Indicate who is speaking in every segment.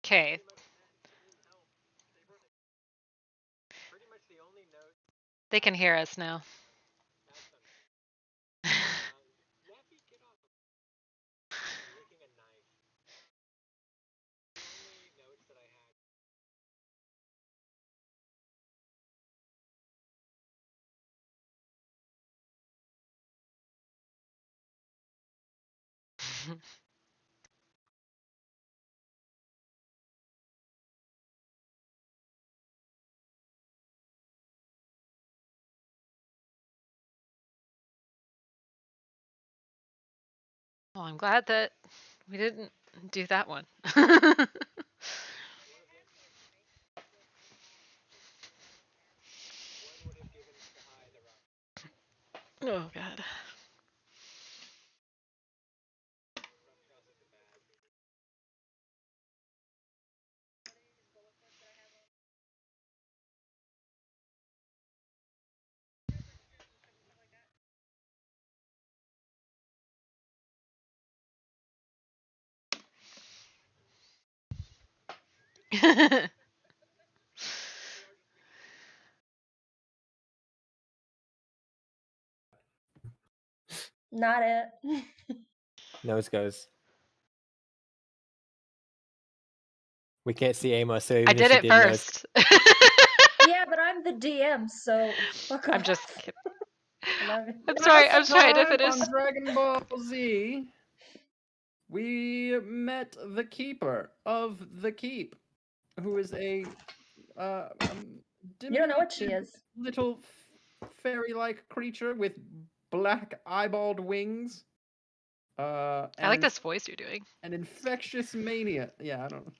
Speaker 1: Okay. They can hear us now. Well, I'm glad that we didn't do that one. Oh, God.
Speaker 2: Not it.
Speaker 3: Nose goes. We can't see Amos, so even
Speaker 1: I
Speaker 3: if
Speaker 1: did
Speaker 3: she
Speaker 1: it
Speaker 3: did
Speaker 1: first.
Speaker 2: Yeah, but I'm the DM, so fuck off.
Speaker 1: I'm just kidding.
Speaker 2: I love it.
Speaker 1: I'm sorry. I'm
Speaker 4: Last
Speaker 1: trying to
Speaker 4: time
Speaker 1: finish.
Speaker 4: on Dragon Ball Z, we met the keeper of the keep, who is a
Speaker 2: You don't know what she
Speaker 4: diminutive
Speaker 2: is.
Speaker 4: little fairy-like creature with black eyeballed wings.
Speaker 1: I like
Speaker 4: And
Speaker 1: this voice you're doing.
Speaker 4: an infectious mania. Yeah, I don't know.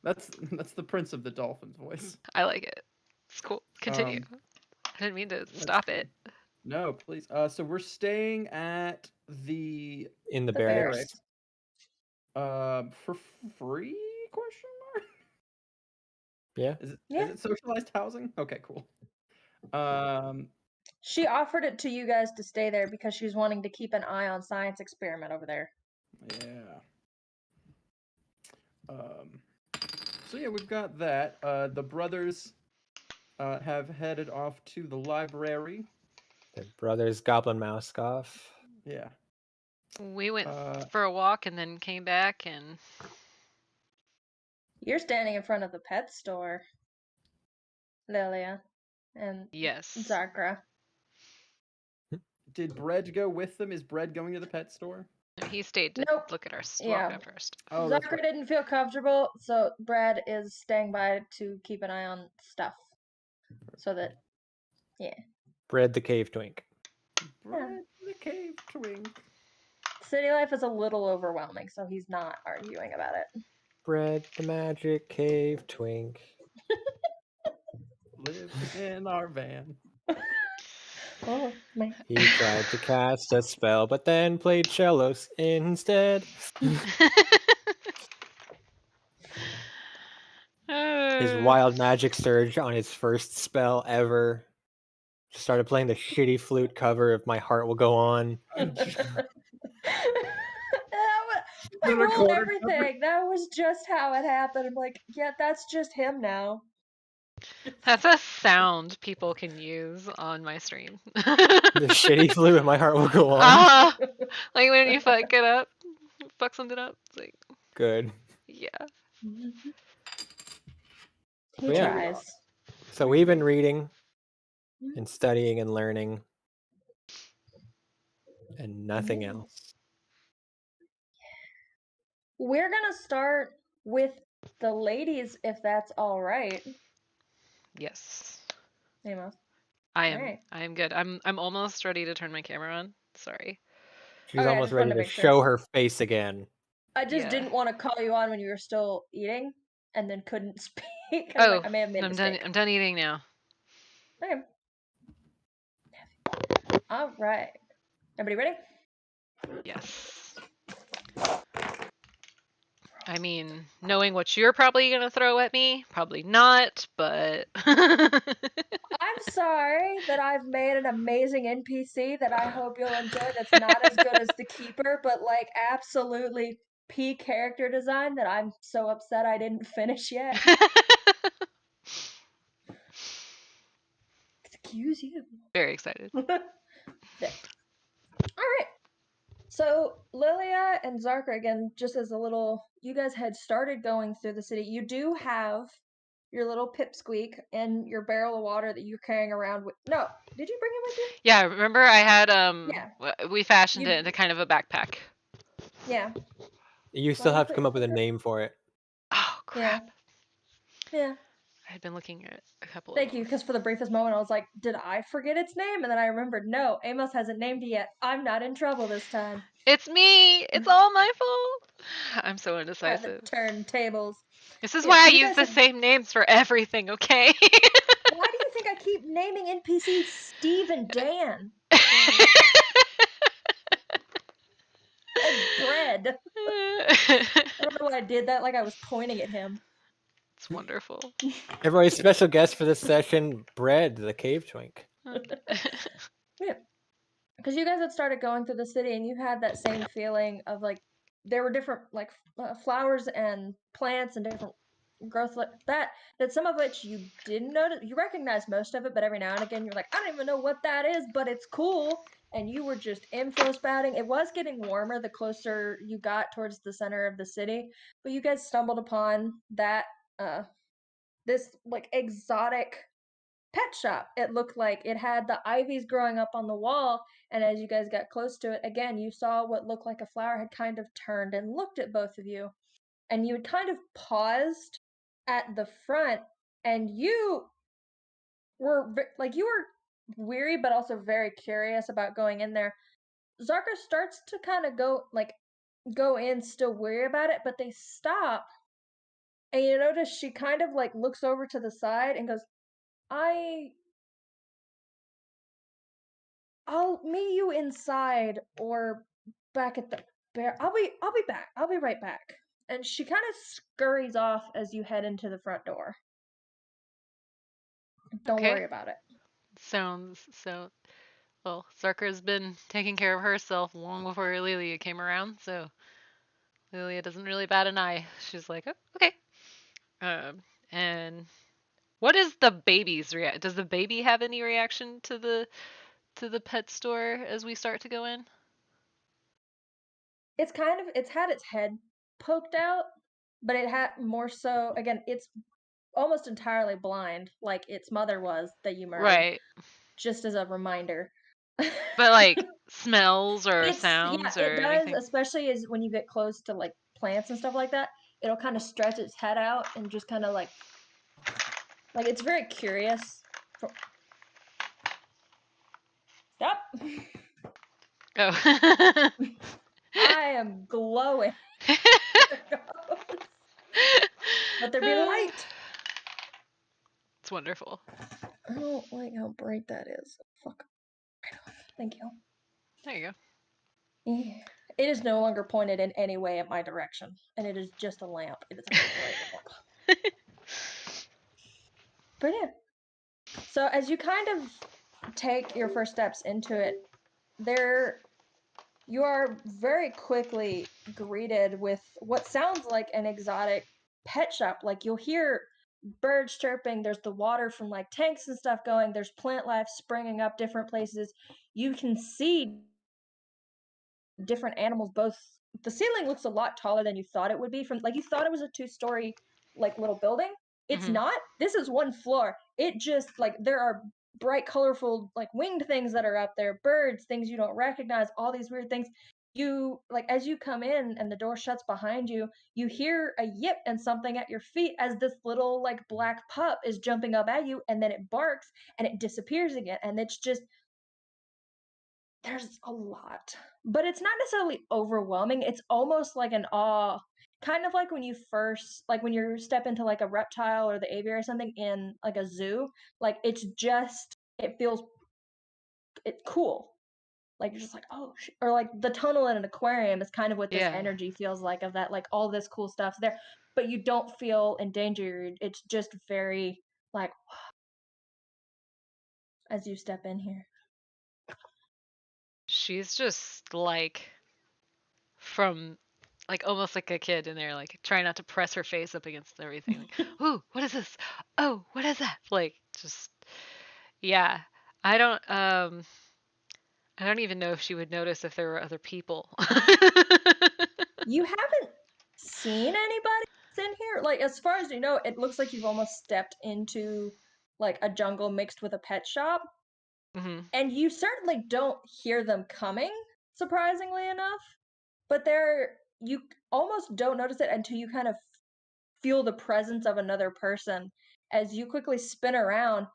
Speaker 4: That's the Prince of the Dolphins voice.
Speaker 1: I like it. It's cool. Continue. I didn't mean to stop it.
Speaker 4: No, please. So we're staying at the
Speaker 3: in the
Speaker 2: The
Speaker 3: barracks.
Speaker 4: for free? Question mark.
Speaker 3: Yeah.
Speaker 4: Is
Speaker 2: Yeah.
Speaker 4: it socialized housing? Okay, cool.
Speaker 2: She offered it to you guys to stay there because she's wanting to keep an eye on science experiment over there.
Speaker 4: Yeah. So yeah, we've got that. The brothers have headed off to the library.
Speaker 3: The brothers Goblin Mouse off.
Speaker 4: Yeah.
Speaker 1: We went for a walk and then came back and.
Speaker 2: You're standing in front of the pet store, Lilia, and
Speaker 1: Yes.
Speaker 2: Zakra.
Speaker 4: Did Bread go with them? Is Bread going to the pet store?
Speaker 1: He stayed to
Speaker 2: Nope.
Speaker 1: look at our store
Speaker 2: Yeah.
Speaker 1: first.
Speaker 4: Oh, that's
Speaker 2: Zakra
Speaker 4: right.
Speaker 2: didn't feel comfortable, so Brad is staying by to keep an eye on stuff. So that, yeah.
Speaker 3: Bread the cave twink.
Speaker 4: Bread the cave twink.
Speaker 2: City life is a little overwhelming, so he's not arguing about it.
Speaker 3: Bread the magic cave twink.
Speaker 4: Lives in our van.
Speaker 2: Oh, man.
Speaker 3: He tried to cast a spell, but then played cellos instead. His wild magic surge on his first spell ever. Started playing the shitty flute cover of My Heart Will Go On.
Speaker 2: I rolled everything. That was just how it happened. I'm like, yeah, that's just him now.
Speaker 1: That's a sound people can use on my stream.
Speaker 3: The shitty flute of My Heart Will Go On.
Speaker 1: Like when you fuck it up, fuck something up. It's like,
Speaker 3: good.
Speaker 1: Yeah.
Speaker 2: He tries.
Speaker 3: So we've been reading and studying and learning and nothing else.
Speaker 2: We're gonna start with the ladies, if that's all right.
Speaker 1: Yes.
Speaker 2: Amos.
Speaker 1: I am good. I'm almost ready to turn my camera on. Sorry.
Speaker 3: She's almost ready to show her face again.
Speaker 2: I just didn't want to call you on when you were still eating and then couldn't speak.
Speaker 1: Oh,
Speaker 2: I may have made a mistake.
Speaker 1: I'm done eating now.
Speaker 2: Okay. All right. Everybody ready?
Speaker 1: Yes. I mean, knowing what you're probably going to throw at me, probably not, but...
Speaker 2: I'm sorry that I've made an amazing NPC that I hope you'll enjoy that's not as good as the Keeper, but, like, absolutely P character design that I'm so upset I didn't finish yet. Excuse you.
Speaker 1: Very excited.
Speaker 2: Yeah. Alright. So Lilia and Zarka, again, just as a little, you guys had started going through the city. You do have your little pipsqueak and your barrel of water that you're carrying around with. No, did you bring it with you?
Speaker 1: Yeah, remember I had
Speaker 2: Yeah.
Speaker 1: we fashioned
Speaker 2: You-
Speaker 1: it into kind of a backpack.
Speaker 2: Yeah.
Speaker 3: You
Speaker 2: So
Speaker 3: still
Speaker 2: I'm
Speaker 3: have
Speaker 2: gonna
Speaker 3: to come
Speaker 2: put
Speaker 3: up with a name for it.
Speaker 1: Oh
Speaker 2: Yeah.
Speaker 1: crap.
Speaker 2: Yeah.
Speaker 1: I had been looking at a couple
Speaker 2: Thank
Speaker 1: of
Speaker 2: you,
Speaker 1: them.
Speaker 2: because for the briefest moment I was like, did I forget its name? And then I remembered, no, Amos hasn't named it yet. I'm not in trouble this time.
Speaker 1: It's me. It's all my fault. I'm so
Speaker 2: The
Speaker 1: indecisive.
Speaker 2: turntables.
Speaker 1: This is
Speaker 2: Yeah,
Speaker 1: why
Speaker 2: so
Speaker 1: I
Speaker 2: you
Speaker 1: use
Speaker 2: guys
Speaker 1: the
Speaker 2: have.
Speaker 1: same names for everything, okay?
Speaker 2: Why do you think I keep naming NPCs Steve and Dan? And Bread. I don't know why I did that, like I was pointing at him.
Speaker 1: It's wonderful.
Speaker 3: Everybody's special guest for this session, Bread, the cave twink.
Speaker 2: Yeah. Because you guys had started going through the city and you had that same feeling of like there were different like flowers and plants and different growth like that some of which you didn't notice. You recognize most of it, but every now and again you're like, I don't even know what that is, but it's cool. And you were just info spouting. It was getting warmer the closer you got towards the center of the city, but you guys stumbled upon that this like exotic pet shop. It looked like it had the ivies growing up on the wall, and as you guys got close to it, again, you saw what looked like a flower had kind of turned and looked at both of you. And you had kind of paused at the front, and you were like, you were weary, but also very curious about going in there. Zarka starts to kind of go in, still weary about it, but they stop, and you notice she kind of like looks over to the side and goes, I I'll meet you inside or back at the bear. I'll be back. I'll be right back. And she kind of scurries off as you head into the front door. Don't
Speaker 1: Okay.
Speaker 2: worry about it.
Speaker 1: Sounds so. Well, Sarkar's been taking care of herself long before Lilia came around, so Lilia doesn't really bat an eye. She's like, oh, okay. And what is the baby's react? Does the baby have any reaction to the pet store as we start to go in?
Speaker 2: It's had its head poked out, but it had more so again, it's almost entirely blind like its mother was that you murdered.
Speaker 1: Right.
Speaker 2: Just as a reminder.
Speaker 1: But like smells or
Speaker 2: Yeah,
Speaker 1: sounds
Speaker 2: it
Speaker 1: or
Speaker 2: does,
Speaker 1: anything?
Speaker 2: especially as when you get close to like plants and stuff like that. It'll kind of stretch its head out and just kind of like it's very curious. Stop.
Speaker 1: Oh.
Speaker 2: I am glowing. Let there be light.
Speaker 1: It's wonderful.
Speaker 2: I don't like how bright that is. Fuck. Thank you.
Speaker 1: There you go.
Speaker 2: Yeah. It is no longer pointed in any way at my direction, and it is just a lamp. It is a bright lamp. But yeah. So as you kind of take your first steps into it, you are very quickly greeted with what sounds like an exotic pet shop. Like you'll hear birds chirping, there's the water from like tanks and stuff going, there's plant life springing up different places. You can see different animals. Both the ceiling looks a lot taller than you thought it would be, from like you thought it was a two-story like little building. It's
Speaker 1: Mhm.
Speaker 2: not. This is one floor. It just like there are bright colorful like winged things that are up there, birds, things you don't recognize, all these weird things. You like as you come in and the door shuts behind you, you hear a yip and something at your feet as this little like black pup is jumping up at you, and then it barks and it disappears again, and it's just there's a lot, but it's not necessarily overwhelming. It's almost like an awe, kind of like when you first, like when you step into like a reptile or the aviary or something in like a zoo. Like it feels it's cool. Like you're just like, oh, or like the tunnel in an aquarium is kind of what this
Speaker 1: Yeah.
Speaker 2: energy feels like, of that, like all this cool stuff's there, but you don't feel endangered. It's just very like as you step in here.
Speaker 1: She's just like from like almost like a kid in there, like trying not to press her face up against everything. Like, ooh, what is this? Oh, what is that? Like, just yeah. I don't um I don't even know if she would notice if there were other people.
Speaker 2: You haven't seen anybody in here? Like, as far as you know, it looks like you've almost stepped into like a jungle mixed with a pet shop.
Speaker 1: hmm
Speaker 2: And you certainly don't hear them coming, surprisingly enough. But you almost don't notice it until you kind of feel the presence of another person as you quickly spin around,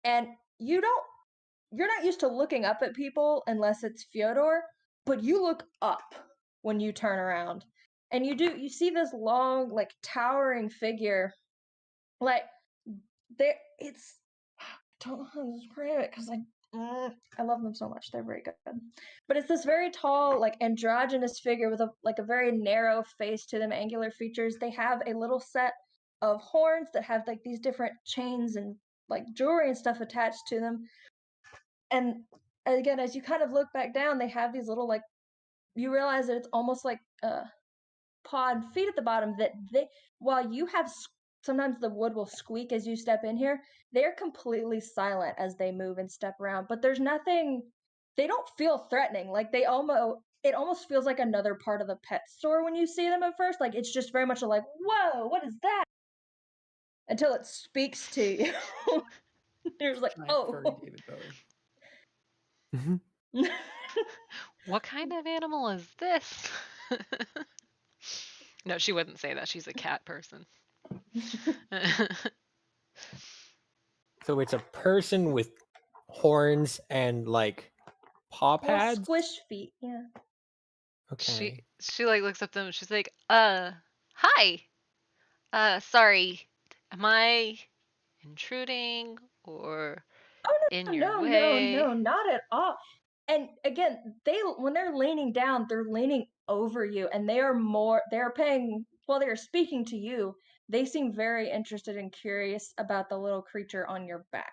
Speaker 2: and you're not used to looking up at people unless it's Fyodor, but you look up when you turn around. And you see this long, like towering figure. Like there it's I don't know how to describe it because I love them so much. They're very good. But it's this very tall, like androgynous figure with a very narrow face to them, angular features. They have a little set of horns that have like these different chains and like jewelry and stuff attached to them. And again, as you kind of look back down, they have these little like you realize that it's almost like pod feet at the bottom that they while you have sometimes the wood will squeak as you step in here, they're completely silent as they move and step around, but there's nothing, they don't feel threatening, like they almost it almost feels like another part of the pet store when you see them at first, like it's just very much like whoa, what is that, until it speaks to you. You're just like
Speaker 4: Giant furry
Speaker 2: oh.
Speaker 4: David Bowie.
Speaker 1: What kind of animal is this? No, she wouldn't say that. She's a cat person.
Speaker 3: So it's a person with horns and like paw
Speaker 2: Little
Speaker 3: pads.
Speaker 2: squish feet, yeah.
Speaker 3: Okay.
Speaker 1: She like looks up them. She's like, hi. Sorry. Am I intruding or
Speaker 2: Oh
Speaker 1: in
Speaker 2: no,
Speaker 1: your
Speaker 2: no, no,
Speaker 1: way?
Speaker 2: no, not at all. And again, they when they're leaning down, they're leaning over you, and they're paying while they're speaking to you. They seem very interested and curious about the little creature on your back.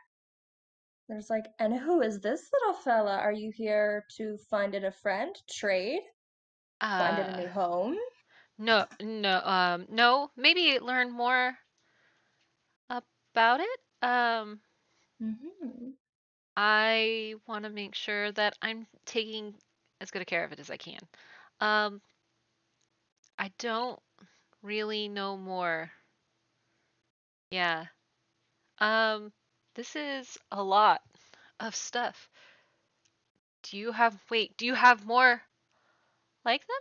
Speaker 2: There's like, and who is this little fella? Are you here to find it a friend, trade, find it a
Speaker 1: Uh,
Speaker 2: new home?
Speaker 1: no. Maybe learn more about it.
Speaker 2: Mm-hmm.
Speaker 1: I want to make sure that I'm taking as good a care of it as I can. Um, I don't really know more. Yeah. Um, this is a lot of stuff. Do you have more like them?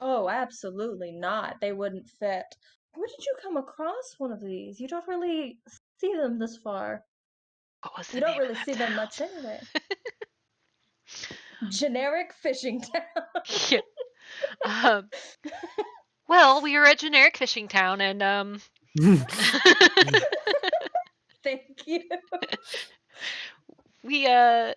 Speaker 2: Oh, absolutely not. They wouldn't fit. Where did you come across one of these? You don't really see them this far.
Speaker 1: What was
Speaker 2: You
Speaker 1: the
Speaker 2: don't
Speaker 1: name
Speaker 2: really
Speaker 1: of
Speaker 2: see
Speaker 1: that
Speaker 2: them much
Speaker 1: town?
Speaker 2: anyway. Generic fishing town.
Speaker 1: Yeah. Um, well, we were at generic fishing town and
Speaker 2: Thank you.
Speaker 1: we uh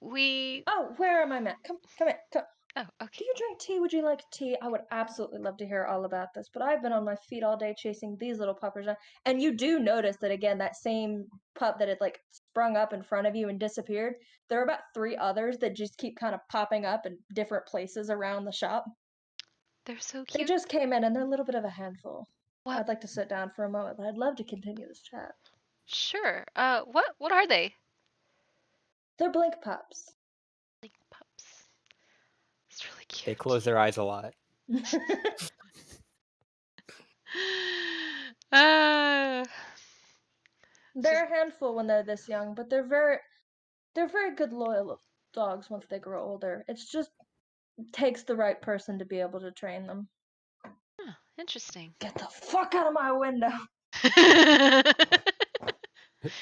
Speaker 1: we
Speaker 2: Oh, where am I at? Come here. Come.
Speaker 1: oh,
Speaker 2: Do
Speaker 1: okay.
Speaker 2: you drink tea? Would you like tea? I would absolutely love to hear all about this, but I've been on my feet all day chasing these little puppers. And you do notice that again, that same pup that had like sprung up in front of you and disappeared. There are about 3 others that just keep kind of popping up in different places around the shop.
Speaker 1: They're so
Speaker 2: They
Speaker 1: cute.
Speaker 2: just came in and they're a little bit of a handful.
Speaker 1: What?
Speaker 2: I'd like to sit down for a moment, but I'd love to continue this chat.
Speaker 1: Sure. What are they?
Speaker 2: They're blink pups.
Speaker 1: Like pups. It's really
Speaker 3: They
Speaker 1: cute.
Speaker 3: close their eyes a lot.
Speaker 1: uh,
Speaker 2: They're a handful when they're this young, but they're very good loyal dogs once they grow older. It's just takes the right person to be able to train them.
Speaker 1: huh, interesting.
Speaker 2: Get the fuck out of my window.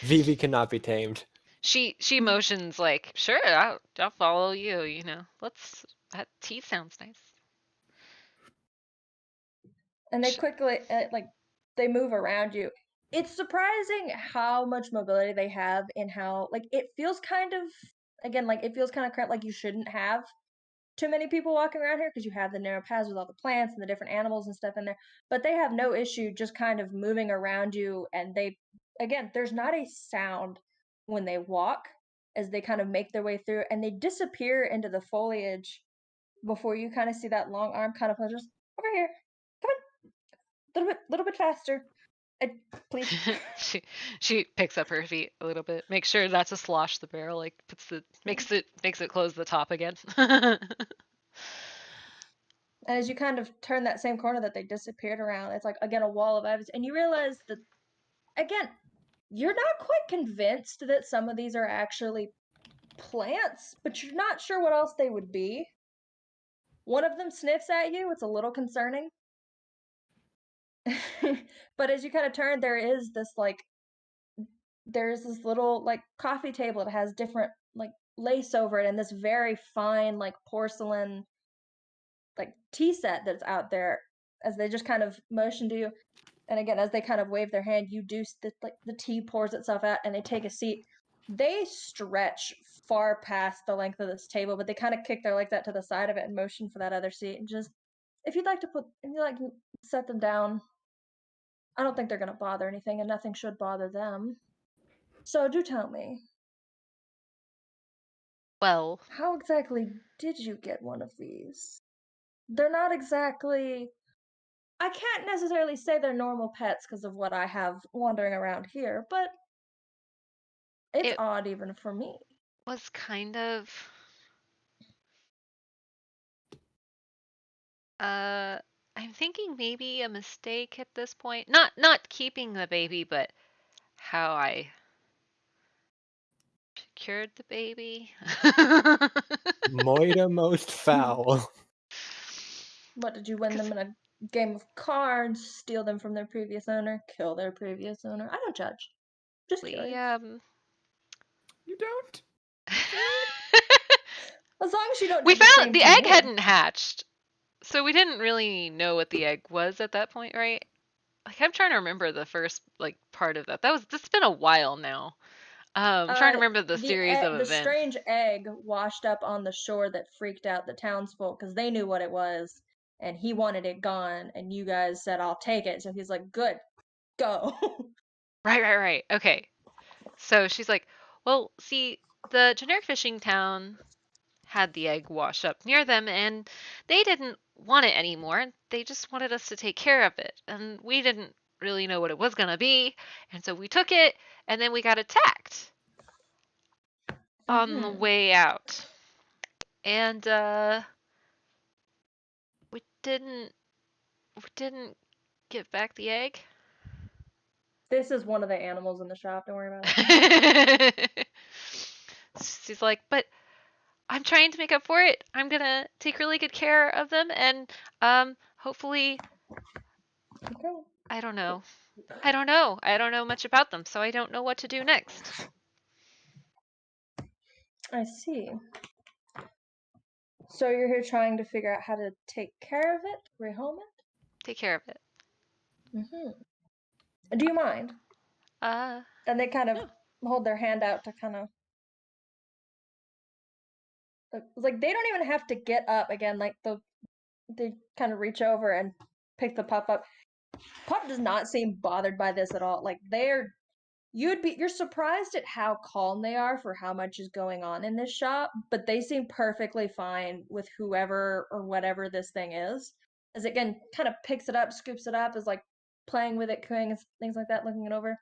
Speaker 3: Vivi cannot be tamed.
Speaker 1: She motions like, sure, I'll follow you. You know, let's. That tea sounds nice.
Speaker 2: And they
Speaker 1: Sh-
Speaker 2: quickly like they move around you. It's surprising how much mobility they have in how like it feels kind of again like it feels kind of cramped, like you shouldn't have too many people walking around here because you have the narrow paths with all the plants and the different animals and stuff in there, but they have no issue just kind of moving around you, and they again there's not a sound when they walk as they kind of make their way through, and they disappear into the foliage before you kind of see that long arm kind of just over here. Come on, little bit faster. Please.
Speaker 1: she picks up her feet a little bit, makes sure not to slosh the barrel, like makes it close the top again.
Speaker 2: And as you kind of turn that same corner that they disappeared around, it's like, again, a wall of evidence. And you realize that, again, you're not quite convinced that some of these are actually plants, but you're not sure what else they would be. One of them sniffs at you. It's a little concerning. But as you kind of turn, there's this little, like, coffee table that has different, like, lace over it and this very fine, like, porcelain, like, tea set that's out there as they just kind of motion to you. And again, as they kind of wave their hand, you do the tea pours itself out and they take a seat. They stretch far past the length of this table, but they kind of kick their legs out to the side of it and motion for that other seat. And just, if you'd like to set them down, I don't think they're going to bother anything and nothing should bother them. So do tell me,
Speaker 1: Well,
Speaker 2: how exactly did you get one of these? They're not exactly, I can't necessarily say they're normal pets because of what I have wandering around here, but it's
Speaker 1: it
Speaker 2: odd even for me.
Speaker 1: was kind of I'm thinking maybe a mistake at this point. Not keeping the baby, but how I procured the baby.
Speaker 3: Moida most foul.
Speaker 2: What, did you win them in a game of cards, steal them from their previous owner, kill their previous owner? I don't judge. Just
Speaker 1: We
Speaker 2: curious.
Speaker 4: You don't?
Speaker 2: As long as you don't
Speaker 1: we
Speaker 2: do the
Speaker 1: found
Speaker 2: same
Speaker 1: the
Speaker 2: to
Speaker 1: egg
Speaker 2: me.
Speaker 1: hadn't hatched, so we didn't really know what the egg was at that point, right? Like I'm trying to remember the first like part of that. That's been a while now. I'm trying to remember the series of
Speaker 2: The
Speaker 1: events.
Speaker 2: strange egg washed up on the shore that freaked out the townsfolk because they knew what it was, and he wanted it gone, and you guys said, "I'll take it." So he's like, "Good, go."
Speaker 1: Right. Okay. So she's like, well, see, the generic fishing town had the egg wash up near them, and they didn't want it anymore. They just wanted us to take care of it, and we didn't really know what it was gonna be, and so we took it, and then we got attacked on the way out, and we didn't give back the egg.
Speaker 2: This is one of the animals in the shop. Don't worry about it.
Speaker 1: She's like, but I'm trying to make up for it. I'm gonna take really good care of them, and hopefully,
Speaker 2: Okay.
Speaker 1: I don't know. I don't know much about them, so I don't know what to do next.
Speaker 2: I see. So you're here trying to figure out how to take care of it, rehome it?
Speaker 1: Take care of it.
Speaker 2: Do you mind?
Speaker 1: Uh,
Speaker 2: And they kind of
Speaker 1: no.
Speaker 2: hold their hand out to kind of, like, they don't even have to get up again. Like, they kind of reach over and pick the pup up. Pup does not seem bothered by this at all. Like, you're surprised at how calm they are for how much is going on in this shop, but they seem perfectly fine with whoever or whatever this thing is. As it again kind of picks it up, scoops it up, is like playing with it, cooing and things like that, looking it over.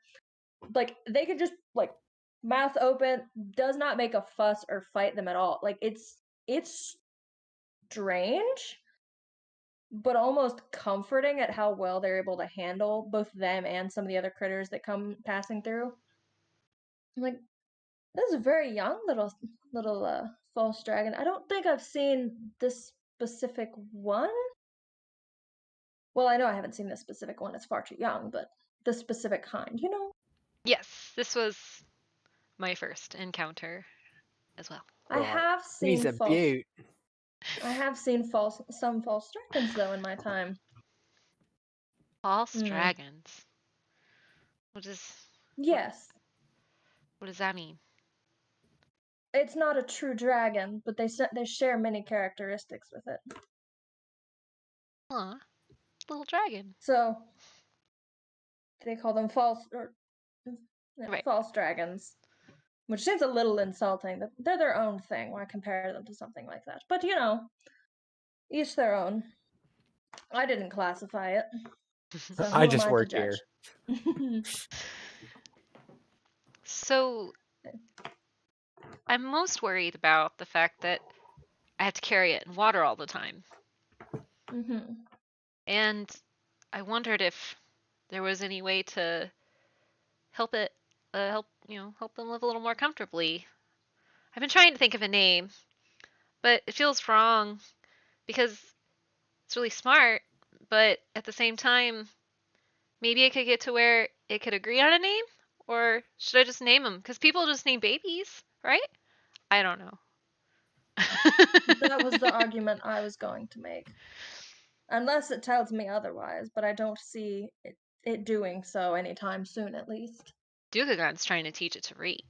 Speaker 2: Like, they could just, like, mouth open, does not make a fuss or fight them at all. Like, it's strange, but almost comforting at how well they're able to handle both them and some of the other critters that come passing through. I'm like, this is a very young little false dragon. I don't think I've seen this specific one. Well, I know I haven't seen this specific one. It's far too young, but the specific kind, you know?
Speaker 1: Yes, this was my first encounter as well.
Speaker 2: I have
Speaker 3: He's
Speaker 2: seen
Speaker 3: a beaut.
Speaker 2: some false dragons though in my time.
Speaker 1: False dragons. What
Speaker 2: Yes.
Speaker 1: does that mean?
Speaker 2: It's not a true dragon, but they share many characteristics with it.
Speaker 1: Aw, little dragon.
Speaker 2: So they call them false
Speaker 1: Right.
Speaker 2: false dragons, which seems a little insulting. But they're their own thing when I compare them to something like that. But you know, Each their own. I didn't classify it, so who
Speaker 3: I
Speaker 2: am
Speaker 3: just
Speaker 2: I to
Speaker 3: work
Speaker 2: judge?
Speaker 3: here.
Speaker 1: So I'm most worried about the fact that I have to carry it in water all the time.
Speaker 2: Mm-hmm.
Speaker 1: And I wondered if there was any way to help it, help them live a little more comfortably. I've been trying to think of a name, but it feels wrong because it's really smart, but at the same time, maybe I could get to where it could agree on a name, or should I just name them? Because people just name babies, right? I don't know.
Speaker 2: That was the argument I was going to make. Unless it tells me otherwise, but I don't see it doing so anytime soon, at least.
Speaker 1: Dugagon's trying to teach it to read.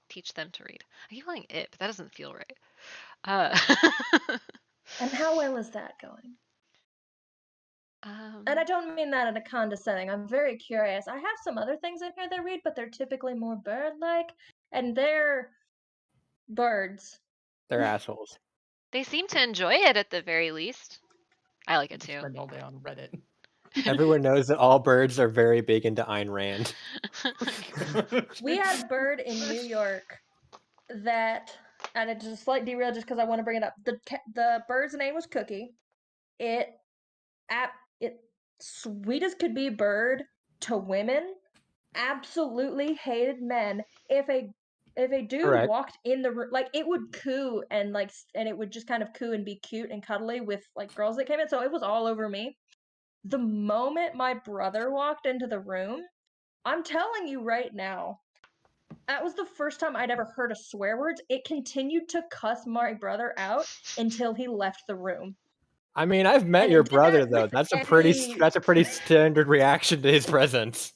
Speaker 1: Teach them to read. I keep calling it, but that doesn't feel right.
Speaker 2: And how well is that going? And I don't mean that in a condescending. I'm very curious. I have some other things in here that read, but they're typically more bird-like, and they're birds.
Speaker 3: They're assholes.
Speaker 1: They seem to enjoy it at the very least. I like it too.
Speaker 4: Spend all day on Reddit.
Speaker 3: Everyone knows that all birds are very big into Ayn Rand.
Speaker 2: We had a bird in New York that, and it's just a slight derail just because I want to bring it up. The bird's name was Cookie. It sweet as could be bird to women, absolutely hated men. If a dude
Speaker 3: Correct.
Speaker 2: walked in the room, like it would coo and it would just kind of coo and be cute and cuddly with like girls that came in. So it was all over me. The moment my brother walked into the room, I'm telling you right now, that was the first time I'd ever heard a swear words. It continued to cuss my brother out until he left the room.
Speaker 3: I mean, I've met
Speaker 2: And
Speaker 3: your
Speaker 2: it did
Speaker 3: brother
Speaker 2: that
Speaker 3: though.
Speaker 2: with
Speaker 3: That's a
Speaker 2: any
Speaker 3: pretty standard reaction to his presence.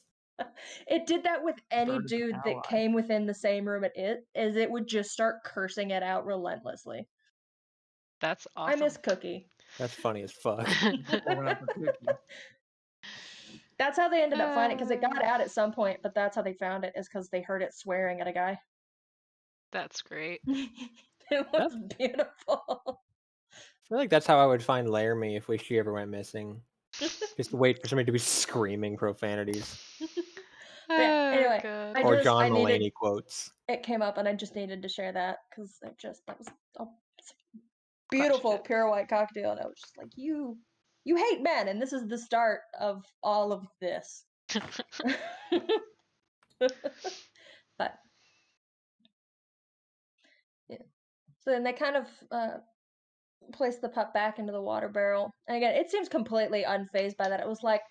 Speaker 2: It did that with any
Speaker 4: Bird is an
Speaker 2: dude that
Speaker 4: ally.
Speaker 2: came within the same room as it would just start cursing it out relentlessly.
Speaker 1: That's
Speaker 2: I
Speaker 1: awesome.
Speaker 2: miss Cookie.
Speaker 3: That's funny as fuck.
Speaker 4: Blowing up a cookie.
Speaker 2: That's how they ended up finding it, because it got out at some point, but that's how they found it, is because they heard it swearing at a guy.
Speaker 1: That's great.
Speaker 2: It was beautiful.
Speaker 3: I feel like that's how I would find Laramie if she ever went missing. Just wait for somebody to be screaming profanities.
Speaker 2: But yeah, anyway,
Speaker 1: God.
Speaker 3: Or John
Speaker 2: needed
Speaker 3: Mulaney quotes.
Speaker 2: it came up, and I just needed to share that because that was a beautiful pure white cocktail, and I was just like, you hate men, and this is the start of all of this. But yeah. So then they kind of placed the pup back into the water barrel, and again, it seems completely unfazed by that. It was like,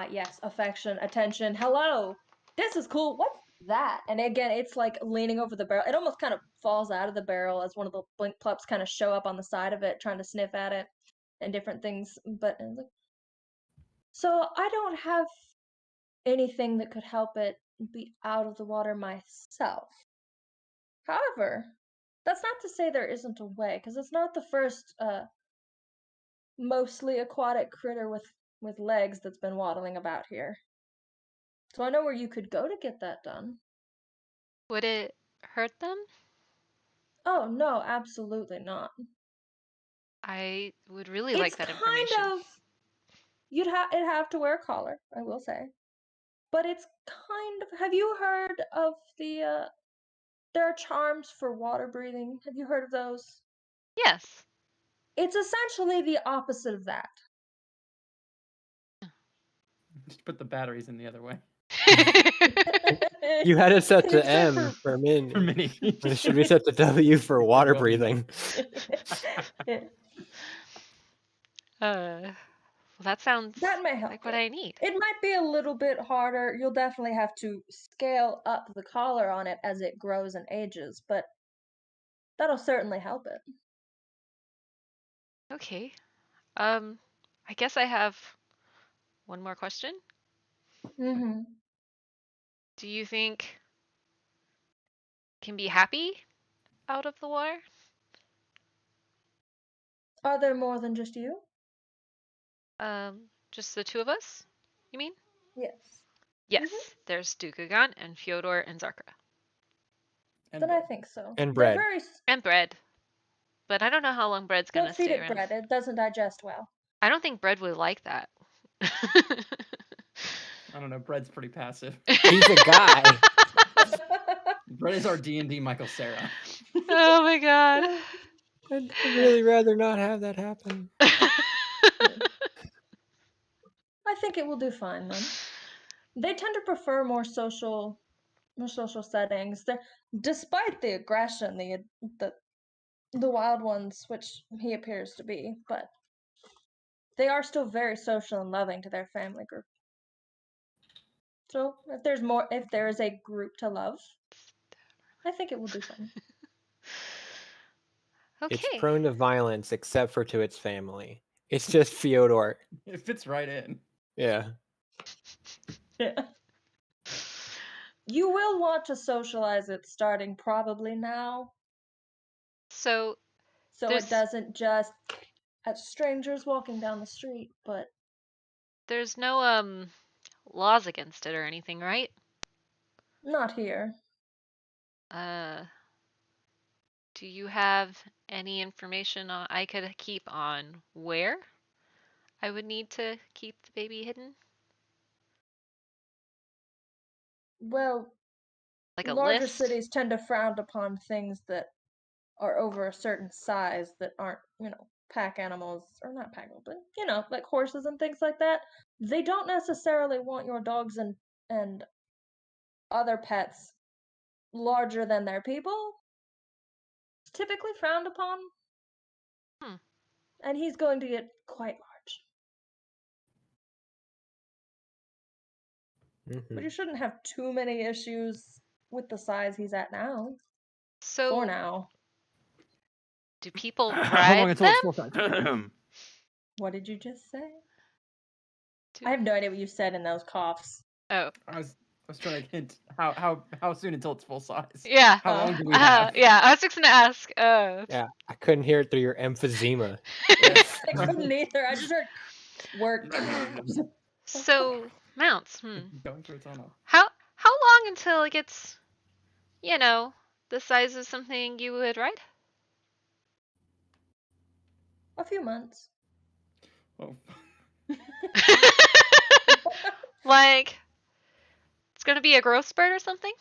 Speaker 2: yes, affection, attention, hello, this is cool. What's that? And again, it's like leaning over the barrel. It almost kind of falls out of the barrel as one of the blink pups kind of show up on the side of it, trying to sniff at it and different things. But like, so I don't have anything that could help it be out of the water myself. However, that's not to say there isn't a way, because it's not the first mostly aquatic critter with legs that's been waddling about here. So I know where you could go to get that done.
Speaker 1: Would it hurt them?
Speaker 2: Oh no, absolutely not.
Speaker 1: I would really like that
Speaker 2: It's
Speaker 1: information.
Speaker 2: kind of it'd have to wear a collar, I will say. But it's kind of, have you heard of the there are charms for water breathing? Have you heard of those?
Speaker 1: Yes.
Speaker 2: It's essentially the opposite of that.
Speaker 4: Just put the batteries in the other way.
Speaker 3: You had it set to
Speaker 2: Except
Speaker 3: M for min.
Speaker 4: For mini.
Speaker 3: It should be set to W for water breathing.
Speaker 1: Well, that sounds
Speaker 2: That may help
Speaker 1: like what I need.
Speaker 2: It might be a little bit harder. You'll definitely have to scale up the collar on it as it grows and ages, but that'll certainly help it.
Speaker 1: Okay. I guess I have one more question.
Speaker 2: Mm-hmm.
Speaker 1: Do you think it can be happy out of the water?
Speaker 2: Are there more than just you?
Speaker 1: Just the two of us? You mean?
Speaker 2: Yes.
Speaker 1: Yes. There's Dukagan and Fyodor and Zarka.
Speaker 2: Then I think so.
Speaker 3: And
Speaker 2: They're
Speaker 3: bread.
Speaker 2: very
Speaker 1: And bread. But I don't know how long bread's gonna
Speaker 2: Don't feed
Speaker 1: stay
Speaker 2: it
Speaker 1: around.
Speaker 2: bread. It doesn't digest well.
Speaker 1: I don't think bread would like that.
Speaker 4: I don't know. Bread's pretty passive.
Speaker 3: He's a guy.
Speaker 4: Bread is our D&D Michael Sarah.
Speaker 1: Oh my god.
Speaker 3: I'd really rather not have that happen.
Speaker 2: I think it will do fine then. They tend to prefer more social settings. Despite the aggression, the wild ones, which he appears to be, but they are still very social and loving to their family group. So if there is a group to love, I think it will do fine.
Speaker 3: It's
Speaker 1: Okay.
Speaker 3: prone to violence except for to its family. It's just Fyodor.
Speaker 4: It fits right in.
Speaker 3: Yeah.
Speaker 2: Yeah. You will want to socialize it starting probably now,
Speaker 1: So
Speaker 2: so
Speaker 1: There's-
Speaker 2: it doesn't just at strangers walking down the street, but
Speaker 1: there's no laws against it or anything, right?
Speaker 2: not here.
Speaker 1: Do you have any information I could keep on where I would need to keep the baby hidden?
Speaker 2: Well,
Speaker 1: Like a
Speaker 2: larger
Speaker 1: list?
Speaker 2: cities tend to frown upon things that are over a certain size that aren't, pack animals, or not pack animals, but, like horses and things like that. They don't necessarily want your dogs and other pets larger than their people. It's typically frowned upon.
Speaker 1: Hmm.
Speaker 2: And he's going to get quite large.
Speaker 3: Mhm.
Speaker 2: But you shouldn't have too many issues with the size he's at now.
Speaker 1: So
Speaker 2: For now.
Speaker 1: do people
Speaker 4: How long
Speaker 1: ride
Speaker 4: until it's
Speaker 1: them?
Speaker 4: full size?
Speaker 2: What did you just say?
Speaker 1: Do-
Speaker 2: I have no idea what you said in those coughs.
Speaker 1: Oh,
Speaker 4: I was trying to hint how soon until it's full size.
Speaker 1: yeah.
Speaker 4: How long do we have?
Speaker 1: Yeah, I was fixing to ask.
Speaker 3: Yeah, I couldn't hear it through your emphysema.
Speaker 2: I couldn't either. I just heard work.
Speaker 1: So mounts.
Speaker 4: Going through its own.
Speaker 1: How long until it gets, the size of something you would ride?
Speaker 2: A few months.
Speaker 4: Oh.
Speaker 1: Like, it's gonna be a growth spurt or something?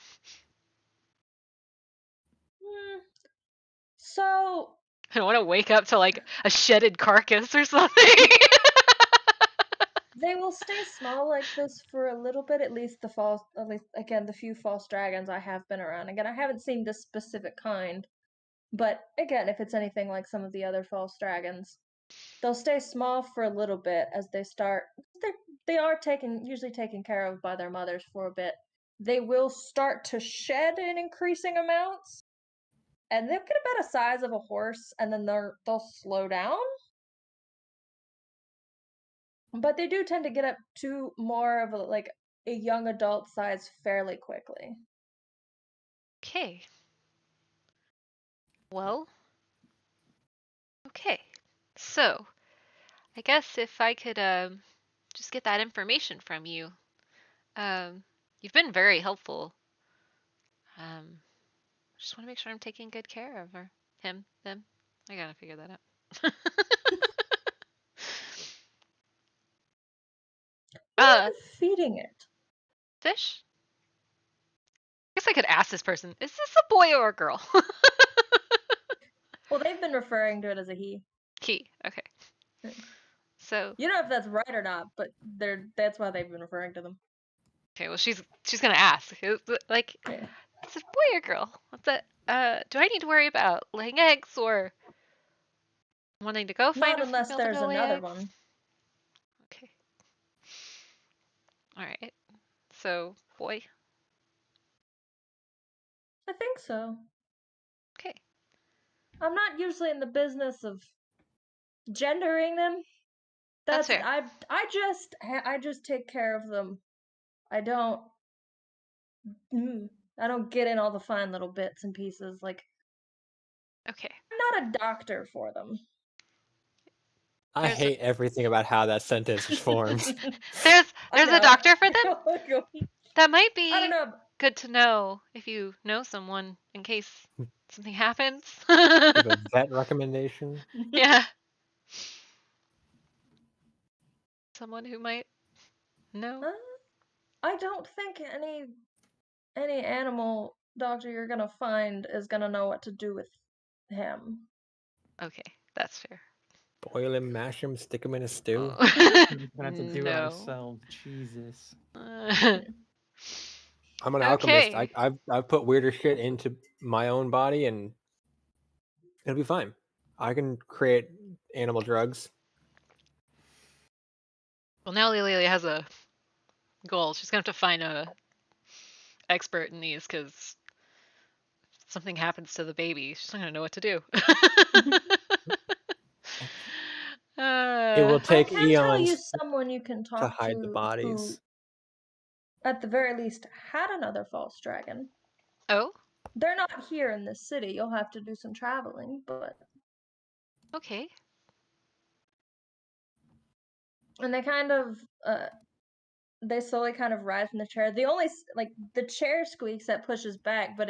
Speaker 2: So
Speaker 1: I don't want to wake up to like a shedded carcass or something.
Speaker 2: they will stay small like this for a little bit, at least again, the few false dragons I have been around. Again, I haven't seen this specific kind, but again, if it's anything like some of the other false dragons, they'll stay small for a little bit as they start. They are usually taken care of by their mothers for a bit. They will start to shed in increasing amounts, and they'll get about a size of a horse, and then they'll slow down. But they do tend to get up to more of a young adult size fairly quickly.
Speaker 1: Okay. Well, okay. So, I guess if I could just get that information from you. You've been very helpful. Just want to make sure I'm taking good care of her. Him, them. I gotta figure that out.
Speaker 2: What are you feeding it?
Speaker 1: Fish? I guess I could ask this person, is this a boy or a girl?
Speaker 2: Well, they've been referring to it as a he.
Speaker 1: He, okay. So
Speaker 2: You don't know if that's right or not, but that's why they've been referring to them.
Speaker 1: okay, well she's gonna ask. Like,
Speaker 2: Yeah.
Speaker 1: is it a boy or girl? What's that? Do I need to worry about laying eggs or wanting to go find
Speaker 2: Not
Speaker 1: a
Speaker 2: unless
Speaker 1: female to
Speaker 2: there's
Speaker 1: go lay
Speaker 2: another
Speaker 1: eggs?
Speaker 2: one.
Speaker 1: Okay. Alright. So, boy.
Speaker 2: I think so.
Speaker 1: Okay.
Speaker 2: I'm not usually in the business of gendering them.
Speaker 1: That's fair.
Speaker 2: I just take care of them. I don't get in all the fine little bits and pieces. Like,
Speaker 1: Okay.
Speaker 2: I'm not a doctor for them.
Speaker 3: I
Speaker 1: There's
Speaker 3: hate everything about how that sentence is formed.
Speaker 1: There's
Speaker 2: I
Speaker 1: a
Speaker 2: know.
Speaker 1: doctor for them? That might be
Speaker 2: I don't know.
Speaker 1: good to know if you know someone in case something happens.
Speaker 3: Give a vet recommendation.
Speaker 1: Yeah. Someone who might know.
Speaker 2: I don't think any animal doctor you're gonna find is gonna know what to do with him.
Speaker 1: Okay, that's fair.
Speaker 3: Boil him, mash him, stick him in a stew.
Speaker 1: Oh.
Speaker 4: We're gonna have to do it
Speaker 1: No.
Speaker 4: ourselves. Jesus.
Speaker 3: I'm an alchemist.
Speaker 1: Okay.
Speaker 3: I've put weirder shit into my own body, and it'll be fine. I can create animal drugs.
Speaker 1: Well, now Lelia has a goal. She's gonna have to find a expert in these because something happens to the baby. She's not gonna know what to do.
Speaker 3: It will
Speaker 2: I
Speaker 3: take
Speaker 2: can tell you
Speaker 3: eons
Speaker 2: someone you can
Speaker 3: to
Speaker 2: talk
Speaker 3: hide the
Speaker 2: to who,
Speaker 3: bodies.
Speaker 2: at the very least, had another false dragon.
Speaker 1: Oh,
Speaker 2: They're not here in this city. You'll have to do some traveling, but
Speaker 1: okay.
Speaker 2: and they kind of they slowly kind of rise from the chair. The only like the chair squeaks that pushes back, but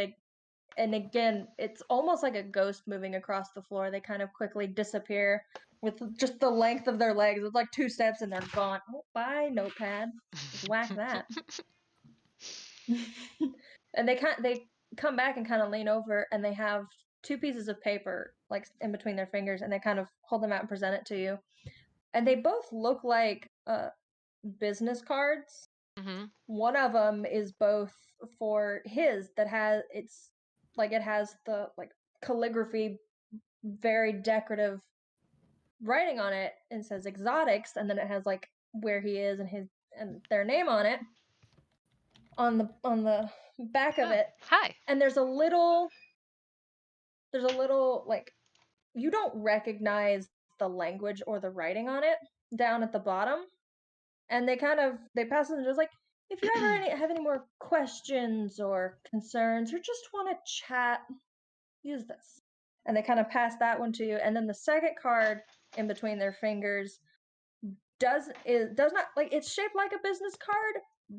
Speaker 2: and again, it's almost like a ghost moving across the floor. They kind of quickly disappear with just the length of their legs. It's like 2 steps and they're gone. Oh, bye, notepad. Just whack that. And they come back and kind of lean over, and they have 2 pieces of paper like in between their fingers, and they kind of hold them out and present it to you. And they both look like business cards.
Speaker 1: Mhm.
Speaker 2: One of them is both for his that has it has the like calligraphy, very decorative writing on it, and says exotics, and then it has like where he is and their name on it on the back of
Speaker 1: Oh,
Speaker 2: it.
Speaker 1: hi.
Speaker 2: And there's a little like, you don't recognize the language or the writing on it down at the bottom. And they pass it and just like, if you ever have any more questions or concerns or just want to chat, use this. And they kind of pass that one to you. And then the second card in between their fingers does not, like, it's shaped like a business card,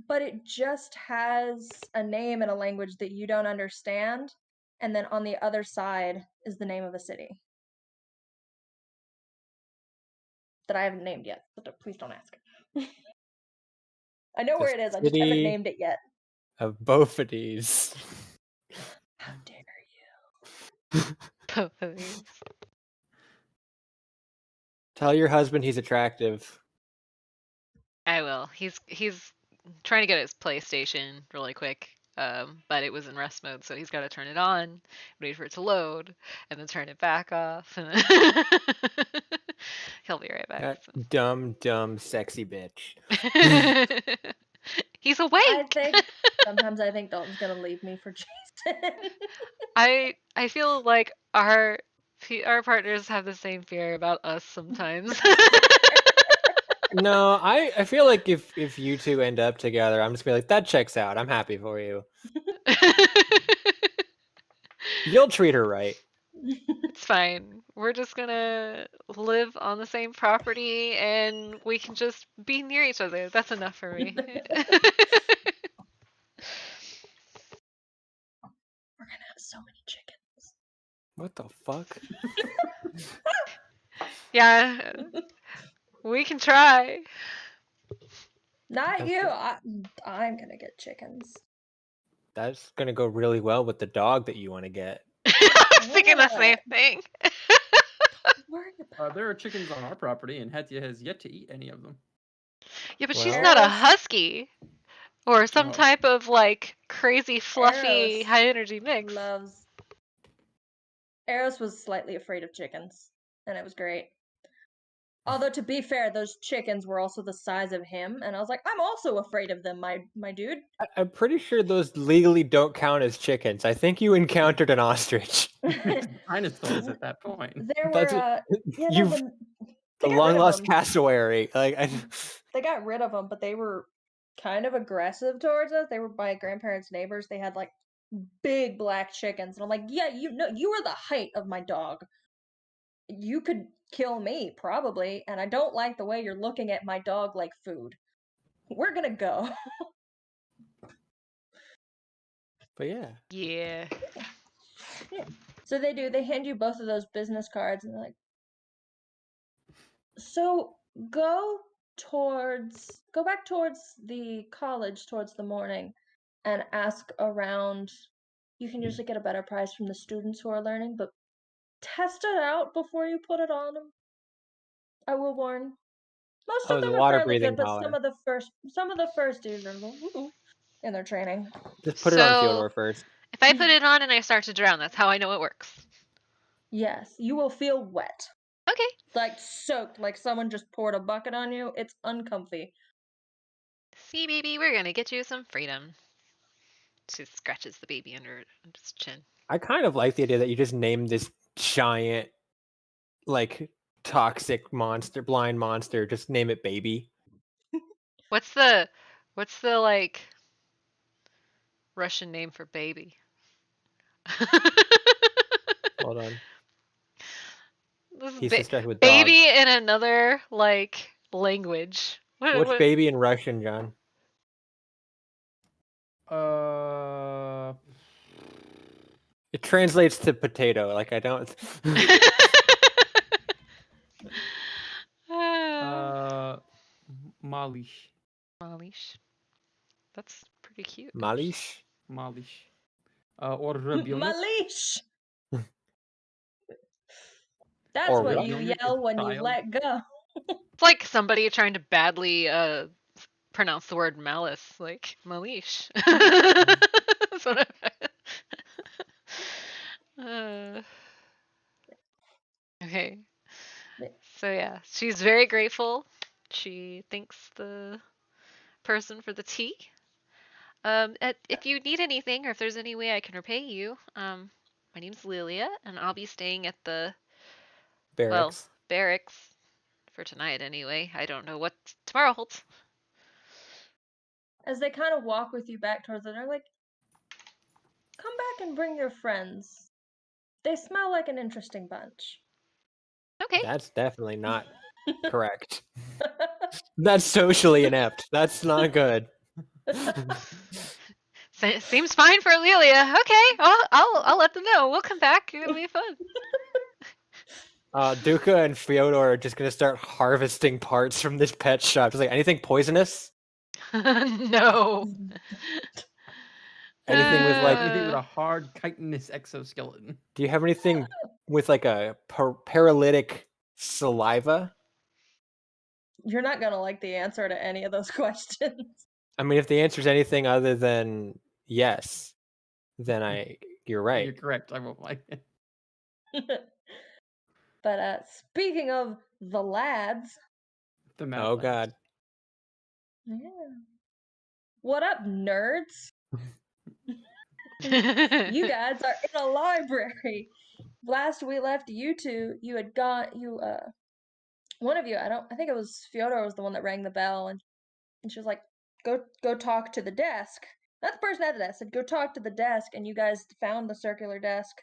Speaker 2: but it just has a name in a language that you don't understand. And then on the other side is the name of a city that I haven't named yet. So please don't ask. I know where it is. I just haven't
Speaker 3: City
Speaker 2: named it yet.
Speaker 3: of Bofades.
Speaker 2: How dare you?
Speaker 1: Both of these.
Speaker 3: Tell your husband he's attractive.
Speaker 1: I will. He's trying to get his PlayStation really quick, but it was in rest mode, so he's got to turn it on, wait for it to load, and then turn it back off, and then he'll be right back.
Speaker 3: That
Speaker 1: So.
Speaker 3: dumb, sexy bitch.
Speaker 1: He's awake.
Speaker 2: Sometimes I think Dalton's gonna leave me for Jason.
Speaker 1: I feel like our partners have the same fear about us sometimes.
Speaker 3: No, I feel like if you two end up together, I'm just gonna be like, that checks out. I'm happy for you. You'll treat her right.
Speaker 1: It's fine. We're just gonna live on the same property and we can just be near each other. That's enough for me.
Speaker 2: We're gonna have so many chickens.
Speaker 3: What the fuck?
Speaker 1: Yeah, we can try.
Speaker 2: Not you. I'm gonna get chickens.
Speaker 3: That's gonna go really well with the dog that you want to get.
Speaker 1: I was thinking the same thing.
Speaker 4: There are chickens on our property, and Hetya has yet to eat any of them.
Speaker 1: Yeah, but
Speaker 3: Well,
Speaker 1: she's not a
Speaker 2: Eros-
Speaker 1: husky or some
Speaker 4: Oh.
Speaker 1: type of like crazy fluffy
Speaker 2: Eros
Speaker 1: high energy mix.
Speaker 2: Eros was slightly afraid of chickens, and it was great. Although, to be fair, those chickens were also the size of him, and I was like, I'm also afraid of them, my dude.
Speaker 3: I'm pretty sure those legally don't count as chickens. I think you encountered an ostrich.
Speaker 4: Dinosaurs at that point.
Speaker 2: There
Speaker 3: That's
Speaker 2: were, yeah,
Speaker 3: you've
Speaker 2: no,
Speaker 3: the long lost cassowary. Like
Speaker 2: they got rid of them, but they were kind of aggressive towards us. They were my grandparents' neighbors. They had like big black chickens, and I'm like, yeah, you know, you were the height of my dog. You could kill me probably, and I don't like the way you're looking at my dog like food. We're gonna go.
Speaker 3: But yeah.
Speaker 1: Yeah.
Speaker 2: So they do. They hand you both of those business cards, and they're like, "So go back towards the college towards the morning, and ask around. You can usually get a better price from the students who are learning, but test it out before you put it on them. I will warn. Most
Speaker 3: Oh,
Speaker 2: of
Speaker 3: the
Speaker 2: them are
Speaker 3: water
Speaker 2: fairly
Speaker 3: breathing
Speaker 2: good, but
Speaker 3: collar.
Speaker 2: some of the first dudes are little woo in their training.
Speaker 3: Just put it on
Speaker 1: So,
Speaker 3: Fyodor first.
Speaker 1: if I put it on and I start to drown, that's how I know it works.
Speaker 2: Yes, you will feel wet,
Speaker 1: Okay.
Speaker 2: like soaked, like someone just poured a bucket on you. It's uncomfy.
Speaker 1: See, baby, we're gonna get you some freedom. She scratches the baby under his chin.
Speaker 3: I kind of like the idea that you just named this giant, like, toxic monster, blind monster. Just name it Baby.
Speaker 1: What's the like Russian name for baby?
Speaker 3: Hold on.
Speaker 1: This is
Speaker 3: He's distracted with
Speaker 1: baby
Speaker 3: dog.
Speaker 1: in another like language.
Speaker 3: What's baby in Russian, John? It translates to potato. Like I don't.
Speaker 4: Malish.
Speaker 1: Malish. That's pretty cute.
Speaker 3: Malish.
Speaker 4: Malish. Or rybionik.
Speaker 2: Malish. That's
Speaker 3: Or
Speaker 2: what
Speaker 3: what?
Speaker 2: you
Speaker 4: Rybionik
Speaker 2: yell
Speaker 4: is
Speaker 2: when you
Speaker 4: child.
Speaker 2: let go.
Speaker 1: It's like somebody trying to badly pronounce the word malice, like Malish. That's what okay. So yeah, she's very grateful. She thanks the person for the tea. If you need anything or if there's any way I can repay you, my name's Lilia, and I'll be staying at the
Speaker 3: Barracks.
Speaker 1: barracks for tonight anyway. I don't know what tomorrow holds.
Speaker 2: As they kind of walk with you back towards it, they're like, "Come back and bring your friends. They smell like an interesting bunch."
Speaker 1: Okay.
Speaker 3: That's definitely not correct. That's socially inept. That's not good.
Speaker 1: Seems fine for Lilia. Okay, I'll let them know. We'll come back. It'll be fun.
Speaker 3: Duka and Fyodor are just gonna start harvesting parts from this pet shop. Just like anything poisonous?
Speaker 1: No.
Speaker 3: Anything with like?
Speaker 4: Anything with a hard chitinous exoskeleton.
Speaker 3: Do you have anything with like a paralytic saliva?
Speaker 2: You're not gonna like the answer to any of those questions.
Speaker 3: I mean, if the answer is anything other than yes, then you're right.
Speaker 4: You're correct. I won't like it.
Speaker 2: But speaking of the lads,
Speaker 4: The Mad
Speaker 3: Oh
Speaker 4: Lads.
Speaker 3: God.
Speaker 2: yeah. What up, nerds? You guys are in a library. Last we left you two, you had one of you, I think it was Fyodor was the one that rang the bell, and she was like, go talk to the desk. Not the person at the desk, said go talk to the desk, and you guys found the circular desk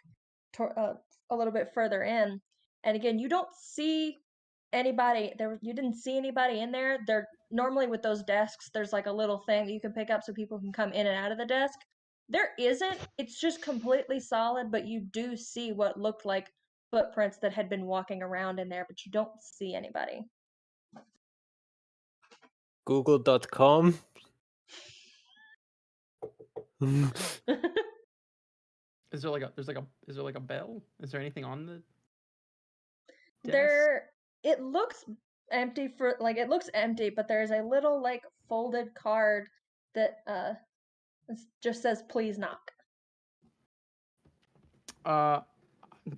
Speaker 2: a little bit further in. And again, you don't see anybody there. You didn't see anybody in there. There normally with those desks, there's like a little thing that you can pick up so people can come in and out of the desk. There isn't. It's just completely solid, but you do see what looked like footprints that had been walking around in there, but you don't see anybody.
Speaker 3: Google.com.
Speaker 4: Is there like a bell? Is there anything on the desk?
Speaker 2: It looks empty it looks empty, but there's a little like folded card that just says please knock.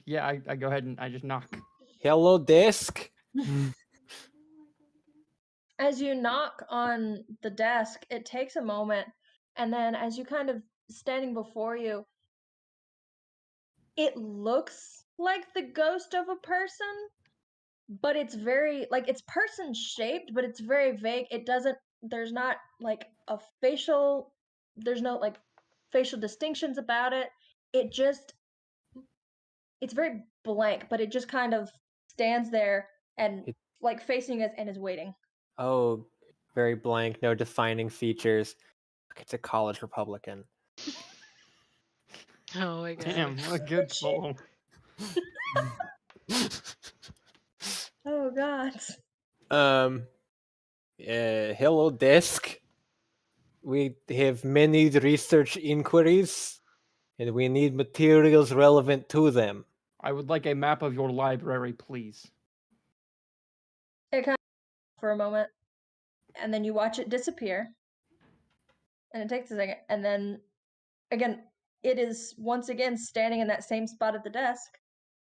Speaker 4: Yeah, I go ahead and I just knock.
Speaker 3: Hello, desk.
Speaker 2: As you knock on the desk, it takes a moment, and then as you kind of standing before you, it looks like the ghost of a person, but it's very like it's person shaped, but it's very vague. There's not like there's no like facial distinctions about it. It's very blank, but it just kind of stands there and like facing us and is waiting.
Speaker 3: Oh, very blank, no defining features. It's a college Republican.
Speaker 1: Oh my god.
Speaker 4: Damn, what a good poem.
Speaker 2: Oh God.
Speaker 3: Hello desk. We have many research inquiries, and we need materials relevant to them.
Speaker 4: I would like a map of your library, please.
Speaker 2: It kind of for a moment, and then you watch it disappear, and it takes a second, and then again, it is once again standing in that same spot at the desk,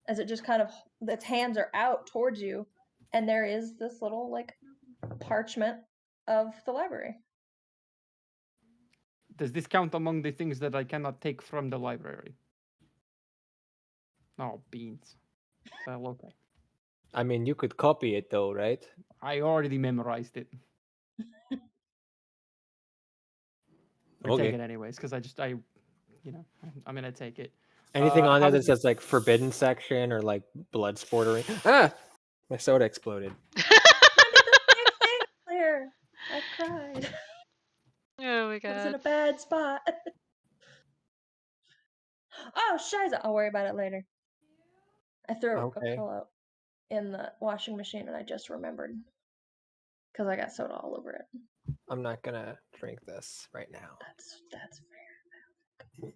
Speaker 2: as it just kind of its hands are out towards you, and there is this little like parchment of the library.
Speaker 4: Does this count among the things that I cannot take from the library? Oh, beans. Well, okay.
Speaker 3: I mean, you could copy it though, right?
Speaker 4: I already memorized it. I
Speaker 3: Okay.
Speaker 4: take it anyways, because I'm gonna take it.
Speaker 3: Anything on
Speaker 4: how
Speaker 3: there that
Speaker 4: does it-
Speaker 3: says like forbidden section or like blood sport or my soda exploded.
Speaker 2: I did the same thing earlier. I cried.
Speaker 1: Oh my
Speaker 2: I was in
Speaker 1: god.
Speaker 2: a bad spot. Oh, shiza. I'll worry about it later. I threw a
Speaker 3: Okay.
Speaker 2: pillow in the washing machine and I just remembered because I got soda all over it.
Speaker 3: I'm not gonna drink this right now.
Speaker 2: That's fair.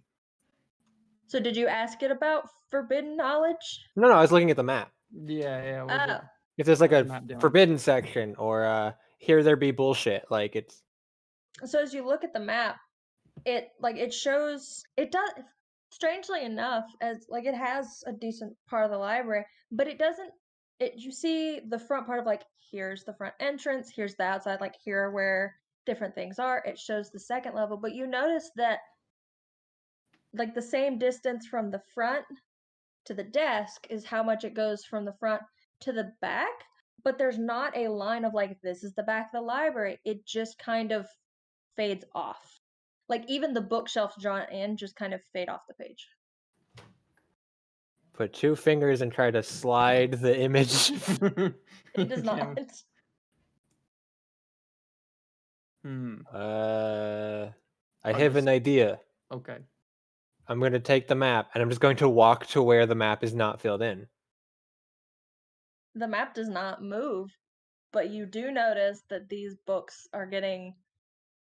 Speaker 2: So did you ask it about forbidden knowledge?
Speaker 3: No, I was looking at the map.
Speaker 4: Yeah.
Speaker 2: Oh,
Speaker 3: If there's like
Speaker 4: What's the
Speaker 3: a
Speaker 4: map doing?
Speaker 3: forbidden section or here there be bullshit, like it's
Speaker 2: so as you look at the map, it shows it does strangely enough as like it has a decent part of the library, but it doesn't. You see the front part of like here's the front entrance, here's the outside, like here are where different things are. It shows the second level, but you notice that like the same distance from the front to the desk is how much it goes from the front to the back, but there's not a line of like this is the back of the library. It just kind of fades off. Like even the bookshelves drawn in just kind of fade off the page.
Speaker 3: put two fingers and try to slide the image.
Speaker 2: It does not.
Speaker 4: Okay.
Speaker 3: I have an idea.
Speaker 4: Okay.
Speaker 3: I'm going to take the map and I'm just going to walk to where the map is not filled in.
Speaker 2: The map does not move, but you do notice that these books are getting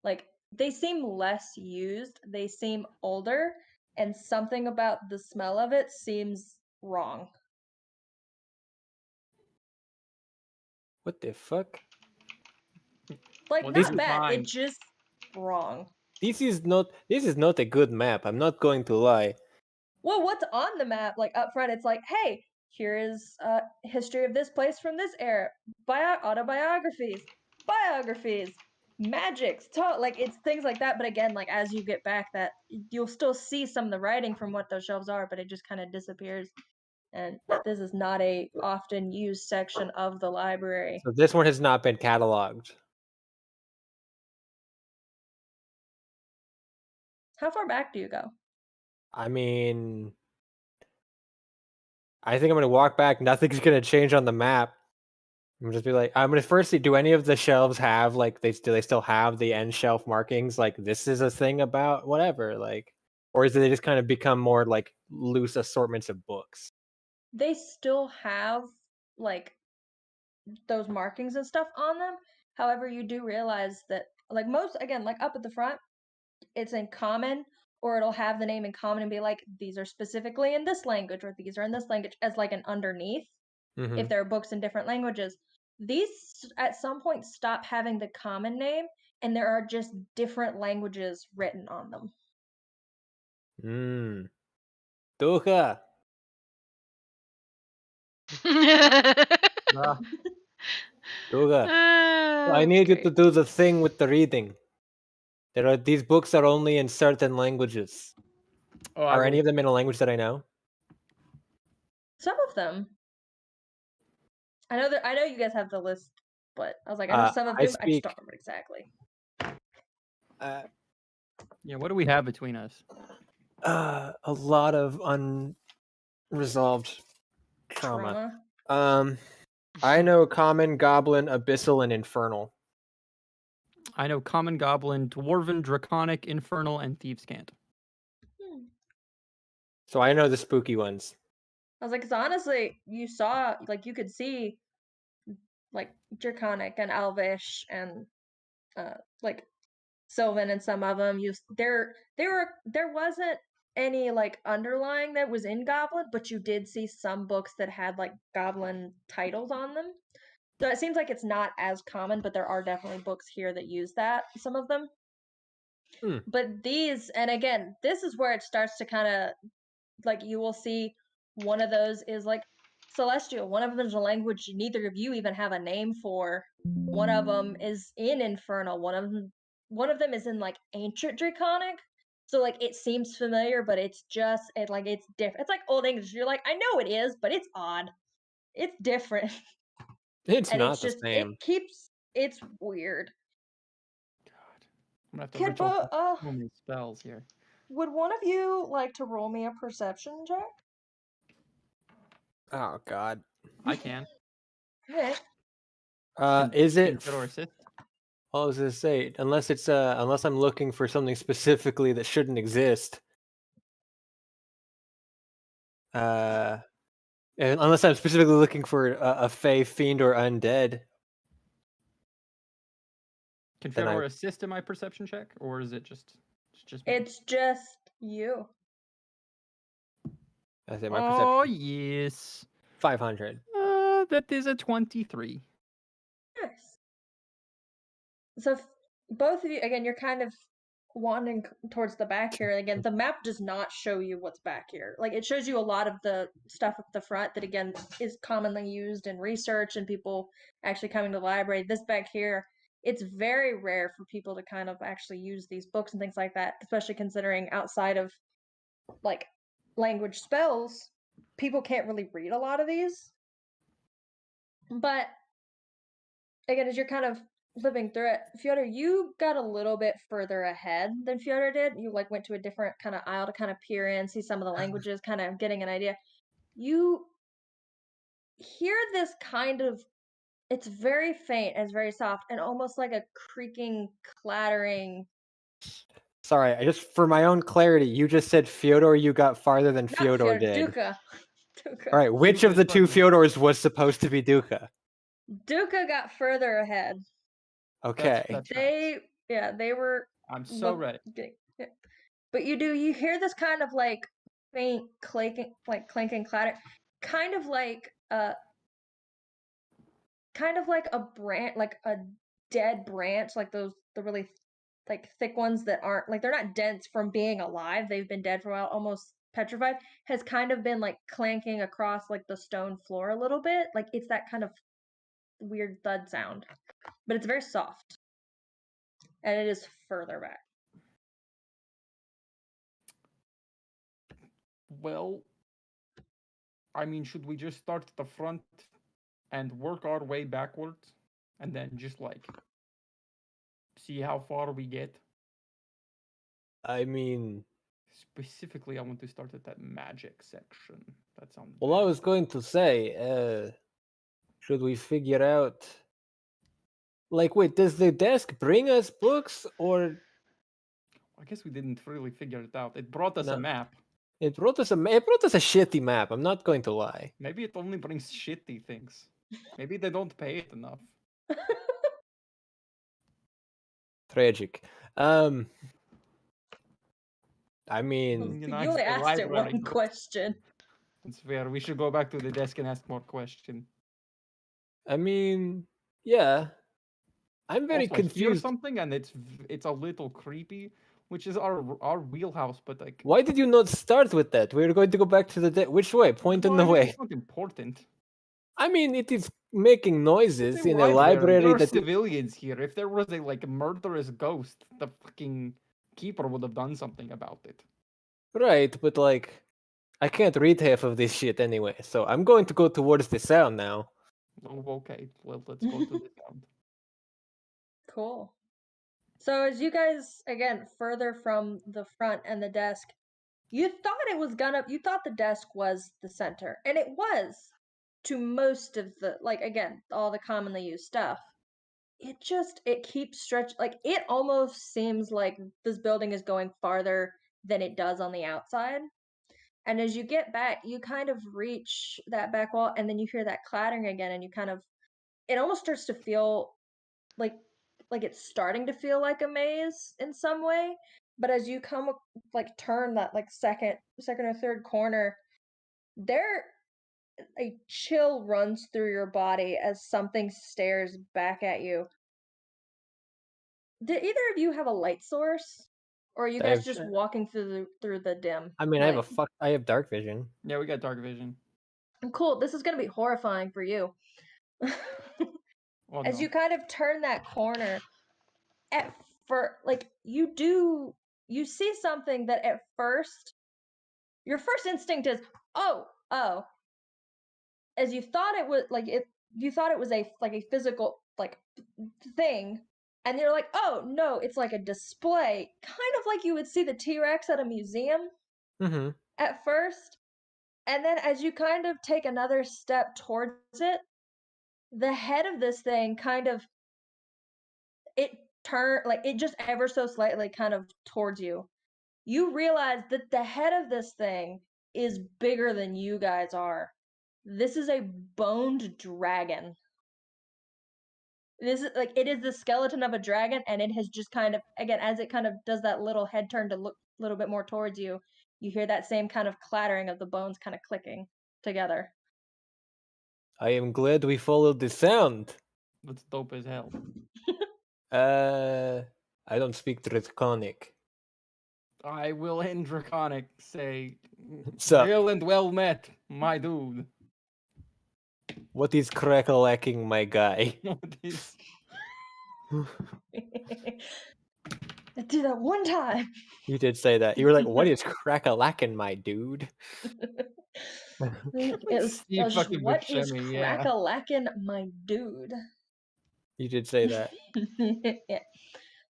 Speaker 2: like they seem less used, they seem older, and something about the smell of it seems wrong.
Speaker 3: What the fuck?
Speaker 2: Like
Speaker 4: Well,
Speaker 2: not
Speaker 4: this is
Speaker 2: bad,
Speaker 4: mine.
Speaker 2: it just wrong.
Speaker 3: This is not a good map. I'm not going to lie.
Speaker 2: Well, what's on the map? Like up front, it's like, hey, here is history of this place from this era, autobiographies, biographies, magics, like it's things like that. But again, like as you get back, that you'll still see some of the writing from what those shelves are, but it just kind of disappears. And this is not a often used section of the library.
Speaker 3: So this one has not been cataloged.
Speaker 2: How far back do you go?
Speaker 3: I mean, I think I'm going to walk back. Nothing's going to change on the map. I'm just be like, I'm going to first see, do any of the shelves have like do they still have the end shelf markings? Like this is a thing about whatever, like, or is it they just kind of become more like loose assortments of books?
Speaker 2: They still have like those markings and stuff on them. However, you do realize that like most again, like up at the front, it's in common or it'll have the name in common and be like these are specifically in this language or these are in this language as like an underneath if there are books in different languages. These at some point stop having the common name and there are just different languages written on them.
Speaker 3: Tuka.
Speaker 4: Ah,
Speaker 3: Tuka. I
Speaker 1: That's
Speaker 3: need you to
Speaker 1: great.
Speaker 3: do the thing with the reading. These books are only in certain languages.
Speaker 4: oh,
Speaker 3: Are any of them in a language that I know?
Speaker 2: Some of them. I know you guys have the list, but I was like, I know some of them. I just don't remember exactly.
Speaker 4: Yeah, what do we have between us?
Speaker 3: A lot of unresolved trauma. I know Common, Goblin, Abyssal, and Infernal.
Speaker 4: I know Common Goblin, Dwarven, Draconic, Infernal, and Thieves' Cant.
Speaker 3: So I know the spooky ones.
Speaker 2: I was like, 'cause honestly, you saw, like, you could see, like, Draconic and Elvish and, like, Sylvan and some of them. There wasn't any, like, underlying that was in Goblin, but you did see some books that had, like, Goblin titles on them. So it seems like it's not as common, but there are definitely books here that use that, some of them.
Speaker 3: Hmm.
Speaker 2: But these, and again, this is where it starts to kind of, like, you will see one of those is like Celestial. One of them is a language neither of you even have a name for. One of them is in Infernal. One of them is in like Ancient Draconic. So like it seems familiar, but it's just it's different. It's like Old English. You're like, I know it is, but it's odd. It's different.
Speaker 3: It's
Speaker 2: And it's
Speaker 3: not the
Speaker 2: just
Speaker 3: same.
Speaker 2: it's weird.
Speaker 4: God, I'm gonna have to
Speaker 2: Kidbo,
Speaker 4: ritual so many spells here.
Speaker 2: would one of you like to roll me a perception check?
Speaker 3: Oh God.
Speaker 4: I can.
Speaker 2: Okay.
Speaker 3: Is it?
Speaker 4: Confederate assist?
Speaker 3: What was I gonna say? Unless I'm looking for something specifically that shouldn't exist. And unless I'm specifically looking for a fey, fiend, or undead,
Speaker 4: Confederate assist in my perception check, or is it just me?
Speaker 2: It's just you.
Speaker 3: I say my
Speaker 4: Oh
Speaker 3: perception
Speaker 4: yes.
Speaker 3: 500.
Speaker 4: That is a 23.
Speaker 2: Nice. So both of you, again, you're kind of wandering towards the back here. Again, the map does not show you what's back here. Like it shows you a lot of the stuff at the front that again is commonly used in research and people actually coming to the library. This back here, it's very rare for people to kind of actually use these books and things like that, especially considering outside of like language spells, people can't really read a lot of these. But again, as you're kind of living through it, Fyodor, you got a little bit further ahead than Fyodor did. You like went to a different kind of aisle to kind of peer in, see some of the languages, kind of getting an idea. You hear this kind of, it's very faint, it's very soft, and almost like a creaking, clattering.
Speaker 3: Sorry, I just for my own clarity, you just said Fyodor. You got farther than
Speaker 2: Not
Speaker 3: Fyodor
Speaker 2: Fyodor,
Speaker 3: did.
Speaker 2: Duka. Duka.
Speaker 3: All right, which
Speaker 4: Duka
Speaker 3: of the
Speaker 4: is
Speaker 3: two
Speaker 4: further.
Speaker 3: Fyodors was supposed to be Duka?
Speaker 2: Duka got further ahead.
Speaker 3: Okay.
Speaker 4: That's
Speaker 2: They were.
Speaker 4: I'm so ready.
Speaker 2: Yeah. But you hear this kind of like faint clanking clatter, kind of like a branch, like a dead branch, like the really like thick ones that aren't like they're not dense from being alive. They've been dead for a while, almost petrified. Has kind of been like clanking across like the stone floor a little bit. Like it's that kind of weird thud sound, but it's very soft, and it is further back.
Speaker 4: Well, I mean, should we just start at the front and work our way backwards, and then just like see how far we get?
Speaker 3: I mean,
Speaker 4: Specifically, I want to start at that magic section. That sounds.
Speaker 3: well, I was going to say, should we figure out? Like, wait, does the desk bring us books or?
Speaker 4: I guess we didn't really figure it out. It brought us a
Speaker 3: No.
Speaker 4: map.
Speaker 3: It brought us a shitty map. I'm not going to lie.
Speaker 4: Maybe it only brings shitty things. Maybe they don't pay it enough.
Speaker 3: Tragic. I mean,
Speaker 2: You only asked it one question.
Speaker 4: It's fair. We should go back to the desk and ask more questions.
Speaker 3: Yeah. I'm very
Speaker 4: Also, I hear
Speaker 3: confused.
Speaker 4: something, and it's a little creepy, which is our wheelhouse. But like,
Speaker 3: Why did you not start with that? We were going to go back to the which way? Point in the way.
Speaker 4: It's not important.
Speaker 3: I mean, it is making noises
Speaker 4: It's a
Speaker 3: in a library
Speaker 4: There are
Speaker 3: that.
Speaker 4: civilians here. If there was a like murderous ghost, the fucking keeper would have done something about it.
Speaker 3: Right, but like, I can't read half of this shit anyway, so I'm going to go towards the sound now.
Speaker 4: Oh, okay. Well, let's go to the sound.
Speaker 2: Cool. So as you guys again further from the front and the desk, you thought the desk was the center, and it was to most of the again all the commonly used stuff. It keeps stretching, like it almost seems like this building is going farther than it does on the outside. And as you get back, you kind of reach that back wall, and then you hear that clattering again, and you kind of it almost starts to feel like it's starting to feel like a maze in some way. But as you turn that second or third corner, there a chill runs through your body as something stares back at you. Did either of you have a light source, or are you
Speaker 3: I
Speaker 2: guys
Speaker 3: have.
Speaker 2: just walking through the dim
Speaker 3: I mean,
Speaker 2: light?
Speaker 3: I have dark vision.
Speaker 4: Yeah, we got dark vision.
Speaker 2: Cool. This is gonna be horrifying for you.
Speaker 4: Well,
Speaker 2: As
Speaker 4: no.
Speaker 2: you kind of turn that corner, you see something that at first your first instinct is oh, as you thought it was you thought it was a physical thing, and you're like, oh no, it's like a display, kind of like you would see the T-Rex at a museum
Speaker 3: Mm-hmm.
Speaker 2: at first. And then as you kind of take another step towards it, the head of this thing kind of it it just ever so slightly kind of towards you. You realize that the head of this thing is bigger than you guys are. This is a boned dragon. This is it is the skeleton of a dragon, and it has just kind of, again, as it kind of does that little head turn to look a little bit more towards you, you hear that same kind of clattering of the bones kind of clicking together.
Speaker 3: I am glad we followed the sound.
Speaker 4: That's dope as hell.
Speaker 3: I don't speak Draconic.
Speaker 4: I will in Draconic say,
Speaker 3: Sup?
Speaker 4: hail and well met, my dude.
Speaker 3: What is crack-a-lacking, my guy?
Speaker 4: What is...
Speaker 2: I do that one time.
Speaker 3: You did say that. You were like, "What is crack-a-lacking, my dude?"
Speaker 2: It was
Speaker 4: Steve
Speaker 2: just,
Speaker 4: fucking
Speaker 2: what is
Speaker 4: Buscemi, yeah.
Speaker 2: crack-a-lackin', my dude?
Speaker 3: You did say that.
Speaker 2: Yeah.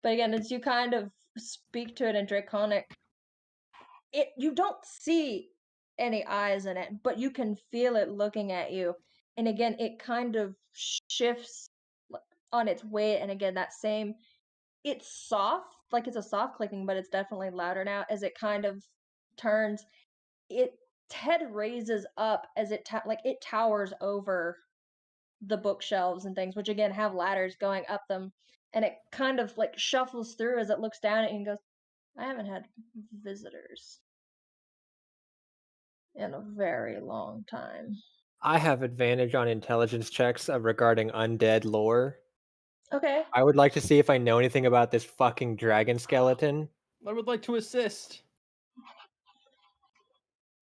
Speaker 2: But again, as you kind of speak to it in Draconic, you don't see any eyes in it, but you can feel it looking at you. And again, it kind of shifts on its weight, and again, it's soft, like it's a soft clicking, but it's definitely louder now as it kind of turns. Its head raises up as it towers over the bookshelves and things, which again have ladders going up them, and it kind of shuffles through as it looks down at you and goes, I haven't had visitors in a very long time.
Speaker 3: I have advantage on intelligence checks regarding undead lore.
Speaker 2: Okay.
Speaker 3: I would like to see if I know anything about this fucking dragon skeleton.
Speaker 4: I would like to assist.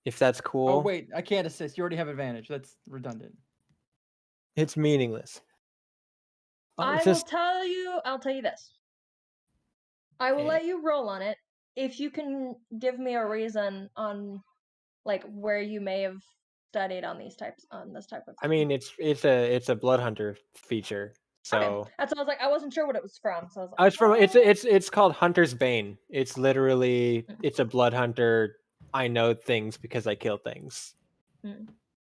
Speaker 3: If that's cool.
Speaker 4: Oh, wait, I can't assist. You already have advantage. That's redundant.
Speaker 3: It's meaningless.
Speaker 2: I'll tell you this. I will
Speaker 3: Okay.
Speaker 2: let you roll on it if you can give me a reason on where you may have studied on this type of thing.
Speaker 3: I mean, it's a blood hunter feature. So
Speaker 2: okay. That's what I was like. I wasn't sure what it was from, so I was like,
Speaker 3: it's from it's called Hunter's Bane. It's literally it's a blood hunter. I know things because I kill things.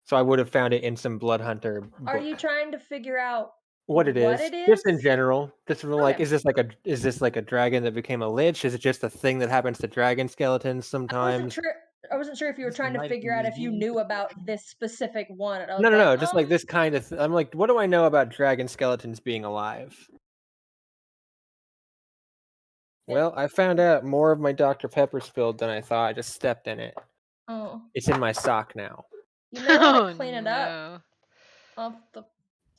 Speaker 3: So I would have found it in some blood hunter book.
Speaker 2: Are you trying to figure out
Speaker 3: what it is? Just in general. Just
Speaker 2: Okay.
Speaker 3: is this like a dragon that became a lich? Is it just a thing that happens to dragon skeletons sometimes?
Speaker 2: I wasn't sure if you were trying to figure out if you knew about this specific one. And I was
Speaker 3: No. Just like this kind of. I'm like, what do I know about dragon skeletons being alive? Well, I found out more of my Dr. Pepper spilled than I thought. I just stepped in it.
Speaker 2: Oh.
Speaker 3: It's in my sock now.
Speaker 2: You may want to clean it up off the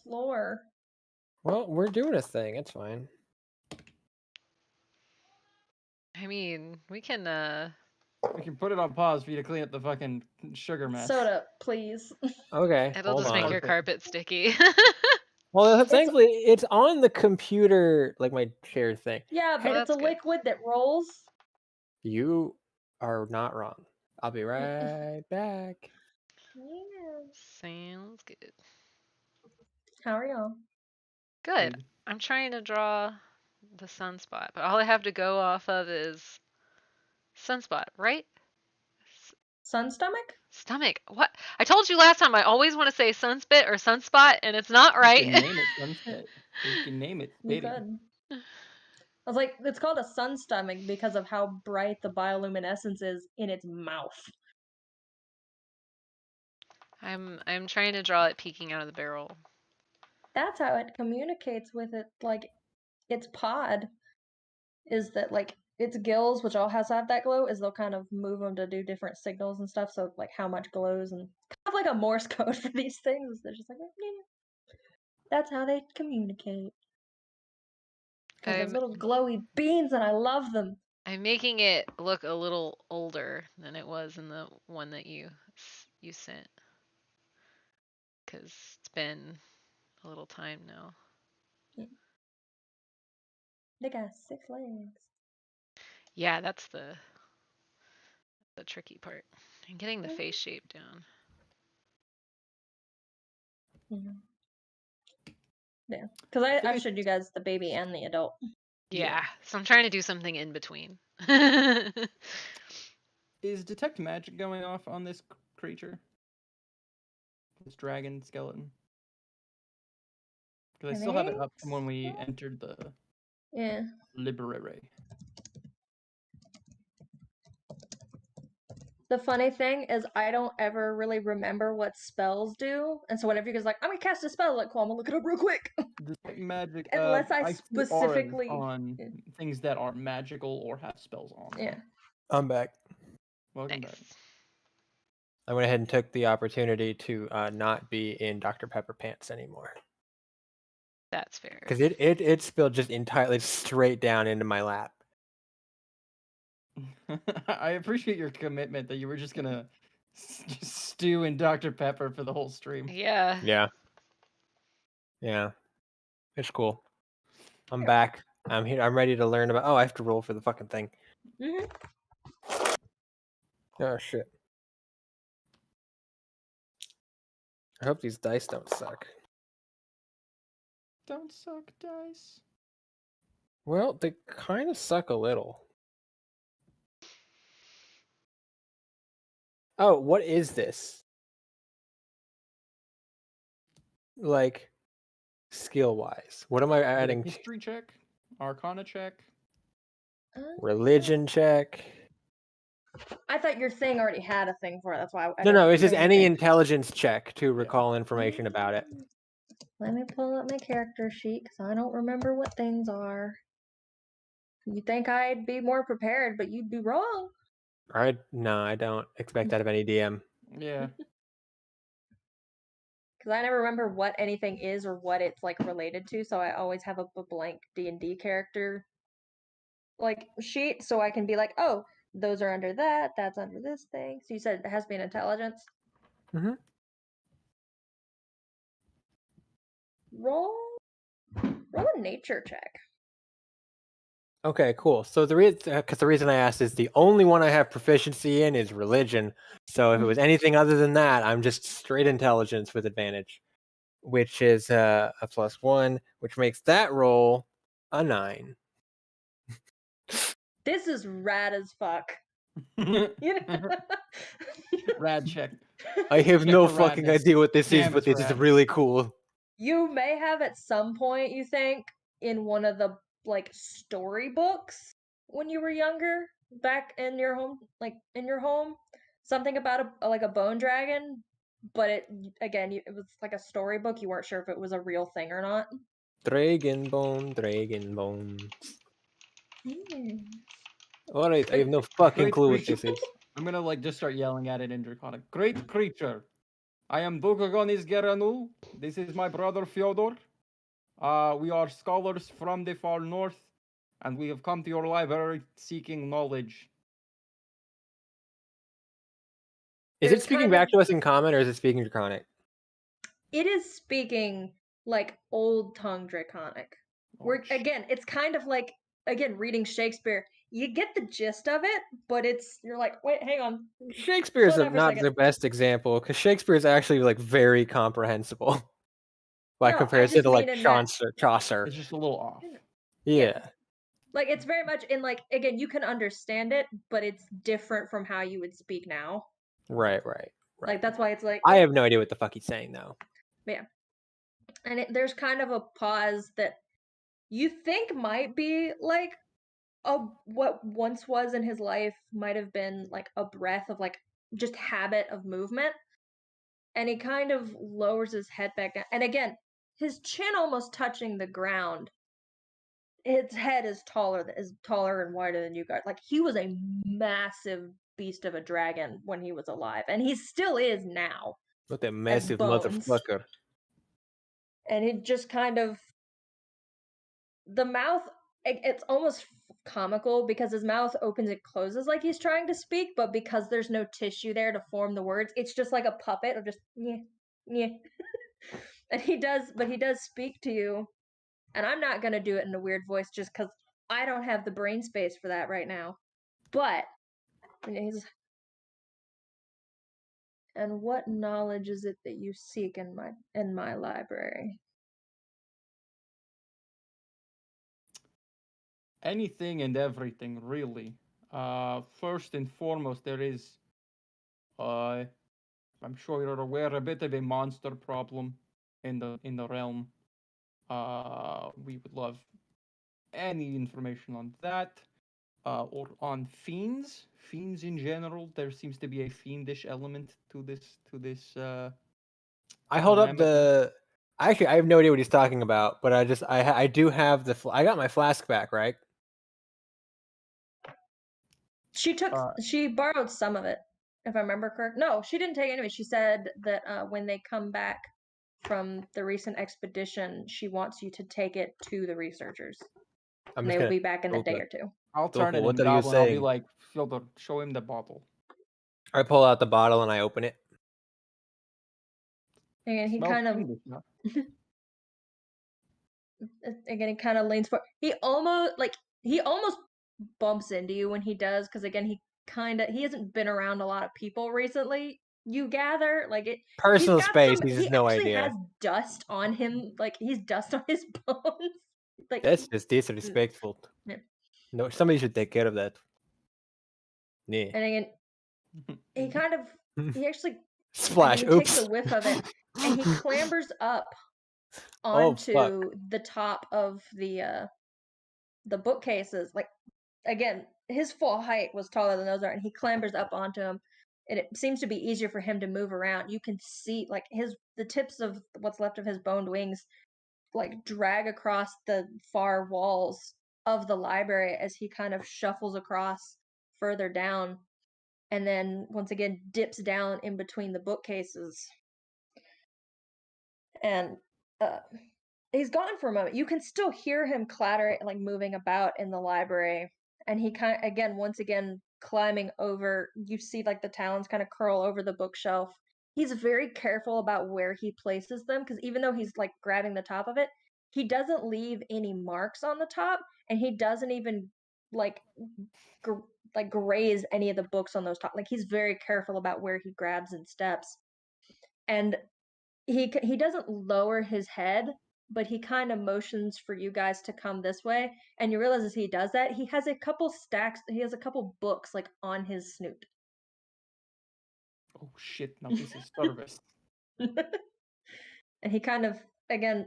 Speaker 2: floor.
Speaker 3: Well, we're doing a thing. It's fine.
Speaker 1: I mean, we can
Speaker 4: put it on pause for you to clean up the fucking sugar mess.
Speaker 2: Soda, please.
Speaker 3: Okay.
Speaker 1: It'll
Speaker 3: hold
Speaker 1: just
Speaker 3: on.
Speaker 1: make your carpet sticky.
Speaker 3: Well, thankfully, it's on the computer, like my chair thing.
Speaker 2: Yeah, but it's a liquid that rolls.
Speaker 3: You are not wrong. I'll be right back.
Speaker 2: Yeah.
Speaker 1: Sounds good.
Speaker 2: How are y'all?
Speaker 1: Good. I'm trying to draw the sunspot, but all I have to go off of is sunspot, right?
Speaker 2: Sun stomach?
Speaker 1: Stomach. What? I told you last time I always want to say sunspit or sunspot, and it's not right.
Speaker 4: You can name it sunspit. You can name it, baby.
Speaker 2: You could. I was like, it's called a sun stomach because of how bright the bioluminescence is in its mouth.
Speaker 1: I'm trying to draw it peeking out of the barrel.
Speaker 2: That's how it communicates with it, like its pod. Is that like its gills, which all has have that glow, is they'll kind of move them to do different signals and stuff. So like how much glows and kind of like a Morse code for these things. They're just like, that's how they communicate. Because those little glowy beans, and I love them.
Speaker 1: I'm making it look a little older than it was in the one that you sent, because it's been a little time now.
Speaker 2: They got 6 legs.
Speaker 1: Yeah, that's the tricky part. And getting the face shape down.
Speaker 2: Yeah, because I've showed you guys the baby and the adult.
Speaker 1: Yeah, so I'm trying to do something in between.
Speaker 4: Is detect magic going off on this creature? This dragon skeleton? Because I still have it up from when we entered the library.
Speaker 2: The funny thing is, I don't ever really remember what spells do, and so whenever you guys like, I'm gonna cast a spell, like, cool, I'm gonna look it up real quick.
Speaker 4: Detect magic.
Speaker 2: Unless I
Speaker 4: see auras
Speaker 2: specifically
Speaker 4: on things that are magical or have spells on them.
Speaker 2: Yeah.
Speaker 3: I'm back.
Speaker 4: Welcome
Speaker 1: Nice.
Speaker 4: back.
Speaker 3: I went ahead and took the opportunity to not be in Dr. Pepper pants anymore.
Speaker 1: That's fair.
Speaker 3: Because it spilled just entirely straight down into my lap.
Speaker 4: I appreciate your commitment that you were just gonna stew in Dr. Pepper for the whole stream.
Speaker 1: Yeah.
Speaker 3: Yeah. It's cool. I'm back. I'm here. I'm ready to learn about. Oh, I have to roll for the fucking thing. Oh shit. I hope these dice don't suck.
Speaker 4: Don't suck dice.
Speaker 3: Well, they kind of suck a little. Oh, what is this? Like, skill-wise, what am I adding?
Speaker 4: History check, Arcana check,
Speaker 3: religion check.
Speaker 2: I thought your thing already had a thing for it. That's why I
Speaker 3: No, it's
Speaker 2: didn't
Speaker 3: just
Speaker 2: say
Speaker 3: any
Speaker 2: anything.
Speaker 3: intelligence check to recall information about it.
Speaker 2: Let me pull up my character sheet because I don't remember what things are. You think I'd be more prepared, but you'd be wrong.
Speaker 3: No, I don't expect that of any DM.
Speaker 4: Yeah.
Speaker 2: Because I never remember what anything is or what it's like related to, so I always have a blank D&D character like sheet, so I can be like, oh, those are under that, that's under this thing. So you said it has to be an intelligence.
Speaker 3: Mm-hmm.
Speaker 2: Roll a nature check.
Speaker 3: Okay, cool. So the reason I asked is the only one I have proficiency in is religion. So if it was anything other than that, I'm just straight intelligence with advantage, which is a +1, which makes that roll a 9.
Speaker 2: This is rad as fuck.
Speaker 4: Rad check.
Speaker 3: I have
Speaker 4: Check
Speaker 3: no
Speaker 4: for
Speaker 3: fucking
Speaker 4: radness.
Speaker 3: idea what this is,
Speaker 4: Damn,
Speaker 3: but
Speaker 4: it's
Speaker 3: this is
Speaker 4: rad.
Speaker 3: really cool.
Speaker 2: You may have at some point, you think, in one of the like storybooks when you were younger, back in your home, something about a bone dragon, but it was like a storybook. You weren't sure if it was a real thing or not.
Speaker 3: Dragon bone. Alright, I have no fucking
Speaker 4: Great
Speaker 3: clue what
Speaker 4: creature.
Speaker 3: this is.
Speaker 4: I'm gonna like just start yelling at it in Draconic. Great creature. I am Dugagonis Geranu. This is my brother Fyodor. We are scholars from the far north, and we have come to your library seeking knowledge.
Speaker 3: Is it speaking back to us in common, or is it speaking Draconic?
Speaker 2: It is speaking like old tongue Draconic. Again, it's kind of like reading Shakespeare. You get the gist of it, but you're like, wait, hang on.
Speaker 3: Shakespeare's not the best example, because Shakespeare is actually like very comprehensible by comparison to like Chaucer.
Speaker 4: It's just a little off.
Speaker 3: Yeah.
Speaker 2: Like it's very much in like, again, you can understand it, but it's different from how you would speak now.
Speaker 3: Right.
Speaker 2: Like that's why it's like
Speaker 3: I have no idea what the fuck he's saying though.
Speaker 2: Yeah. And there's kind of a pause that you think might be like what once was in his life might have been like a breath of like just habit of movement. and he kind of lowers his head back down. And again, his chin almost touching the ground. His head is taller and wider than you guys. Like, he was a massive beast of a dragon when he was alive, and he still is now.
Speaker 3: What that massive
Speaker 2: bones.
Speaker 3: motherfucker.
Speaker 2: And it just kind of, the mouth, it's almost comical because his mouth opens and closes like he's trying to speak, but because there's no tissue there to form the words, it's just like a puppet of just yeah. And he does speak to you, and I'm not gonna do it in a weird voice just because I don't have the brain space for that right now. But and what knowledge is it that you seek in my library?
Speaker 4: Anything and everything, really. First and foremost, there is, I'm sure you're aware, a bit of a monster problem in the realm. We would love any information on that, or on fiends. Fiends in general. There seems to be a fiendish element to this.
Speaker 3: I hold up
Speaker 4: calamity.
Speaker 3: the. Actually, I have no idea what he's talking about, but I do have the. I got my flask back, right?
Speaker 2: She borrowed some of it, if I remember correct. No, she didn't take any of it. She said that when they come back from the recent expedition, she wants you to take it to the researchers. And they will be back in a day or two.
Speaker 4: I'll turn it
Speaker 3: What
Speaker 4: in
Speaker 3: are you
Speaker 4: goblin. I'll be
Speaker 3: saying?
Speaker 4: like, Fyodor, show him the bottle.
Speaker 3: I pull out the bottle and I open it.
Speaker 2: And he
Speaker 4: Smells
Speaker 2: kind of
Speaker 4: fiendish, huh?
Speaker 2: again, he kind of leans forward. He almost bumps into you when he does, because again, he hasn't been around a lot of people recently. You gather, like it.
Speaker 3: Personal space. He has
Speaker 2: He
Speaker 3: no
Speaker 2: actually
Speaker 3: idea.
Speaker 2: has dust on him, like he's dust on his bones. Like
Speaker 3: That's just disrespectful.
Speaker 2: Yeah.
Speaker 3: No, somebody should take care of that. Yeah.
Speaker 2: And again, he kind of he actually
Speaker 3: Splash.
Speaker 2: he
Speaker 3: Oops.
Speaker 2: takes a whiff of it, and he clambers up
Speaker 3: Oh, fuck.
Speaker 2: onto the top of the bookcases. Like, again, his full height was taller than those are, and he clambers up onto him, and it seems to be easier for him to move around. You can see like the tips of what's left of his boned wings like drag across the far walls of the library as he kind of shuffles across further down, and then once again dips down in between the bookcases. And he's gone for a moment. You can still hear him clatter, like moving about in the library. And he kind of, again, once again, climbing over. You see, like, the talons kind of curl over the bookshelf. He's very careful about where he places them, because even though he's, like, grabbing the top of it, he doesn't leave any marks on the top, and he doesn't even, like, graze any of the books on those top. Like, he's very careful about where he grabs and steps. And he doesn't lower his head, but he kind of motions for you guys to come this way, and you realize as he does that, he has a couple books like on his snoot.
Speaker 4: Oh shit! Now this is service.
Speaker 2: And he kind of again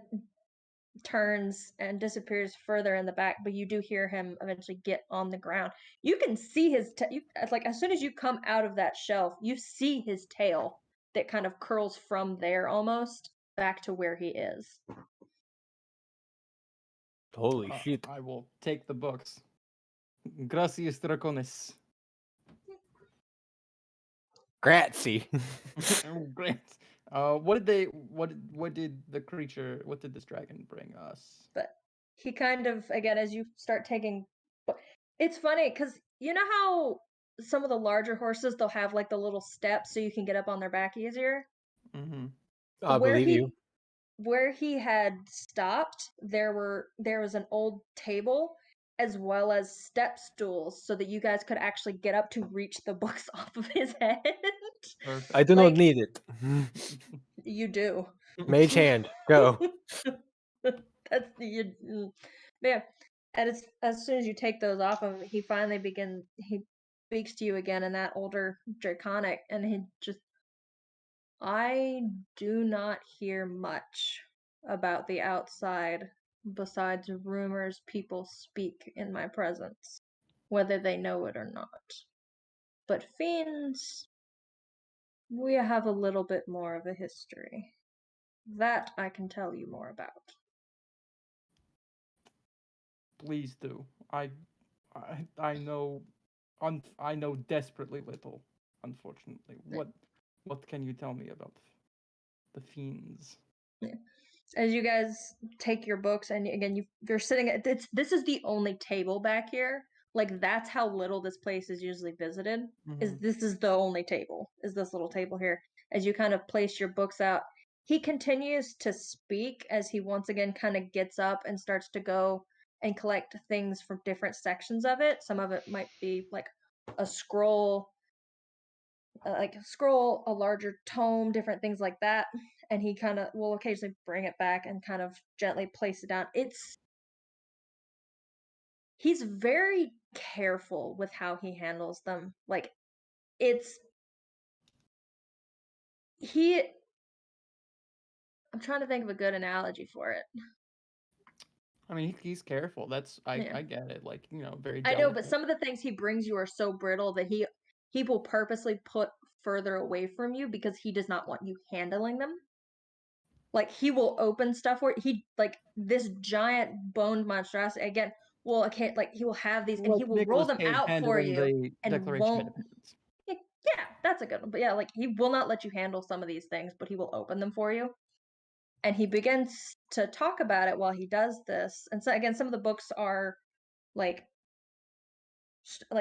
Speaker 2: turns and disappears further in the back, but you do hear him eventually get on the ground. You can see his like as soon as you come out of that shelf, you see his tail that kind of curls from there almost back to where he is.
Speaker 3: Holy shit.
Speaker 4: I will take the books. Gracias, dracones.
Speaker 3: Grazie.
Speaker 4: Great. What did this dragon bring us?
Speaker 2: But he kind of, again, as you start taking, it's funny because you know how some of the larger horses, they'll have like the little steps so you can get up on their back easier.
Speaker 4: Mm-hmm.
Speaker 3: I believe you.
Speaker 2: Where he had stopped, there was an old table as well as step stools so that you guys could actually get up to reach the books off of his head.
Speaker 4: Perfect.
Speaker 3: I do not need it.
Speaker 2: You do.
Speaker 3: Mage hand, go.
Speaker 2: That's yeah. And as soon as you take those off of him, he speaks to you again in that older draconic, and I do not hear much about the outside besides rumors people speak in my presence, whether they know it or not. But fiends, We have a little bit more of a history. That I can tell you more about.
Speaker 4: Please do. I know, I know desperately little. Unfortunately, what can you tell me about the fiends?
Speaker 2: As you guys take your books, and again, you're sitting at this is the only table back here. Like, that's how little this place is usually visited. Is this is the only table? Is this little table here? As you kind of place your books out, he continues to speak as he once again kind of gets up and starts to go and collect things from different sections of it. Some of it might be like a scroll, a larger tome, different things like that. And he kind of will occasionally bring it back and kind of gently place it down. He's very careful with how he handles them. Like, it's he I'm trying to think of a good analogy for it.
Speaker 4: I mean, he's careful. That's
Speaker 2: Yeah.
Speaker 4: I get it. Like, very
Speaker 2: I know,
Speaker 4: delicate.
Speaker 2: but some of the things he brings you are so brittle that he will purposely put further away from you because he does not want you handling them. Like, he will open stuff where he, like, this giant boned monstrosity again will, okay, like, he will have these and he
Speaker 4: Like
Speaker 2: will roll
Speaker 4: Nicolas
Speaker 2: them
Speaker 4: Cage
Speaker 2: out for
Speaker 4: handling
Speaker 2: you
Speaker 4: the
Speaker 2: and
Speaker 4: Declaration of
Speaker 2: won't.
Speaker 4: Independence.
Speaker 2: Yeah, that's a good one. But yeah, like, he will not let you handle some of these things, but he will open them for you. And he begins to talk about it while he does this. And so again, some of the books are like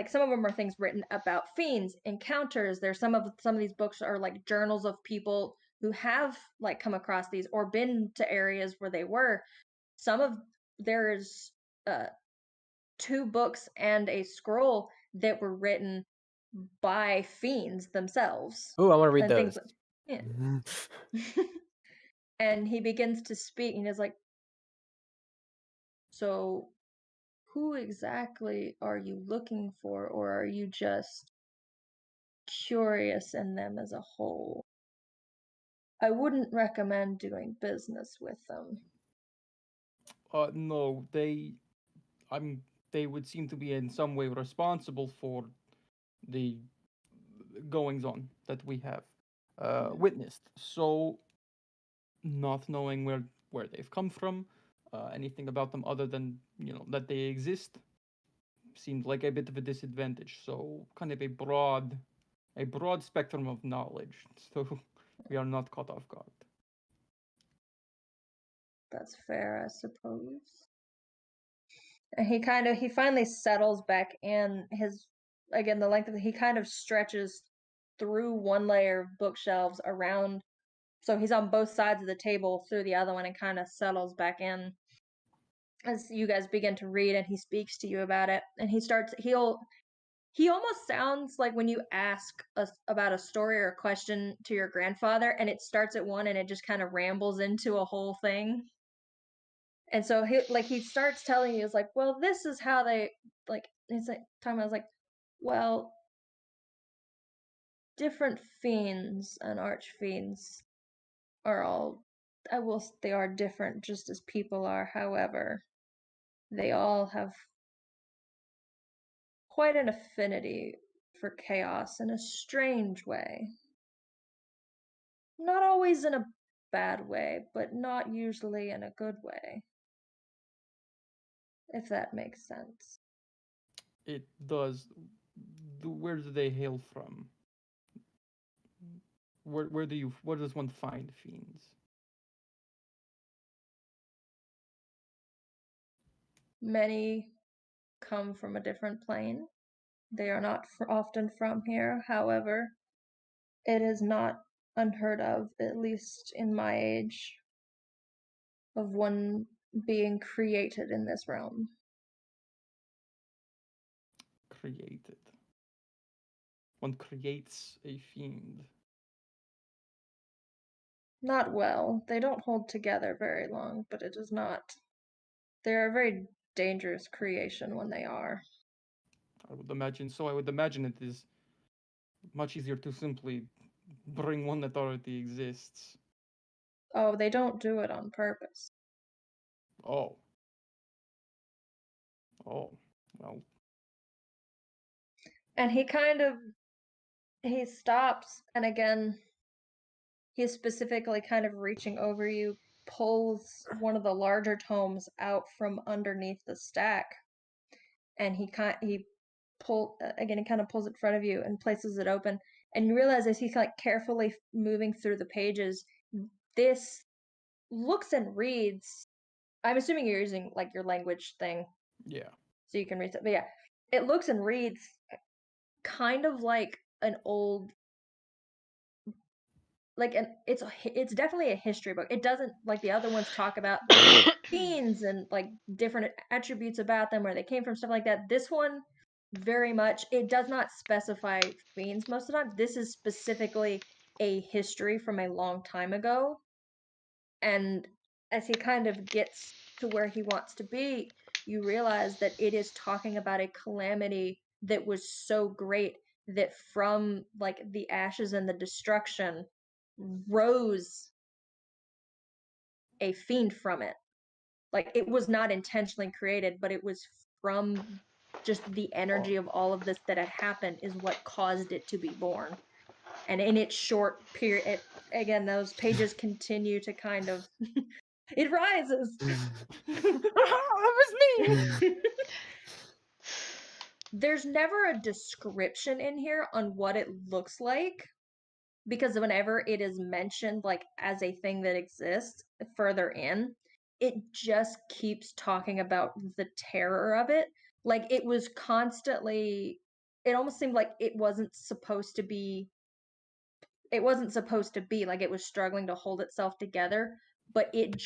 Speaker 2: some of them are things written about fiends, encounters. There's some of these books are like journals of people who have like come across these or been to areas where they were. Some of there's 2 books and a scroll that were written by fiends themselves.
Speaker 3: Ooh, I want to read
Speaker 2: And things
Speaker 3: those.
Speaker 2: like, yeah. And he begins to speak and he's like, so who exactly are you looking for, or are you just curious in them as a whole? I wouldn't recommend doing business with them.
Speaker 4: No, they would seem to be in some way responsible for the goings on that we have witnessed. So, not knowing where they've come from, anything about them other than that they exist, seemed like a bit of a disadvantage. So, kind of a broad spectrum of knowledge. So, we are not caught off guard.
Speaker 2: That's fair, I suppose. And he finally settles back in his, again, the length of he kind of stretches through one layer of bookshelves around, so he's on both sides of the table through the other one and kind of settles back in as you guys begin to read, and he speaks to you about it. And he almost sounds like when you ask about a story or a question to your grandfather and it starts at one and it just kind of rambles into a whole thing. And so he starts telling you, it's like, well, this is how they, like, it's like talking about, like, well, different fiends and archfiends are all, they are different just as people are. However, they all have quite an affinity for chaos in a strange way. Not always in a bad way, but not usually in a good way. If that makes sense.
Speaker 4: It does. Where do they hail from? Where does one find fiends?
Speaker 2: Many come from a different plane. They are not often from here. However, it is not unheard of, at least in my age, of one being created in this realm.
Speaker 4: Created. One creates a fiend.
Speaker 2: Not well. They don't hold together very long, but it is not. They're a very dangerous creation when they are.
Speaker 4: I would imagine so. I would imagine it is much easier to simply bring one that already exists.
Speaker 2: Oh, they don't do it on purpose.
Speaker 4: Oh. Oh. Well.
Speaker 2: And he kind of He stops, and again, he's specifically kind of reaching over you, pulls one of the larger tomes out from underneath the stack, and he kind he kind of pulls it in front of you and places it open, and you realize as he's like carefully moving through the pages, this looks and reads. I'm assuming you're using like your language thing,
Speaker 4: Yeah.
Speaker 2: so you can read it. But yeah, it looks and reads kind of like an old, like it's definitely a history book. It doesn't like the other ones talk about fiends and like different attributes about them, where they came from, stuff like that. This one very much, it does not specify fiends most of the time. This is specifically a history from a long time ago, and as he kind of gets to where he wants to be, you realize that it is talking about a calamity that was so great that from like the ashes and the destruction rose a fiend from it. Like it was not intentionally created, but it was from just the energy of all of this that had happened is what caused it to be born. And in its short period, again, those pages continue to kind of it rises.
Speaker 4: That was me.
Speaker 2: There's never a description in here on what it looks like, because whenever it is mentioned like as a thing that exists further in, it just keeps talking about the terror of it. Like it was constantly, it almost seemed like it wasn't supposed to be, like it was struggling to hold itself together, but it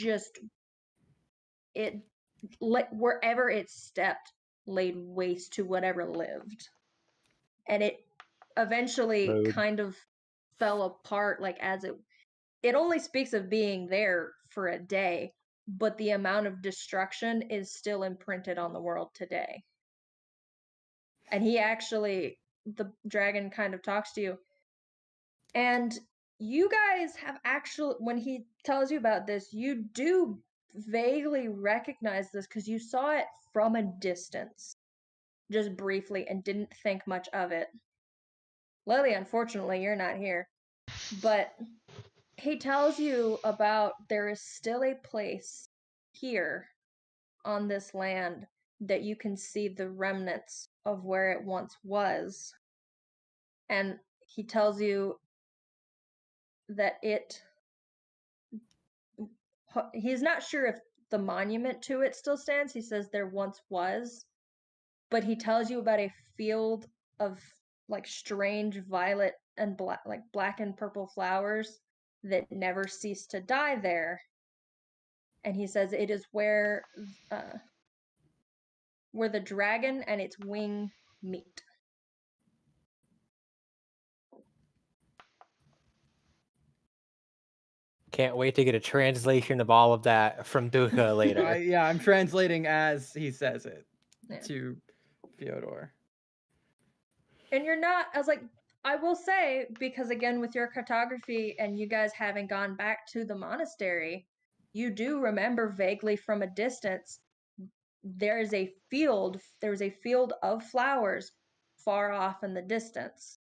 Speaker 2: let wherever it stepped laid waste to whatever lived, and it eventually
Speaker 3: Rude.
Speaker 2: kind of fell apart. Like as it only speaks of being there for a day, but the amount of destruction is still imprinted on the world today. And the dragon kind of talks to you, and you guys have actually, when he tells you about this, you do vaguely recognize this because you saw it from a distance, just briefly, and didn't think much of it. Lily, unfortunately, you're not here, but he tells you about there is still a place here on this land that you can see the remnants of where it once was. And he tells you that he's not sure if the monument to it still stands. He says there once was, but he tells you about a field of like strange violet and black and purple flowers that never cease to die there. And he says it is where the dragon and its wing meet.
Speaker 3: Can't wait to get a translation of all of that from Duka later.
Speaker 4: I'm translating as he says it
Speaker 2: Yeah.
Speaker 4: to Fyodor.
Speaker 2: And you're not, I was like, I will say, because again, with your cartography and you guys having gone back to the monastery, you do remember vaguely from a distance there was a field of flowers far off in the distance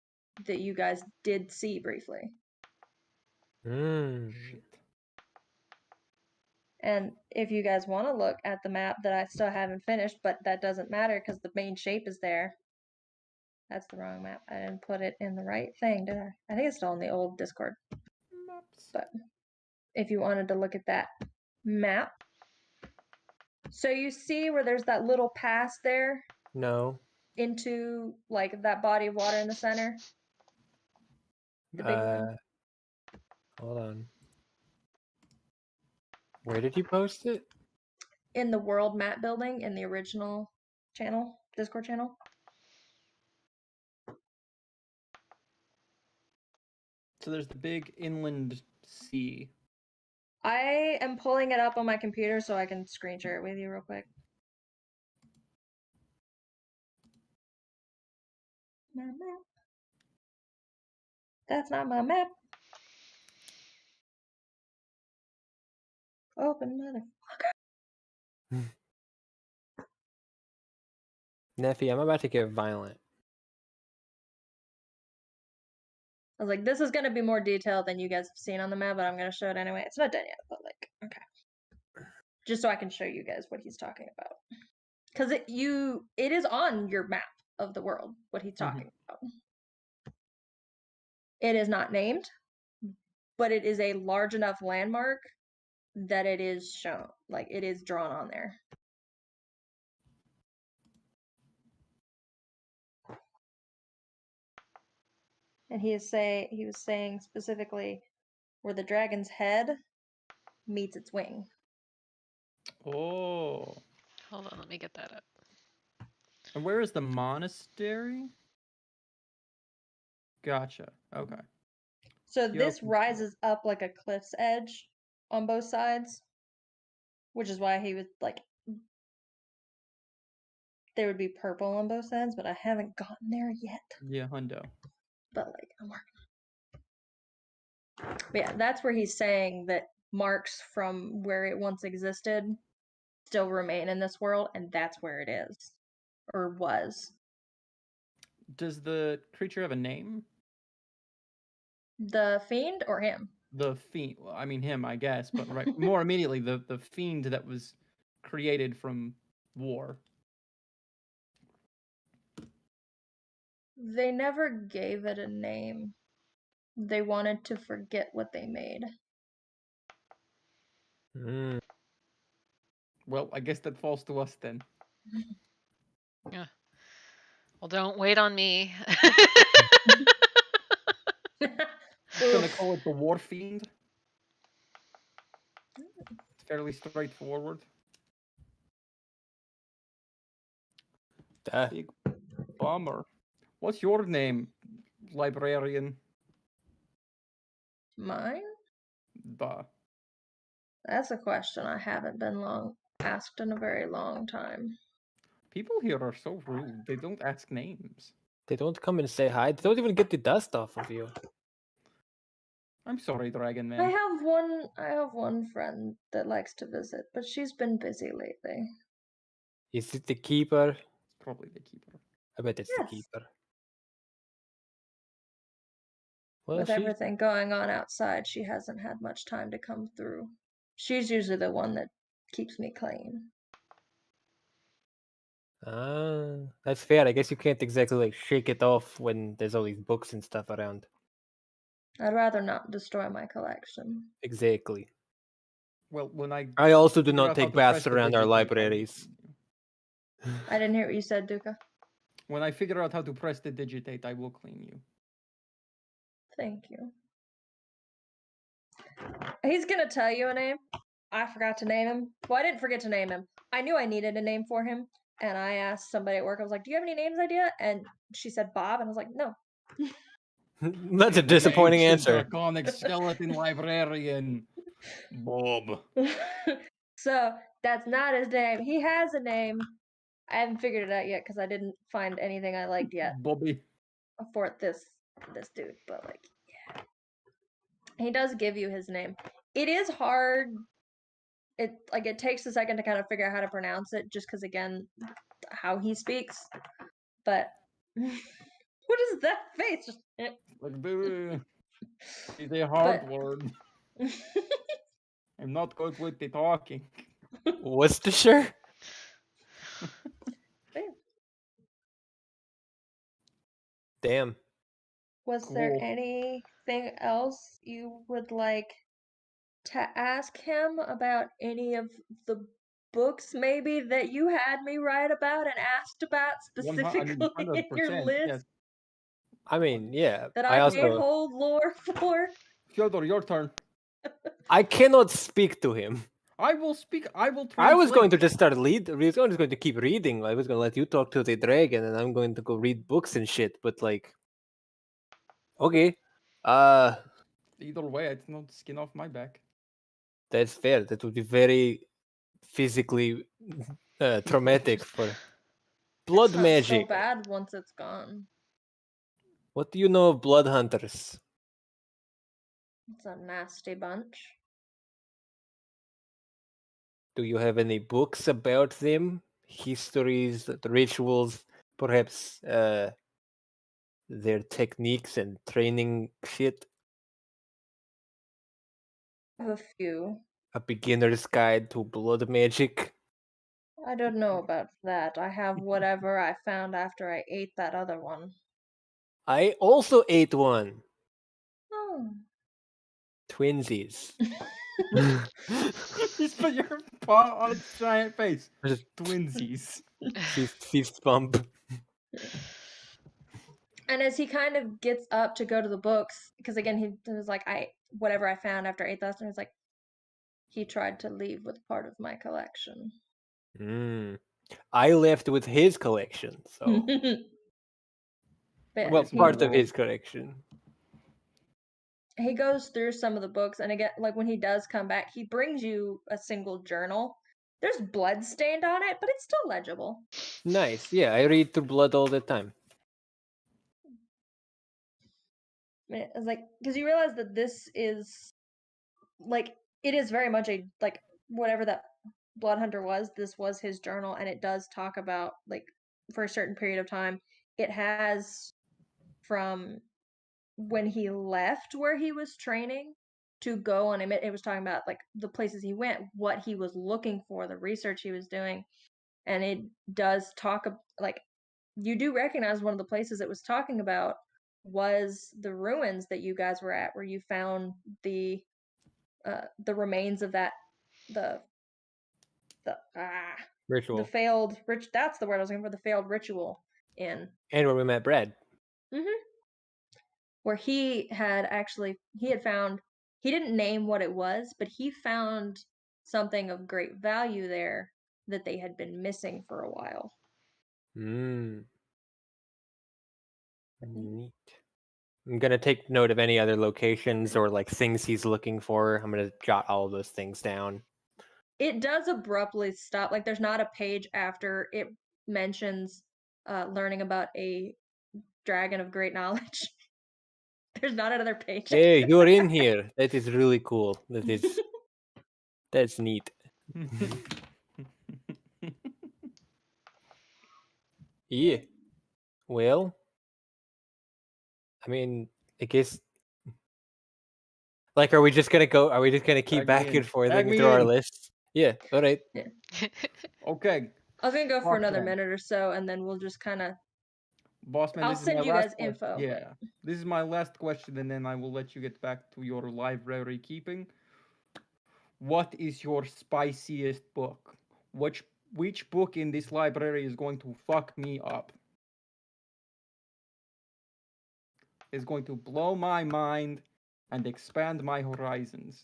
Speaker 2: that you guys did see briefly.
Speaker 4: Shit.
Speaker 2: And if you guys want to look at the map that I still haven't finished, but that doesn't matter because the main shape is there. That's the wrong map. I didn't put it in the right thing, did I? I think it's still in the old Discord.
Speaker 4: Maps.
Speaker 2: But if you wanted to look at that map. So you see where there's that little pass there
Speaker 3: No.
Speaker 2: into like that body of water in the center? The big one?
Speaker 3: Hold on. Where did you post it?
Speaker 2: In the world map building in the original channel, Discord channel.
Speaker 4: So there's the big inland sea.
Speaker 2: I am pulling it up on my computer so I can screen share it with you real quick. My map. That's not my map. Open mother.
Speaker 3: Neffy, I'm about to get violent.
Speaker 2: was like, this is going to be more detailed than you guys have seen on the map, but I'm going to show it anyway. It's not done yet, but like, okay. Just so I can show you guys what he's talking about. Because it is on your map of the world, what he's talking about. It is not named, but it is a large enough landmark that it is shown, like it is drawn on there. And he was saying specifically where the dragon's head meets its wing.
Speaker 4: Oh.
Speaker 1: Hold on, let me get that up.
Speaker 4: And where is the monastery? Gotcha. Okay.
Speaker 2: So this rises up like a cliff's edge on both sides, which is why he was like, there would be purple on both sides, but I haven't gotten there yet.
Speaker 4: Yeah, hundo.
Speaker 2: But like, I'm working. But yeah, that's where he's saying that marks from where it once existed still remain in this world, and that's where it is. Or was.
Speaker 4: Does the creature have a name?
Speaker 2: The fiend or him?
Speaker 4: The fiend. Well, I mean him, I guess, but right more immediately, the fiend that was created from war.
Speaker 2: They never gave it a name. They wanted to forget what they made.
Speaker 3: Mm.
Speaker 4: Well, I guess that falls to us then.
Speaker 1: Yeah. Well, don't wait on me.
Speaker 4: Gonna call it the war fiend. It's fairly straightforward. Big bummer. What's your name, librarian?
Speaker 2: Mine?
Speaker 4: Duh.
Speaker 2: That's a question I haven't been asked in a very long time.
Speaker 4: People here are so rude. They don't ask names.
Speaker 3: They don't come and say hi. They don't even get the dust off of you.
Speaker 4: I'm sorry, Dragon Man.
Speaker 2: I have one friend that likes to visit, but she's been busy lately.
Speaker 3: Is it the keeper?
Speaker 4: It's probably the keeper.
Speaker 3: I bet it's the
Speaker 2: Yes.
Speaker 3: keeper. Well,
Speaker 2: With everything going on outside, she hasn't had much time to come through. She's usually the one that keeps me clean.
Speaker 3: That's fair. I guess you can't exactly like shake it off when there's all these books and stuff around.
Speaker 2: I'd rather not destroy my collection.
Speaker 3: Exactly.
Speaker 4: Well, when I
Speaker 3: also do
Speaker 4: figure
Speaker 3: not
Speaker 4: out how
Speaker 3: take
Speaker 4: to
Speaker 3: baths
Speaker 4: press
Speaker 3: around our
Speaker 4: digitate, I will
Speaker 3: libraries.
Speaker 4: clean you.
Speaker 2: I didn't hear what you said, Duca.
Speaker 4: When I figure out how to press the digitate, I will clean you.
Speaker 2: Thank you. He's gonna tell you a name. I forgot to name him. Well, I didn't forget to name him. I knew I needed a name for him, and I asked somebody at work. I was like, "Do you have any names idea?" And she said Bob, and I was like, "No."
Speaker 3: That's a disappointing
Speaker 4: Ancient
Speaker 3: answer.
Speaker 4: draconic skeleton librarian, Bob.
Speaker 2: So that's not his name. He has a name. I haven't figured it out yet because I didn't find anything I liked yet
Speaker 4: Bobby.
Speaker 2: for this dude. But like, yeah, he does give you his name. It is hard. It takes a second to kind of figure out how to pronounce it, just because again, how he speaks. But what is that face? Just,
Speaker 4: Like, it's a hard word. I'm not good with the talking.
Speaker 3: Worcestershire? Damn.
Speaker 2: Was there anything else you would like to ask him about any of the books maybe that you had me write about and asked about specifically in your
Speaker 4: 100%,
Speaker 2: list
Speaker 4: yes.
Speaker 3: I mean, yeah.
Speaker 2: that
Speaker 3: I
Speaker 2: I may
Speaker 3: also
Speaker 2: hold lore for?
Speaker 4: Fyodor, your turn.
Speaker 3: I cannot speak to him.
Speaker 4: I will speak. I will translate.
Speaker 3: I was going to just start I was just going to keep reading. I was going to let you talk to the dragon, and I'm going to go read books and shit. But like, okay,
Speaker 4: Either way, it's not skin off my back.
Speaker 3: that's fair. That would be very physically traumatic for blood
Speaker 2: It's not
Speaker 3: magic.
Speaker 2: so bad once it's gone.
Speaker 3: What do you know of blood hunters?
Speaker 2: It's a nasty bunch.
Speaker 3: Do you have any books about them? Histories, the rituals, perhaps their techniques and training shit?
Speaker 2: I have a few.
Speaker 3: A beginner's guide to blood magic?
Speaker 2: I don't know about that. I have whatever I found after I ate that other one.
Speaker 3: I also ate one.
Speaker 2: Oh.
Speaker 3: Twinsies.
Speaker 4: You spit your paw on its giant face.
Speaker 3: Just
Speaker 4: Twinsies.
Speaker 3: fist bump.
Speaker 2: And as he kind of gets up to go to the books, because again he was like, whatever I found after I ate that, and he's like, he tried to leave with part of my collection.
Speaker 3: I left with his collection, so
Speaker 2: But
Speaker 3: well,
Speaker 4: It's my
Speaker 3: part of
Speaker 4: world.
Speaker 3: his collection.
Speaker 2: he goes through some of the books, and again, like when he does come back, he brings you a single journal. There's blood stained on it, but it's still legible.
Speaker 3: Nice. Yeah, I read through blood all the time.
Speaker 2: It's like, because you realize that this is like, it is very much a like whatever that blood hunter was, this was his journal, and it does talk about like for a certain period of time. It has from when he left where he was training to go on it was talking about like the places he went, what he was looking for, the research he was doing, and it does talk like you do recognize one of the places it was talking about was the ruins that you guys were at, where you found the remains of that the
Speaker 3: Ritual.
Speaker 2: the failed rich. That's the word I was looking for. The failed ritual in.
Speaker 3: And where we met Brad.
Speaker 2: Where he had found, he didn't name what it was, but he found something of great value there that they had been missing for a while.
Speaker 3: Neat. I'm gonna take note of any other locations or like things he's looking for. I'm gonna jot all of those things down.
Speaker 2: It does abruptly stop. Like there's not a page after it mentions learning about a dragon of great knowledge. There's not another page.
Speaker 3: Hey, you're in here. That is really cool. That's neat. Yeah. Well, I mean, I guess. Like, are we just gonna go? Are we just gonna keep
Speaker 4: Tag
Speaker 3: back
Speaker 4: me
Speaker 3: and
Speaker 4: in.
Speaker 3: forth
Speaker 4: Tag me
Speaker 3: through our
Speaker 4: in.
Speaker 3: lists? Yeah. All right.
Speaker 4: Okay,
Speaker 2: I was gonna go for
Speaker 4: Fuck
Speaker 2: another
Speaker 4: them.
Speaker 2: minute or so, and then we'll just kind of.
Speaker 4: Bossman,
Speaker 2: I'll
Speaker 4: this is my
Speaker 2: send you
Speaker 4: last
Speaker 2: guys info.
Speaker 4: Yeah, this is my last question, and then I will let you get back to your library keeping. What is your spiciest book? Which book in this library is going to fuck me up? Is going to blow my mind and expand my horizons.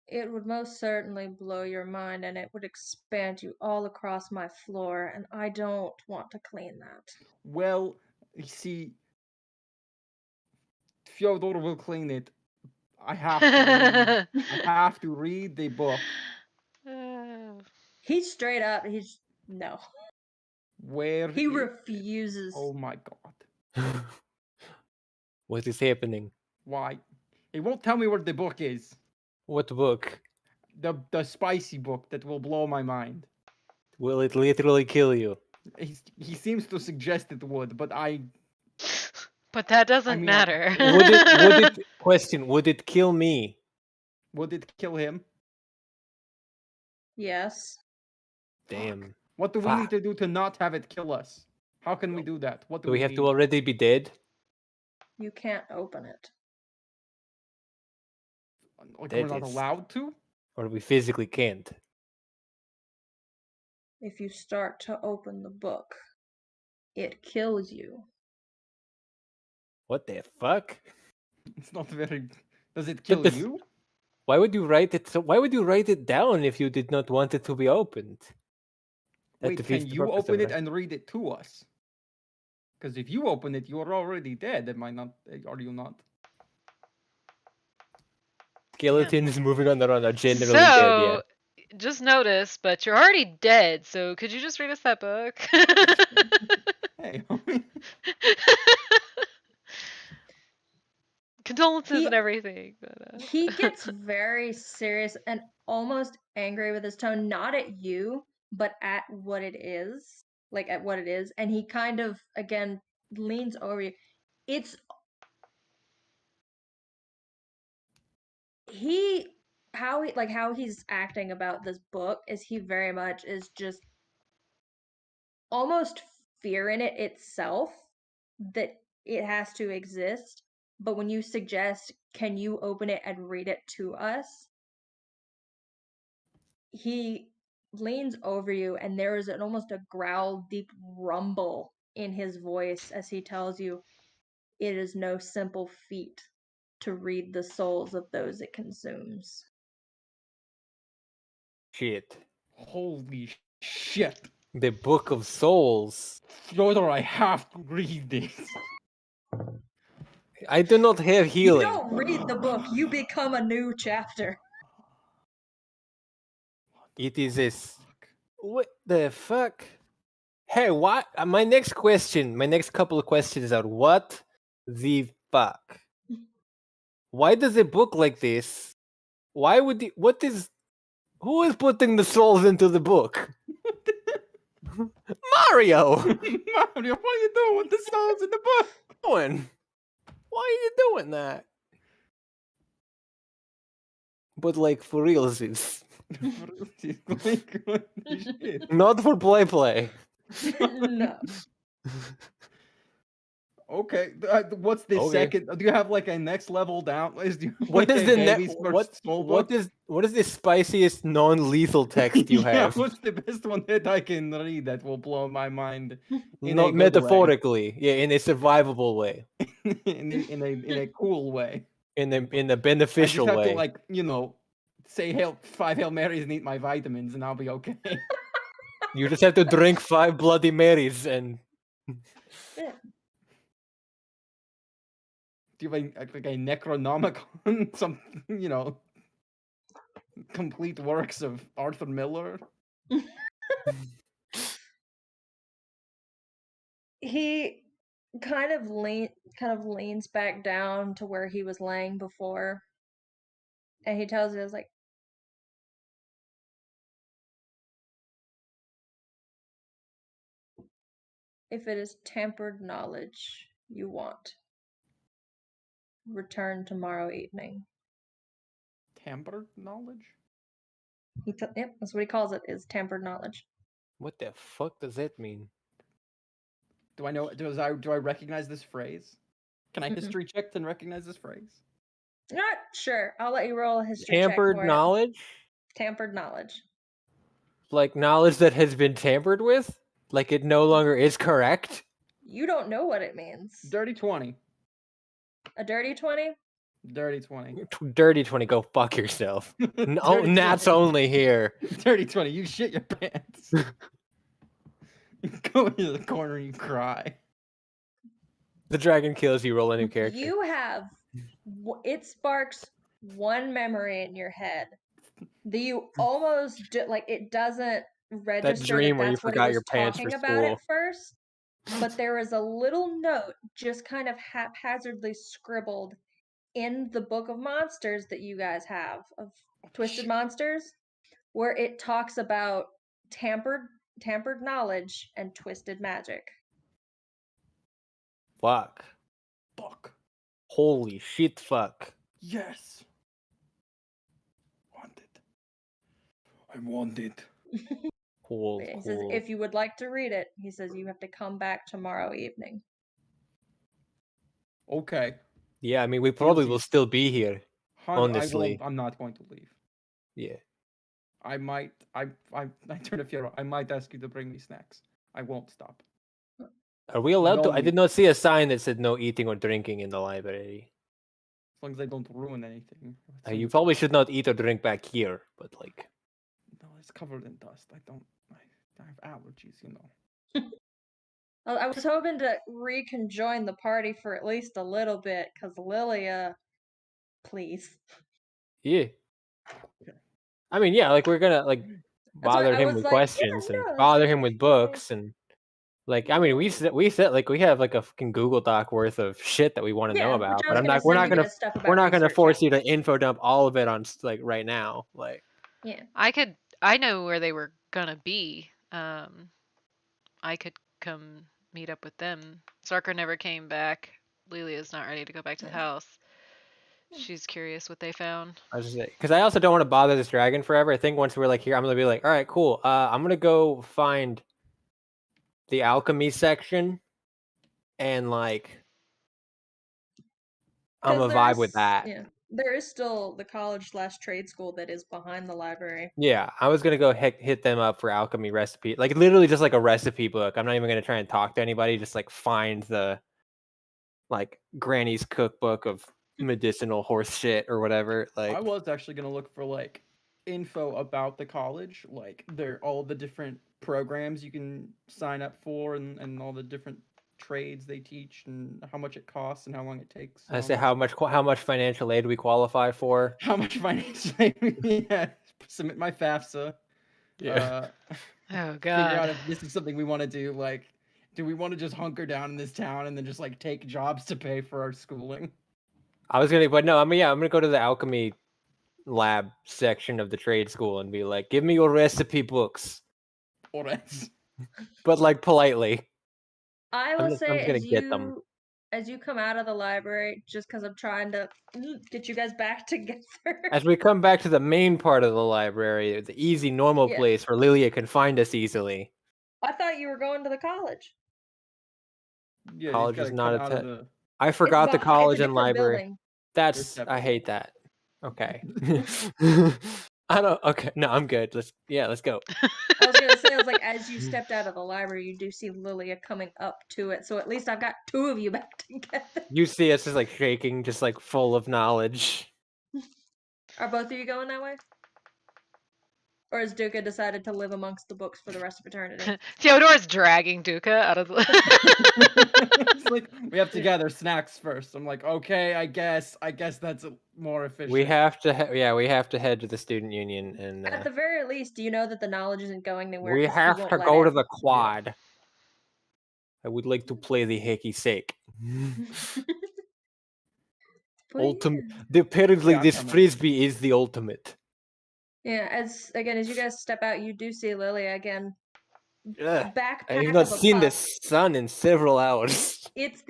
Speaker 2: It would most certainly blow your mind, and it would expand you all across my floor, and I don't want to clean that.
Speaker 4: Well, you see, Fyodor will clean it. I have to read. I have to read the book.
Speaker 2: He's straight up. He's no.
Speaker 4: Where
Speaker 2: He
Speaker 4: it-
Speaker 2: refuses.
Speaker 4: Oh my god!
Speaker 3: What is happening?
Speaker 4: Why? He won't tell me where the book is.
Speaker 3: What book?
Speaker 4: The spicy book that will blow my mind.
Speaker 3: Will it literally kill you?
Speaker 4: He seems to suggest it would, but
Speaker 1: But that doesn't
Speaker 4: mean,
Speaker 1: matter.
Speaker 3: Would it kill me?
Speaker 4: would it kill him?
Speaker 2: Yes.
Speaker 3: Damn.
Speaker 4: Fuck. What do we need to do to not have it kill us? How can we do that? What do
Speaker 3: Do we have
Speaker 4: need?
Speaker 3: to already be dead?
Speaker 2: You can't open it.
Speaker 4: Like
Speaker 3: That
Speaker 4: we're not
Speaker 3: is-
Speaker 4: allowed to?
Speaker 3: Or we physically can't?
Speaker 2: If you start to open the book, it kills you.
Speaker 3: What the fuck?
Speaker 4: It's not very. Does it kill
Speaker 3: this-
Speaker 4: you?
Speaker 3: Why would you write it? Why would you write it down if you did not want it to be opened? That
Speaker 4: Wait,
Speaker 3: defeats
Speaker 4: can
Speaker 3: the
Speaker 4: you
Speaker 3: purpose of
Speaker 4: open it
Speaker 3: it.
Speaker 4: and read it to us? Because if you open it, you're already dead. Am I not? Are you not?
Speaker 3: Skeletons moving on their own are generally
Speaker 1: So,
Speaker 3: dead. Yeah.
Speaker 1: just notice, but you're already dead, so could you just read us that book?
Speaker 4: Hey, homie.
Speaker 1: Condolences
Speaker 2: He-
Speaker 1: and everything. But,
Speaker 2: He gets very serious and almost angry with his tone, not at you, but at what it is. like at what it is, and he kind of again leans over you. It's how he's acting about this book is he very much is just almost fear in it itself that it has to exist. But when you suggest, can you open it and read it to us? He leans over you, and there is almost a growl, deep rumble in his voice as he tells you, it is no simple feat to read the souls of those it consumes.
Speaker 3: Shit.
Speaker 4: Holy shit.
Speaker 3: The Book of Souls.
Speaker 4: Fyodor, I have to read this.
Speaker 3: I do not have
Speaker 2: You
Speaker 3: healing.
Speaker 2: don't read the book, you become a new chapter.
Speaker 3: It is this. What the fuck? Hey, what? My next couple of questions are what the fuck? Why does a book like this? Why would who is putting the souls into the book? Mario!
Speaker 4: Mario, what are you doing with the souls in the book?
Speaker 3: Doing? Why are you doing that? But like for realsies. Not for play.
Speaker 2: No.
Speaker 4: Okay, what's the
Speaker 3: Okay.
Speaker 4: second? Do you have like a next level down? Do you have,
Speaker 3: What
Speaker 4: like,
Speaker 3: is
Speaker 4: a
Speaker 3: the
Speaker 4: baby's first soul book?
Speaker 3: what is the spiciest non-lethal text you
Speaker 4: Yeah,
Speaker 3: have?
Speaker 4: what's the best one that I can read that will blow my mind in
Speaker 3: Not
Speaker 4: a good
Speaker 3: metaphorically, yeah, in a survivable way,
Speaker 4: way. in a cool way.
Speaker 3: in a
Speaker 4: I just
Speaker 3: beneficial
Speaker 4: have
Speaker 3: way.
Speaker 4: to like say five Hail Marys and eat my vitamins, and I'll be okay.
Speaker 3: You just have to drink 5 Bloody Marys and
Speaker 2: Yeah.
Speaker 4: Do you have like a Necronomicon? Some complete works of Arthur Miller.
Speaker 2: He kind of leans back down to where he was laying before, and he tells you, like, if it is tampered knowledge you want, return tomorrow evening.
Speaker 4: Tampered knowledge?
Speaker 2: Yep, that's what he calls it, is tampered knowledge.
Speaker 3: what the fuck does that mean?
Speaker 4: Do I know? Do I recognize this phrase? Can I history check and recognize this phrase?
Speaker 2: Not sure. I'll let you roll a history check
Speaker 3: Tampered
Speaker 2: for it.
Speaker 3: knowledge?
Speaker 2: Tampered knowledge.
Speaker 3: Like knowledge that has been tampered with? Like it no longer is correct?
Speaker 2: You don't know what it means.
Speaker 4: Dirty 20.
Speaker 2: A dirty 20?
Speaker 4: Dirty 20.
Speaker 3: Dirty 20, go fuck yourself. No,
Speaker 4: Dirty
Speaker 3: Nat's
Speaker 4: 20.
Speaker 3: only here.
Speaker 4: Dirty 20. You shit your pants. You go into the corner and you cry.
Speaker 3: The dragon kills you, roll a new character.
Speaker 2: You have, it sparks one memory in your head that you almost like it doesn't register
Speaker 3: dream where you
Speaker 2: that's what
Speaker 3: forgot
Speaker 2: it
Speaker 3: your
Speaker 2: was
Speaker 3: pants
Speaker 2: talking
Speaker 3: for
Speaker 2: about at
Speaker 3: school.
Speaker 2: first, but there is a little note just kind of haphazardly scribbled in the book of monsters that you guys have of Twisted Monsters, where it talks about tampered knowledge and twisted magic.
Speaker 3: Fuck.
Speaker 4: Fuck.
Speaker 3: Holy shit, fuck.
Speaker 4: Yes. Want it. I want it.
Speaker 2: He says, if you would like to read it, he says you have to come back tomorrow evening.
Speaker 4: Okay.
Speaker 3: Yeah, I mean, we probably will
Speaker 4: Feelsies.
Speaker 3: still be here. Honestly.
Speaker 4: I'm not going to leave.
Speaker 3: Yeah.
Speaker 4: I might. I turn to Fiero. I might ask you to bring me snacks. I won't stop.
Speaker 3: Are we allowed to? I
Speaker 4: Only-
Speaker 3: did not see a sign that said no eating or drinking in the library.
Speaker 4: As long as I don't ruin anything.
Speaker 3: You probably should not eat or drink back here, but like.
Speaker 4: No, it's covered in dust. I have allergies, you know.
Speaker 2: I was hoping to reconjoin the party for at least a little bit, because Lilia, please.
Speaker 3: Yeah.
Speaker 4: Okay.
Speaker 3: I mean, yeah, like we're gonna like bother
Speaker 2: I
Speaker 3: him
Speaker 2: was
Speaker 3: with
Speaker 2: like,
Speaker 3: questions
Speaker 2: yeah,
Speaker 3: and
Speaker 2: no,
Speaker 3: bother
Speaker 2: it's
Speaker 3: him with
Speaker 2: okay.
Speaker 3: books and like I mean we said like we have like a fucking Google Doc worth of shit that we want to know
Speaker 2: Yeah,
Speaker 3: about,
Speaker 2: which I
Speaker 3: but
Speaker 2: was
Speaker 3: we're
Speaker 2: gonna
Speaker 3: not
Speaker 2: send you
Speaker 3: gonna
Speaker 2: guys stuff
Speaker 3: we're
Speaker 2: about
Speaker 3: not gonna
Speaker 2: research
Speaker 3: force you to
Speaker 2: afterwards.
Speaker 3: info dump all of it on like right now. Like
Speaker 2: Yeah.
Speaker 1: I know where they were gonna be. I I could come meet up with them. Sarker never came back. Lilia's not ready to go back to the house. She's curious what they found.
Speaker 3: I was just because I also don't want to bother this dragon forever. I think once we're like here, I'm gonna be like, all right, cool. I'm gonna go find the alchemy section, and like, I'm
Speaker 2: 'Cause
Speaker 3: a vibe with that.
Speaker 2: Yeah, there is still the college/trade school that is behind the library.
Speaker 3: Yeah, I was gonna go hit them up for alchemy recipe, like literally just like a recipe book. I'm not even gonna try and talk to anybody. Just like find the like Granny's cookbook of medicinal horse shit or whatever.
Speaker 4: I
Speaker 3: Like,
Speaker 4: was actually gonna look for like info about the college, like all the different programs you can sign up for, and all the different trades they teach, and how much it costs, and how long it takes.
Speaker 3: I
Speaker 4: and
Speaker 3: say
Speaker 4: all that
Speaker 3: how much financial aid we qualify for.
Speaker 4: How much financially? Yeah, submit my FAFSA.
Speaker 1: Oh
Speaker 4: Figure
Speaker 1: God.
Speaker 4: out if this is something we want to do. Like, do we want to just hunker down in this town and then just like take jobs to pay for our schooling?
Speaker 3: I was gonna, but no, I'm gonna go to the alchemy lab section of the trade school and be like, give me your recipe books,
Speaker 4: Or else.
Speaker 3: but like politely.
Speaker 2: I
Speaker 3: I'm
Speaker 2: will
Speaker 3: just
Speaker 2: say
Speaker 3: gonna get them.
Speaker 2: as you come out of the library, just because I'm trying to get you guys back together.
Speaker 3: As we come back to the main part of the library, the easy, normal
Speaker 2: Yeah.
Speaker 3: place where Lilia can find us easily.
Speaker 2: I thought you were going to the college.
Speaker 4: Yeah,
Speaker 3: College
Speaker 4: you
Speaker 3: is
Speaker 4: just
Speaker 3: not
Speaker 4: gotta
Speaker 3: a
Speaker 4: come out of the.
Speaker 3: I forgot the
Speaker 2: It's
Speaker 3: college
Speaker 2: a
Speaker 3: and
Speaker 2: different
Speaker 3: library.
Speaker 2: building.
Speaker 3: That's I
Speaker 4: separate.
Speaker 3: hate that. Okay. I don't. Okay, no, I'm good. Let's go.
Speaker 2: I was gonna say, I was like, as you stepped out of the library, you do see Lilia coming up to it. So at least I've got two of you back together.
Speaker 3: You see us just like shaking, just like full of knowledge.
Speaker 2: Are both of you going that way? Or has Duca decided to live amongst the books for the rest of eternity?
Speaker 1: Theodore's dragging Duca out of the.
Speaker 4: It's like we have to gather snacks first. I'm like, okay, I guess that's more efficient.
Speaker 3: We have to, we have to head to the student union, and
Speaker 2: At the very least, do you know that the knowledge isn't going anywhere?
Speaker 3: we
Speaker 2: 'cause he
Speaker 3: have
Speaker 2: won't
Speaker 3: to
Speaker 2: let
Speaker 3: go to
Speaker 2: it?
Speaker 3: the quad. I would like to play the hacky sack. Ultimate. Apparently,
Speaker 4: Yeah, I'm
Speaker 3: this
Speaker 4: coming.
Speaker 3: frisbee is the ultimate.
Speaker 2: Yeah, as you guys step out, you do see Lilia again.
Speaker 3: Ugh,
Speaker 2: Backpack
Speaker 3: I have not
Speaker 2: of a
Speaker 3: seen the
Speaker 2: pup.
Speaker 3: sun in several hours.
Speaker 2: It's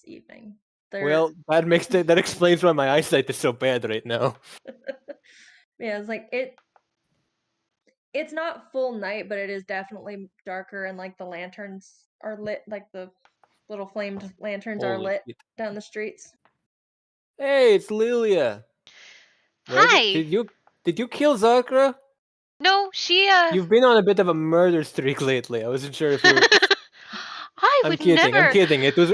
Speaker 2: evening.
Speaker 3: Well, that explains why my eyesight is so bad right now.
Speaker 2: Yeah, it's like it's not full night, but it is definitely darker, and like the lanterns are lit, like the little flamed lanterns are
Speaker 3: Holy
Speaker 2: lit
Speaker 3: shit.
Speaker 2: down the streets.
Speaker 3: Hey, it's Lilia.
Speaker 1: Hi.
Speaker 3: Did you kill Zakra?
Speaker 1: No, she.
Speaker 3: You've been on a bit of a murder streak lately. I wasn't sure if you.
Speaker 1: I
Speaker 3: I'm
Speaker 1: would
Speaker 3: kidding.
Speaker 1: never.
Speaker 3: I'm kidding. It was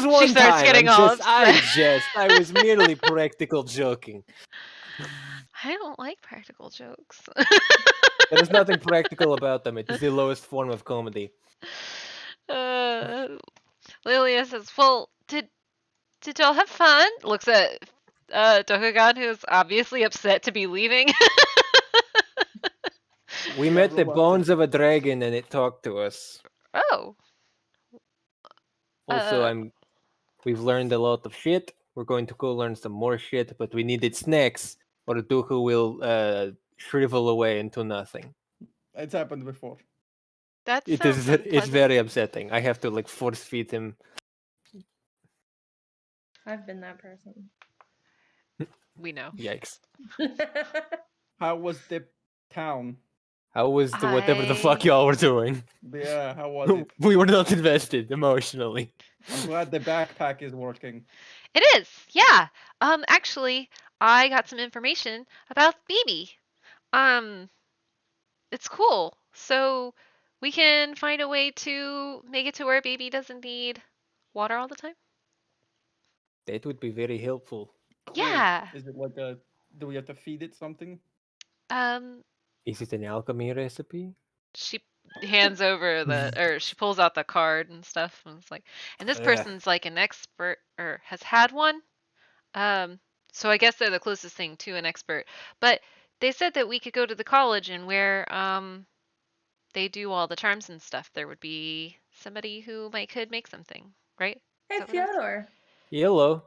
Speaker 3: one
Speaker 1: starts
Speaker 3: time.
Speaker 1: getting all upset.
Speaker 3: I was merely practical joking.
Speaker 1: I don't like practical jokes.
Speaker 3: There is nothing practical about them. It is the lowest form of comedy.
Speaker 1: Lilia says, "Well, did y'all have fun?" Looks at Dokugan, who's obviously upset to be leaving.
Speaker 3: We
Speaker 4: Yeah,
Speaker 3: met the
Speaker 4: reluctant.
Speaker 3: bones of a dragon, and it talked to us.
Speaker 1: Oh.
Speaker 3: Also, we've learned a lot of shit. We're going to go learn some more shit, but we needed snacks, or Dooku will shrivel away into nothing.
Speaker 4: It's happened before.
Speaker 1: That
Speaker 3: It's
Speaker 1: sounds unpleasant.
Speaker 3: very upsetting. I have to like force feed him.
Speaker 2: I've been that person.
Speaker 1: We know.
Speaker 3: Yikes.
Speaker 4: How was the town?
Speaker 3: How was the whatever the fuck y'all were doing?
Speaker 4: Yeah, how was it?
Speaker 3: We were not invested emotionally.
Speaker 4: I'm glad the backpack is working.
Speaker 1: It is, yeah. Actually, I got some information about BB. It's cool. So we can find a way to make it to where Baby doesn't need water all the time.
Speaker 3: That would be very helpful.
Speaker 1: Yeah.
Speaker 4: Is it like do we have to feed it something?
Speaker 3: Is it an alchemy recipe?
Speaker 1: She hands over she pulls out the card and stuff, and it's like, and this person's like an expert or has had one. So I guess they're the closest thing to an expert. But they said that we could go to the college, and where they do all the charms and stuff, there would be somebody who could make something, right?
Speaker 2: Hey, Fyodor.
Speaker 3: Yellow.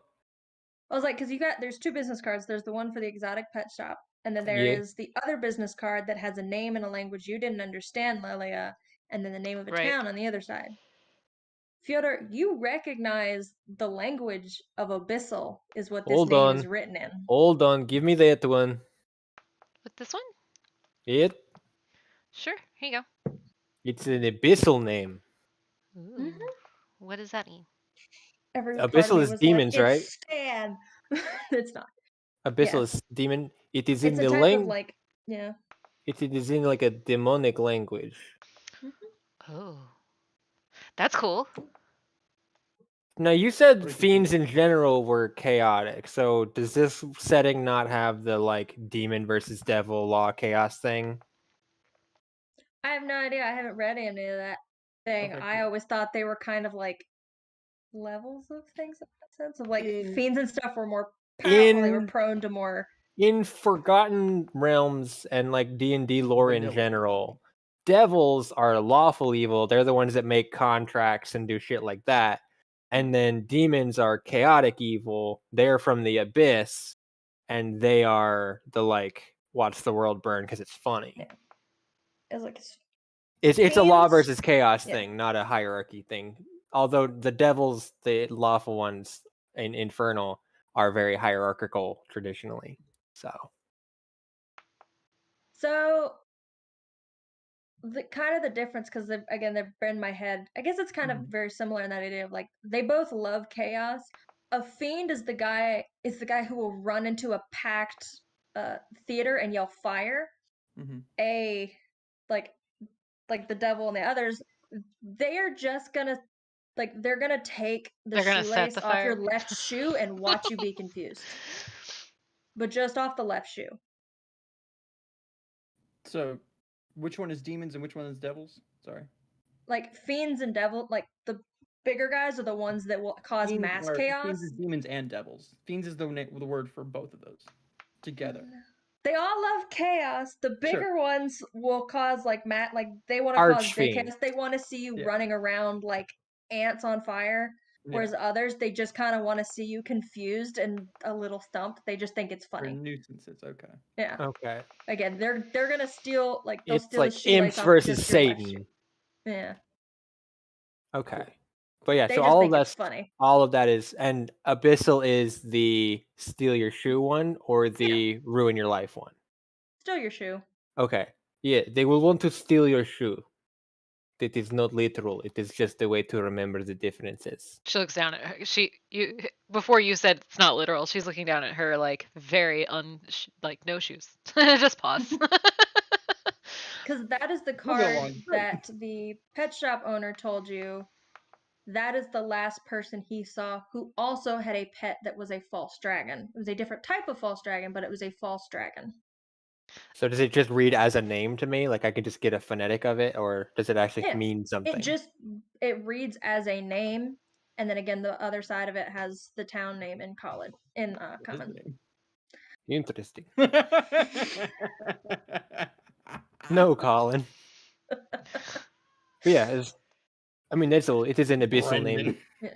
Speaker 2: I was like, because there's two business cards. There's the one for the exotic pet shop, and then there is the other business card that has a name in a language you didn't understand, Lilia, and then the name of a
Speaker 1: Right.
Speaker 2: town on the other side. Fyodor, you recognize the language of Abyssal is what this
Speaker 3: Hold
Speaker 2: name
Speaker 3: on.
Speaker 2: is written in.
Speaker 3: Hold on, give me that one.
Speaker 1: With this one?
Speaker 3: It.
Speaker 1: Sure. Here you go.
Speaker 3: It's an abyssal name.
Speaker 1: Ooh. What does that mean?
Speaker 2: Every part of
Speaker 3: Abyssal
Speaker 2: me
Speaker 3: is
Speaker 2: was
Speaker 3: demons,
Speaker 2: like,
Speaker 3: right?
Speaker 2: it's Stan. It's not.
Speaker 3: Abyssal
Speaker 2: Yeah.
Speaker 3: is demon. It is in
Speaker 2: It's a
Speaker 3: the
Speaker 2: type of
Speaker 3: language.
Speaker 2: like, yeah.
Speaker 3: It is in like a demonic language.
Speaker 1: Oh. That's cool.
Speaker 3: Now you said
Speaker 4: Pretty
Speaker 3: fiends
Speaker 4: cool.
Speaker 3: in general were chaotic. So does this setting not have the like demon versus devil law chaos thing?
Speaker 2: I have no idea. I haven't read any of that thing.
Speaker 4: Okay,
Speaker 2: I
Speaker 4: cool.
Speaker 2: always thought they were kind of like levels of things in that sense of like
Speaker 3: In-
Speaker 2: fiends and stuff were more powerful. They were
Speaker 3: In
Speaker 2: prone to more.
Speaker 3: in Forgotten Realms and like D&D lore in
Speaker 4: Vanilla.
Speaker 3: general, devils are lawful evil. They're the ones that make contracts and do shit like that. And then demons are chaotic evil. They're from the abyss, and they are the like watch the world burn because it's funny.
Speaker 2: Yeah. It's like
Speaker 3: It's a law
Speaker 2: fiends-
Speaker 3: versus chaos
Speaker 2: yeah.
Speaker 3: thing, not a hierarchy thing. Although the devils, the lawful ones in Infernal, are very hierarchical traditionally.
Speaker 2: So the kind of the difference, because again they've been in my head. I guess it's kind of very similar in that idea of like they both love chaos. A fiend is the guy who will run into a packed theater and yell fire.
Speaker 4: Mm-hmm.
Speaker 2: A like the devil and the others, they are just gonna they're gonna take the
Speaker 1: They're gonna set
Speaker 2: shoelace
Speaker 1: the
Speaker 2: off your
Speaker 1: fire.
Speaker 2: left shoe and watch you be confused. But just off the left shoe.
Speaker 4: So, which one is demons and which one is devils? Sorry.
Speaker 2: Like fiends and devil, like the bigger guys are the ones that will cause mass chaos.
Speaker 4: Fiends is demons and devils. Fiends is the word for both of those together.
Speaker 2: They all love chaos. The bigger
Speaker 4: Sure.
Speaker 2: ones will cause like they want to cause big
Speaker 3: Archfiend.
Speaker 2: chaos. They want to see you
Speaker 4: Yeah.
Speaker 2: running around like ants on fire. Whereas others, they just kind of want to see you confused and a little stumped. They just think it's
Speaker 4: For
Speaker 2: funny.
Speaker 4: nuisances, okay.
Speaker 2: Yeah.
Speaker 3: Okay.
Speaker 2: Again, they're gonna steal they'll
Speaker 3: It's
Speaker 2: steal
Speaker 3: like
Speaker 2: the shoelace
Speaker 3: imps
Speaker 2: off
Speaker 3: versus
Speaker 2: just your left shoe.
Speaker 3: Satan.
Speaker 2: Yeah.
Speaker 3: Okay. But yeah,
Speaker 2: They
Speaker 3: so
Speaker 2: just
Speaker 3: all of
Speaker 2: think it's
Speaker 3: that's
Speaker 2: funny.
Speaker 3: all of that is, and Abyssal is the steal your shoe one or the ruin your life one.
Speaker 2: Steal your shoe.
Speaker 3: Okay. Yeah, they will want to steal your shoe. It is not literal. It is just a way to remember the differences.
Speaker 1: She looks down at her. Before you said it's not literal. She's looking down at her like very like no shoes. Just pause.
Speaker 2: Because that is the
Speaker 4: We'll go
Speaker 2: card
Speaker 4: along. Great.
Speaker 2: that the pet shop owner told you. That is the last person he saw who also had a pet that was a false dragon. It was a different type of false dragon, but it was a false dragon.
Speaker 3: So does it just read as a name to me? Like I could just get a phonetic of it, or does it actually mean something?
Speaker 2: It reads as a name, and then again the other side of it has the town name in common.
Speaker 3: Interesting. No, Colin. But yeah, I mean, it is an abyssal name.
Speaker 2: Yeah.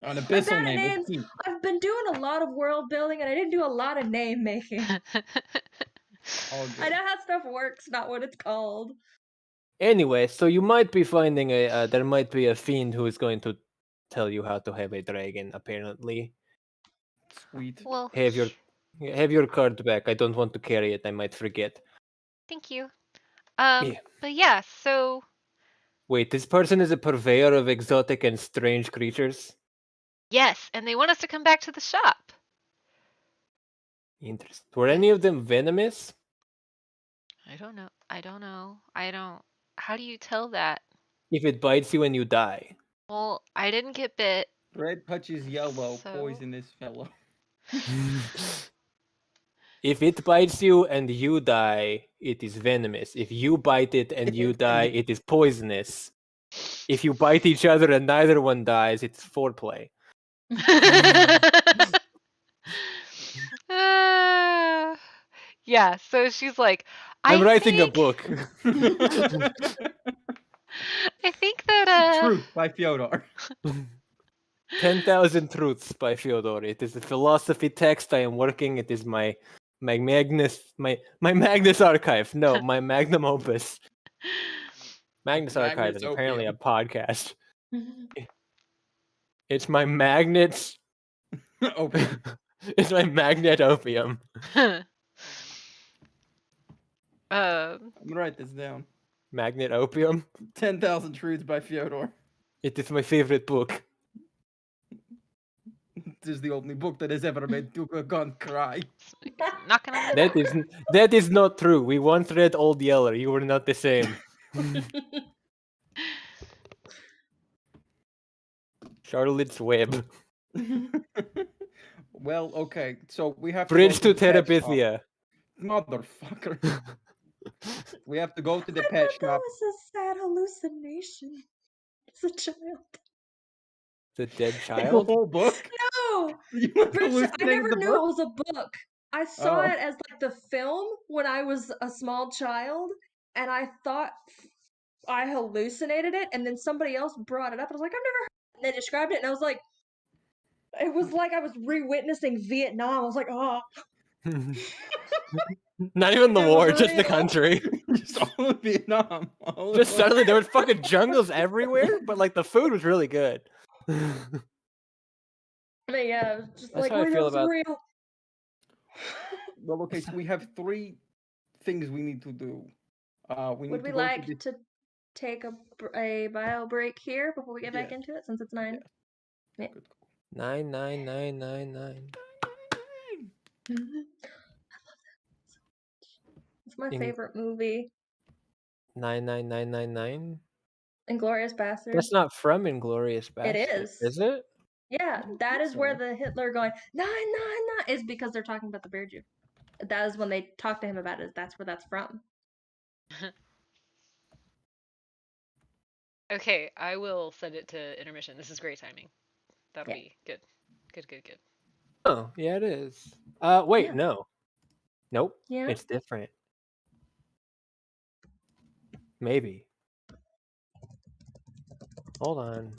Speaker 4: An
Speaker 2: I'm
Speaker 4: abyssal
Speaker 2: bad at
Speaker 4: name.
Speaker 2: names. I've been doing a lot of world building, and I didn't do a lot of name making.
Speaker 4: All good.
Speaker 2: I know how stuff works, not what it's called.
Speaker 3: Anyway, so you might be finding there might be a fiend who is going to tell you how to have a dragon. Apparently,
Speaker 4: Sweet.
Speaker 1: Well,
Speaker 3: have your card back. I don't want to carry it. I might forget.
Speaker 1: thank you.
Speaker 3: Yeah.
Speaker 1: But yeah, so
Speaker 3: Wait, this person is a purveyor of exotic and strange creatures?
Speaker 1: yes, and they want us to come back to the shop.
Speaker 3: Interesting. Were any of them venomous?
Speaker 1: I don't know. How do you tell that?
Speaker 3: If it bites you and you die.
Speaker 1: Well, I didn't get bit.
Speaker 4: Red touches yellow,
Speaker 1: So-
Speaker 4: poison this fellow.
Speaker 3: If it bites you and you die, it is venomous. If you bite it and you die, it is poisonous. If you bite each other and neither one dies, it's foreplay.
Speaker 1: Yeah, so she's like,
Speaker 3: I'm writing a
Speaker 1: think-
Speaker 3: book.
Speaker 1: I think that
Speaker 4: Truth by Fyodor.
Speaker 3: 10,000 Truths by Fyodor. It is a philosophy text I am working. It is my Magnus archive. No, my magnum opus. Magnus Archive
Speaker 4: Magnus
Speaker 3: is apparently a
Speaker 4: Opium.
Speaker 3: podcast. It's my magnets.
Speaker 4: Opium.
Speaker 3: It's my magnet opium.
Speaker 1: Um,
Speaker 4: I'm gonna write this down.
Speaker 3: Magnet opium.
Speaker 4: 10,000 Truths by Fyodor.
Speaker 3: It is my favorite book.
Speaker 4: This is the only book that has ever made Dukagon cry.
Speaker 1: knocking on the door.
Speaker 3: That is not true. We once read Old Yeller. You were not the same. Charlotte's Web.
Speaker 4: Well, okay, so we have
Speaker 3: Bridge
Speaker 4: to
Speaker 3: to
Speaker 4: go the pet shop.
Speaker 3: Terabithia.
Speaker 4: Motherfucker. We have to go to the
Speaker 2: I
Speaker 4: pet
Speaker 2: thought that
Speaker 4: shop.
Speaker 2: was a sad hallucination as a child.
Speaker 3: The dead
Speaker 4: The
Speaker 3: child?
Speaker 4: whole book?
Speaker 2: No,
Speaker 4: You
Speaker 2: Rich, I
Speaker 4: hallucinated
Speaker 2: never
Speaker 4: the
Speaker 2: knew it
Speaker 4: book?
Speaker 2: was a book. I saw
Speaker 4: Oh.
Speaker 2: it as like the film when I was a small child, and I thought I hallucinated it, and then somebody else brought it up. And I was like, I've never heard it. And they described it, and I was like, it was like I was re-witnessing Vietnam. I was like, oh,
Speaker 3: Not even the
Speaker 2: It was
Speaker 3: war, just the
Speaker 2: real.
Speaker 3: country.
Speaker 4: Just all of Vietnam. All
Speaker 3: Just
Speaker 4: of
Speaker 3: suddenly there was fucking jungles everywhere, but like the food was really good.
Speaker 2: I mean, yeah, it was just
Speaker 3: That's
Speaker 2: like,
Speaker 3: how I
Speaker 2: wait,
Speaker 3: feel
Speaker 2: that was
Speaker 3: about-
Speaker 2: real.
Speaker 4: Well, okay, so we have 3 things we need to do. We need
Speaker 2: Would we
Speaker 4: to go
Speaker 2: like
Speaker 4: to
Speaker 2: to take a bio break here before we get back
Speaker 4: Yes.
Speaker 2: into it, since it's 9?
Speaker 4: the...
Speaker 2: Yeah.
Speaker 4: Good call.
Speaker 3: 99999.
Speaker 2: It's my
Speaker 3: In-
Speaker 2: favorite movie,
Speaker 3: 99999.
Speaker 2: Inglorious Bastard.
Speaker 3: That's not from Inglorious Bastard.
Speaker 2: is.
Speaker 3: Is it?
Speaker 2: Yeah,
Speaker 4: don't
Speaker 2: that
Speaker 4: think
Speaker 2: is where
Speaker 4: so.
Speaker 2: the Hitler going 999 is because they're talking about the bear Jew. That is when they talk to him about it. That's where that's from.
Speaker 1: Okay, I will send it to intermission. This is great timing. That'll
Speaker 2: Yeah.
Speaker 1: be good. Good.
Speaker 3: Oh, yeah, it is. Wait,
Speaker 2: Yeah.
Speaker 3: no. Nope.
Speaker 2: Yeah.
Speaker 3: It's different. Maybe. Hold on.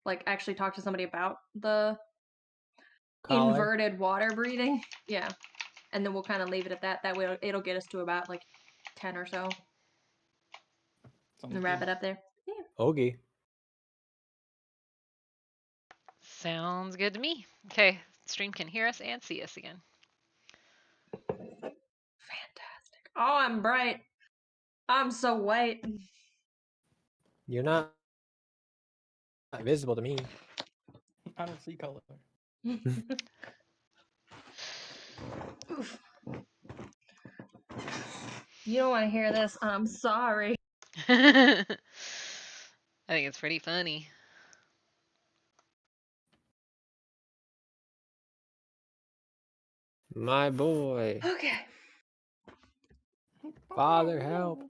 Speaker 2: like actually talk to somebody about the
Speaker 3: Collar.
Speaker 2: inverted water breathing. Yeah. And then we'll kind of leave it at that. That way it'll get us to about like 10 or so.
Speaker 4: Sounds
Speaker 2: And wrap
Speaker 4: good.
Speaker 2: it up there. Yeah.
Speaker 3: Okay.
Speaker 1: Sounds good to me. Okay, stream can hear us and see us again.
Speaker 2: Fantastic. Oh, I'm bright. I'm so white.
Speaker 3: You're not visible to me.
Speaker 4: I don't see color.
Speaker 2: Oof. You don't want to hear this. I'm sorry.
Speaker 1: I think it's pretty funny.
Speaker 3: My boy.
Speaker 2: Okay.
Speaker 3: Father, help.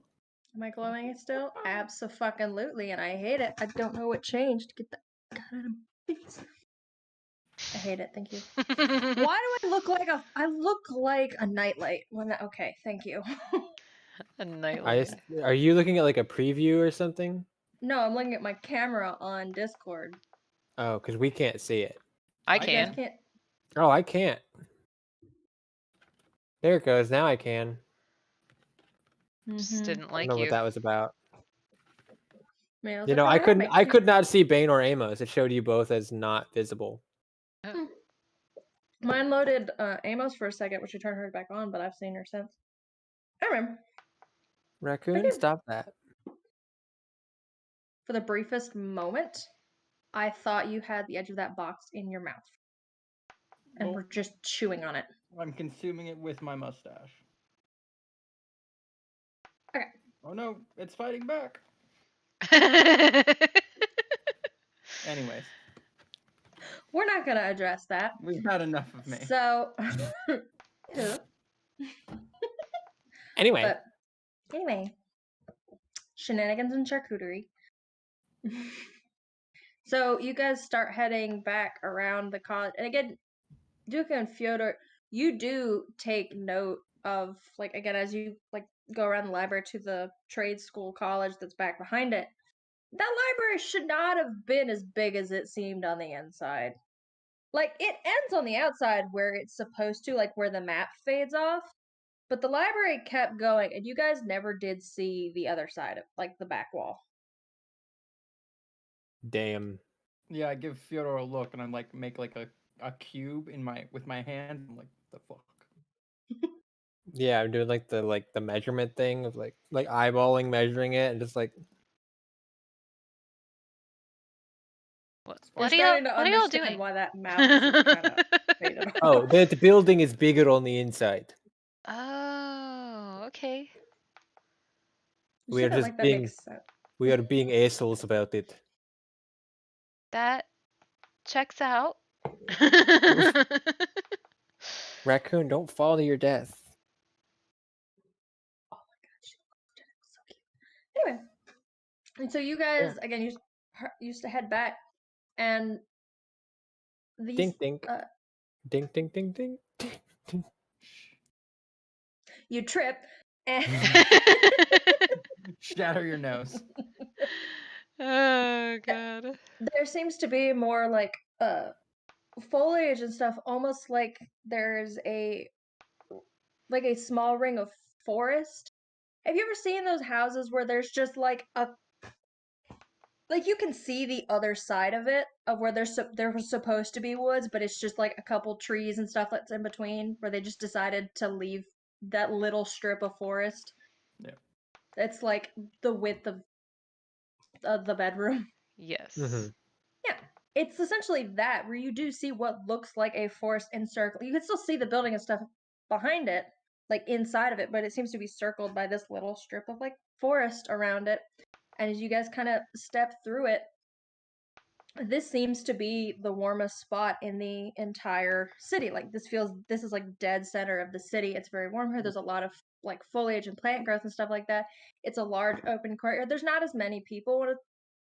Speaker 2: Am I glowing still? Abso-fucking-lutely, and I hate it. I don't know what changed. Get that God out of my face. I hate it. Thank you. Why do I look like I look like a nightlight when that? Okay, thank you.
Speaker 1: A nightlight.
Speaker 3: Are you looking at like a preview or something?
Speaker 2: No, I'm looking at my camera on Discord.
Speaker 3: Oh, because we can't see it.
Speaker 1: I
Speaker 2: You guys
Speaker 1: can.
Speaker 2: can't.
Speaker 3: Oh, I can't. There it goes. Now I can.
Speaker 1: Just
Speaker 2: Mhm.
Speaker 1: didn't
Speaker 3: I don't
Speaker 1: like
Speaker 3: know what
Speaker 1: you.
Speaker 3: that was about.
Speaker 2: Man, I was
Speaker 3: You
Speaker 2: like,
Speaker 3: know,
Speaker 2: oh,
Speaker 3: I
Speaker 2: that
Speaker 3: couldn't.
Speaker 2: makes
Speaker 3: I
Speaker 2: sense.
Speaker 3: could not see Bane or Amos. It showed you both as not visible.
Speaker 2: Mine loaded Amos for a second, which I turned her back on, but I've seen her since. I remember.
Speaker 3: Raccoon,
Speaker 2: Okay.
Speaker 3: stop that.
Speaker 2: For the briefest moment, I thought you had the edge of that box in your mouth and
Speaker 4: Well,
Speaker 2: were just chewing on it.
Speaker 4: I'm consuming it with my mustache.
Speaker 2: Okay.
Speaker 4: Oh no, it's fighting back. Anyways,
Speaker 2: We're not gonna address that.
Speaker 4: we've had enough of me.
Speaker 2: So, yeah.
Speaker 3: Anyway,
Speaker 2: But anyway, shenanigans and charcuterie. So you guys start heading back around the college, and again, Duke and Fyodor, you do take note of, like, again, as you like go around the library to the trade school college that's back behind it. That library should not have been as big as it seemed on the inside. Like, it ends on the outside where it's supposed to, like where the map fades off. But the library kept going, and you guys never did see the other side of, like, the back wall.
Speaker 3: damn.
Speaker 4: Yeah, I give Fyodor a look, and I'm like, make like a cube in my with my hand. I'm like, the fuck.
Speaker 3: Yeah, I'm doing like the measurement thing of like eyeballing, measuring it, and just like
Speaker 1: What
Speaker 2: You're
Speaker 1: are y'all?
Speaker 2: starting to
Speaker 1: What are y'all
Speaker 2: understand
Speaker 1: doing?
Speaker 2: why that map just kind of faded off.
Speaker 3: oh, the building is bigger on the inside.
Speaker 1: Oh, okay.
Speaker 2: You
Speaker 3: We
Speaker 2: say
Speaker 3: are
Speaker 2: that
Speaker 3: just
Speaker 2: like that
Speaker 3: being
Speaker 2: makes sense.
Speaker 3: we are being assholes about it.
Speaker 1: That checks out.
Speaker 3: Raccoon, don't fall to your death.
Speaker 2: Oh my god, she so cute. Anyway, and so you guys again used to head back, and these
Speaker 3: Dink dink. Dink dink dink dink. dink.
Speaker 2: you trip and
Speaker 4: Shatter your nose.
Speaker 1: Oh god.
Speaker 2: there seems to be more like foliage and stuff, almost like there's a small ring of forest. Have you ever seen those houses where there's just like you can see the other side of it, of where there was supposed to be woods, but it's just like a couple trees and stuff that's in between, where they just decided to leave that little strip of forest.
Speaker 4: Yeah.
Speaker 2: It's like the width of the bedroom.
Speaker 1: Yes.
Speaker 3: Mhm.
Speaker 2: Yeah, it's essentially that, where you do see what looks like a forest encircled. You can still see the building and stuff behind it, like inside of it, but it seems to be circled by this little strip of like forest around it. And as you guys kind of step through it, this seems to be the warmest spot in the entire city. Like, this is like dead center of the city. It's very warm here. There's a lot of like foliage and plant growth and stuff like that. It's a large open courtyard. There's not as many people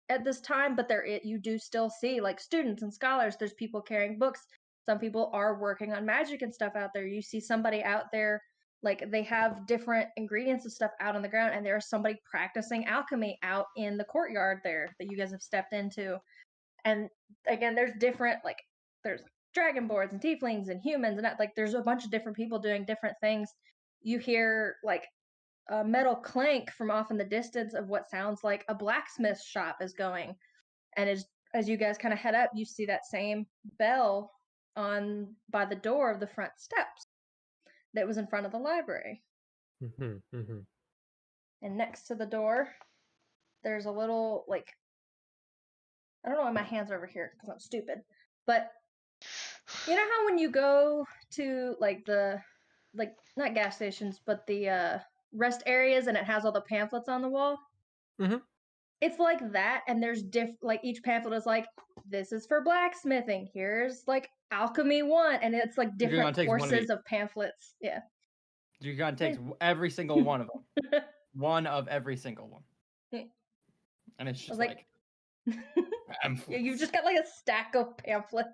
Speaker 2: at this time, but you do still see like students and scholars. There's people carrying books. Some people are working on magic and stuff out there. You see somebody out there, like, they have different ingredients and stuff out on the ground, and there's somebody practicing alchemy out in the courtyard there that you guys have stepped into. And again, there's different, like, there's dragonborns and tieflings and humans, and like there's a bunch of different people doing different things. You hear like a metal clank from off in the distance of what sounds like a blacksmith shop is going. And as you guys kind of head up, you see that same bell on by the door of the front steps that was in front of the library. And next to the door, there's a little, like, I don't know why my hands are over here because I'm stupid, but you know how when you go to like the, like, not gas stations, but the rest areas, and it has all the pamphlets on the wall? It's like that, and there's like each pamphlet is like, this is for blacksmithing, here's like alchemy 1, and it's like different courses of pamphlets. Yeah.
Speaker 4: Yukon takes every single one of them. One of every single one. And it's just like
Speaker 2: yeah, you've just got like a stack of pamphlets.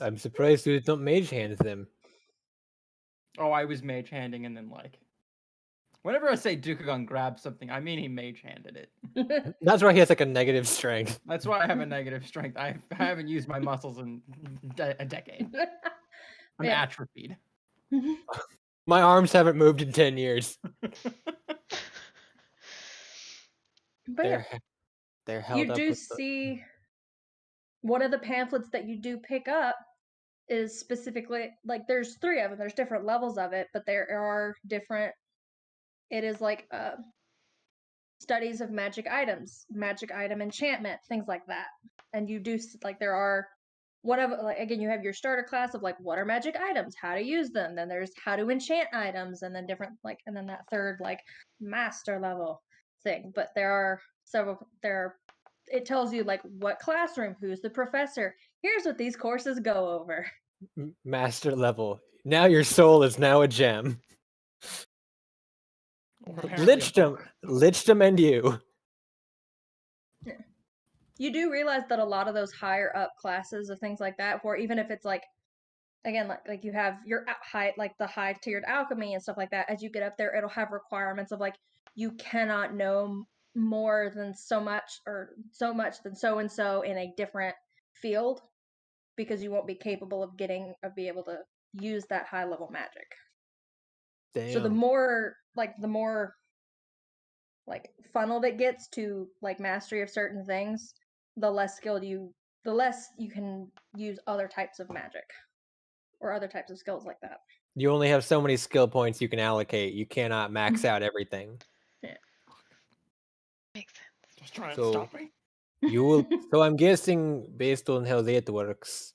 Speaker 3: I'm surprised you did not mage hand them.
Speaker 4: Oh, I was mage handing, and then like, whenever I say Dukagon grabbed something, I mean he mage handed it.
Speaker 3: That's why he has like a negative strength.
Speaker 4: That's why I have a negative strength. I haven't used my muscles in a decade. I'm atrophied.
Speaker 3: My arms haven't moved in 10 years.
Speaker 2: But
Speaker 3: they're held
Speaker 2: you
Speaker 3: up.
Speaker 2: do see one of the pamphlets that you do pick up is specifically, like, there's 3 of them. There's different levels of it, but there are different. It is like studies of magic items, magic item enchantment, things like that. And you do, like, there are one of, like, again, you have your starter class of like, what are magic items, how to use them, then there's how to enchant items, and then different, like, and then that third, like, master level thing. But there are several, it tells you like what classroom, who's the professor, here's what these courses go over.
Speaker 3: Master level. Now your soul is now a gem. Lichdom and you.
Speaker 2: You do realize that a lot of those higher up classes of things like that, where even if it's like, again, like you have your high, like the high tiered alchemy and stuff like that, as you get up there, it'll have requirements of like, you cannot know more than so much, or so much than so and so in a different field, because you won't be capable of be able to use that high level magic.
Speaker 3: Damn.
Speaker 2: So the more like funneled it gets to like mastery of certain things, the less you can use other types of magic or other types of skills like that.
Speaker 3: You only have so many skill points you can allocate. You cannot max out everything.
Speaker 2: Yeah.
Speaker 1: Makes sense.
Speaker 4: Just trying to stop me.
Speaker 3: You will. So I'm guessing based on how that works,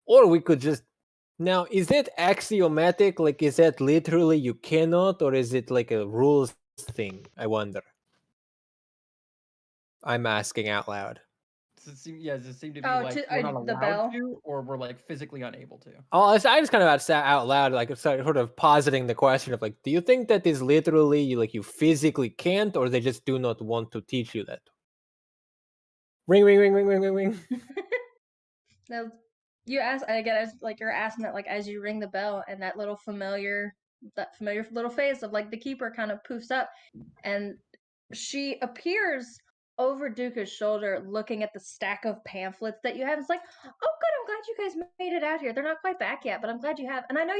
Speaker 3: or we could just. Now, is that axiomatic? Like, is that literally you cannot, or is it like a rules thing? I wonder. I'm asking out loud.
Speaker 4: Does it seem to be like we're not allowed to, or we're like physically unable to?
Speaker 3: Oh, I just kind of sat out loud, like sort of positing the question of like, do you think that is literally like you physically can't, or they just do not want to teach you that? Ring, ring, ring, ring, ring, ring, ring.
Speaker 2: Now, you ask again, like you're asking that, like as you ring the bell, and that familiar little face of like the keeper kind of poofs up, and she appears over Duka's shoulder, looking at the stack of pamphlets that you have. It's like, oh, good, I'm glad you guys made it out here. They're not quite back yet, but I'm glad you have. And I know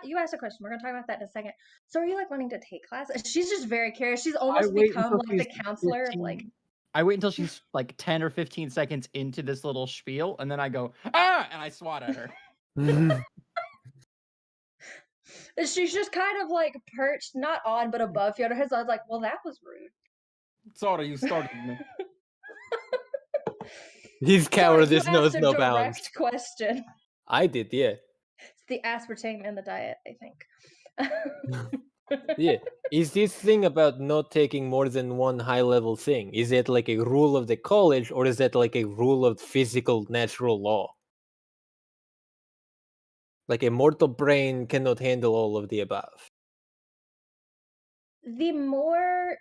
Speaker 2: you asked a question. We're gonna talk about that in a second. So, are you like wanting to take classes? She's just very curious. She's almost become like the counselor of like.
Speaker 4: I wait until she's like 10 or 15 seconds into this little spiel, and then I go, ah, and I swat at her.
Speaker 2: She's just kind of like perched, not on, but above Fyodor. I was like, well, that was rude.
Speaker 4: Sorry, you started me.
Speaker 3: His cowardice knows no bounds.
Speaker 2: Direct question.
Speaker 3: I did, yeah.
Speaker 2: It's the aspartame in the diet, I think.
Speaker 3: Yeah. Is this thing about not taking more than one high-level thing? Is it like a rule of the college, or is that like a rule of physical natural law? Like a mortal brain cannot handle all of the above.
Speaker 2: The more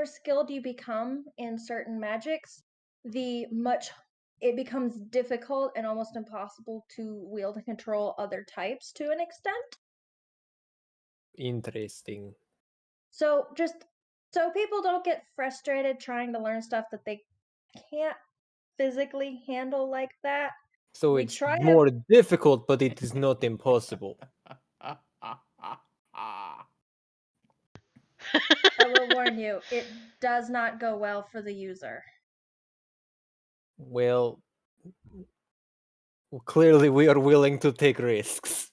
Speaker 2: skilled you become in certain magics, it becomes difficult and almost impossible to wield and control other types to an extent.
Speaker 3: Interesting.
Speaker 2: So people don't get frustrated trying to learn stuff that they can't physically handle like that.
Speaker 3: So
Speaker 2: We
Speaker 3: it's
Speaker 2: try to-
Speaker 3: more difficult, but it is not impossible.
Speaker 2: I will warn you, it does not go well for the user.
Speaker 3: Well, clearly we are willing to take risks.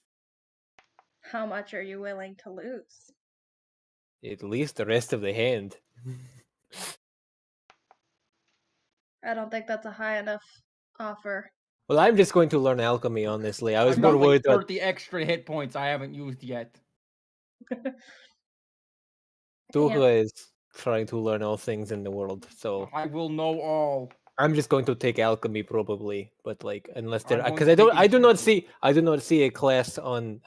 Speaker 2: How much are you willing to lose?
Speaker 3: At least the rest of the hand.
Speaker 2: I don't think that's a high enough offer.
Speaker 3: Well, I'm just going to learn alchemy, honestly. I was
Speaker 4: I've
Speaker 3: more
Speaker 4: got like
Speaker 3: worried about
Speaker 4: 30 extra hit points I haven't used yet.
Speaker 3: Duha is trying to learn all things in the world, so
Speaker 4: I will know all.
Speaker 3: I'm just going to take alchemy probably, but like unless there,
Speaker 4: I'm
Speaker 3: because
Speaker 4: going to
Speaker 3: I
Speaker 4: take
Speaker 3: do not see a class on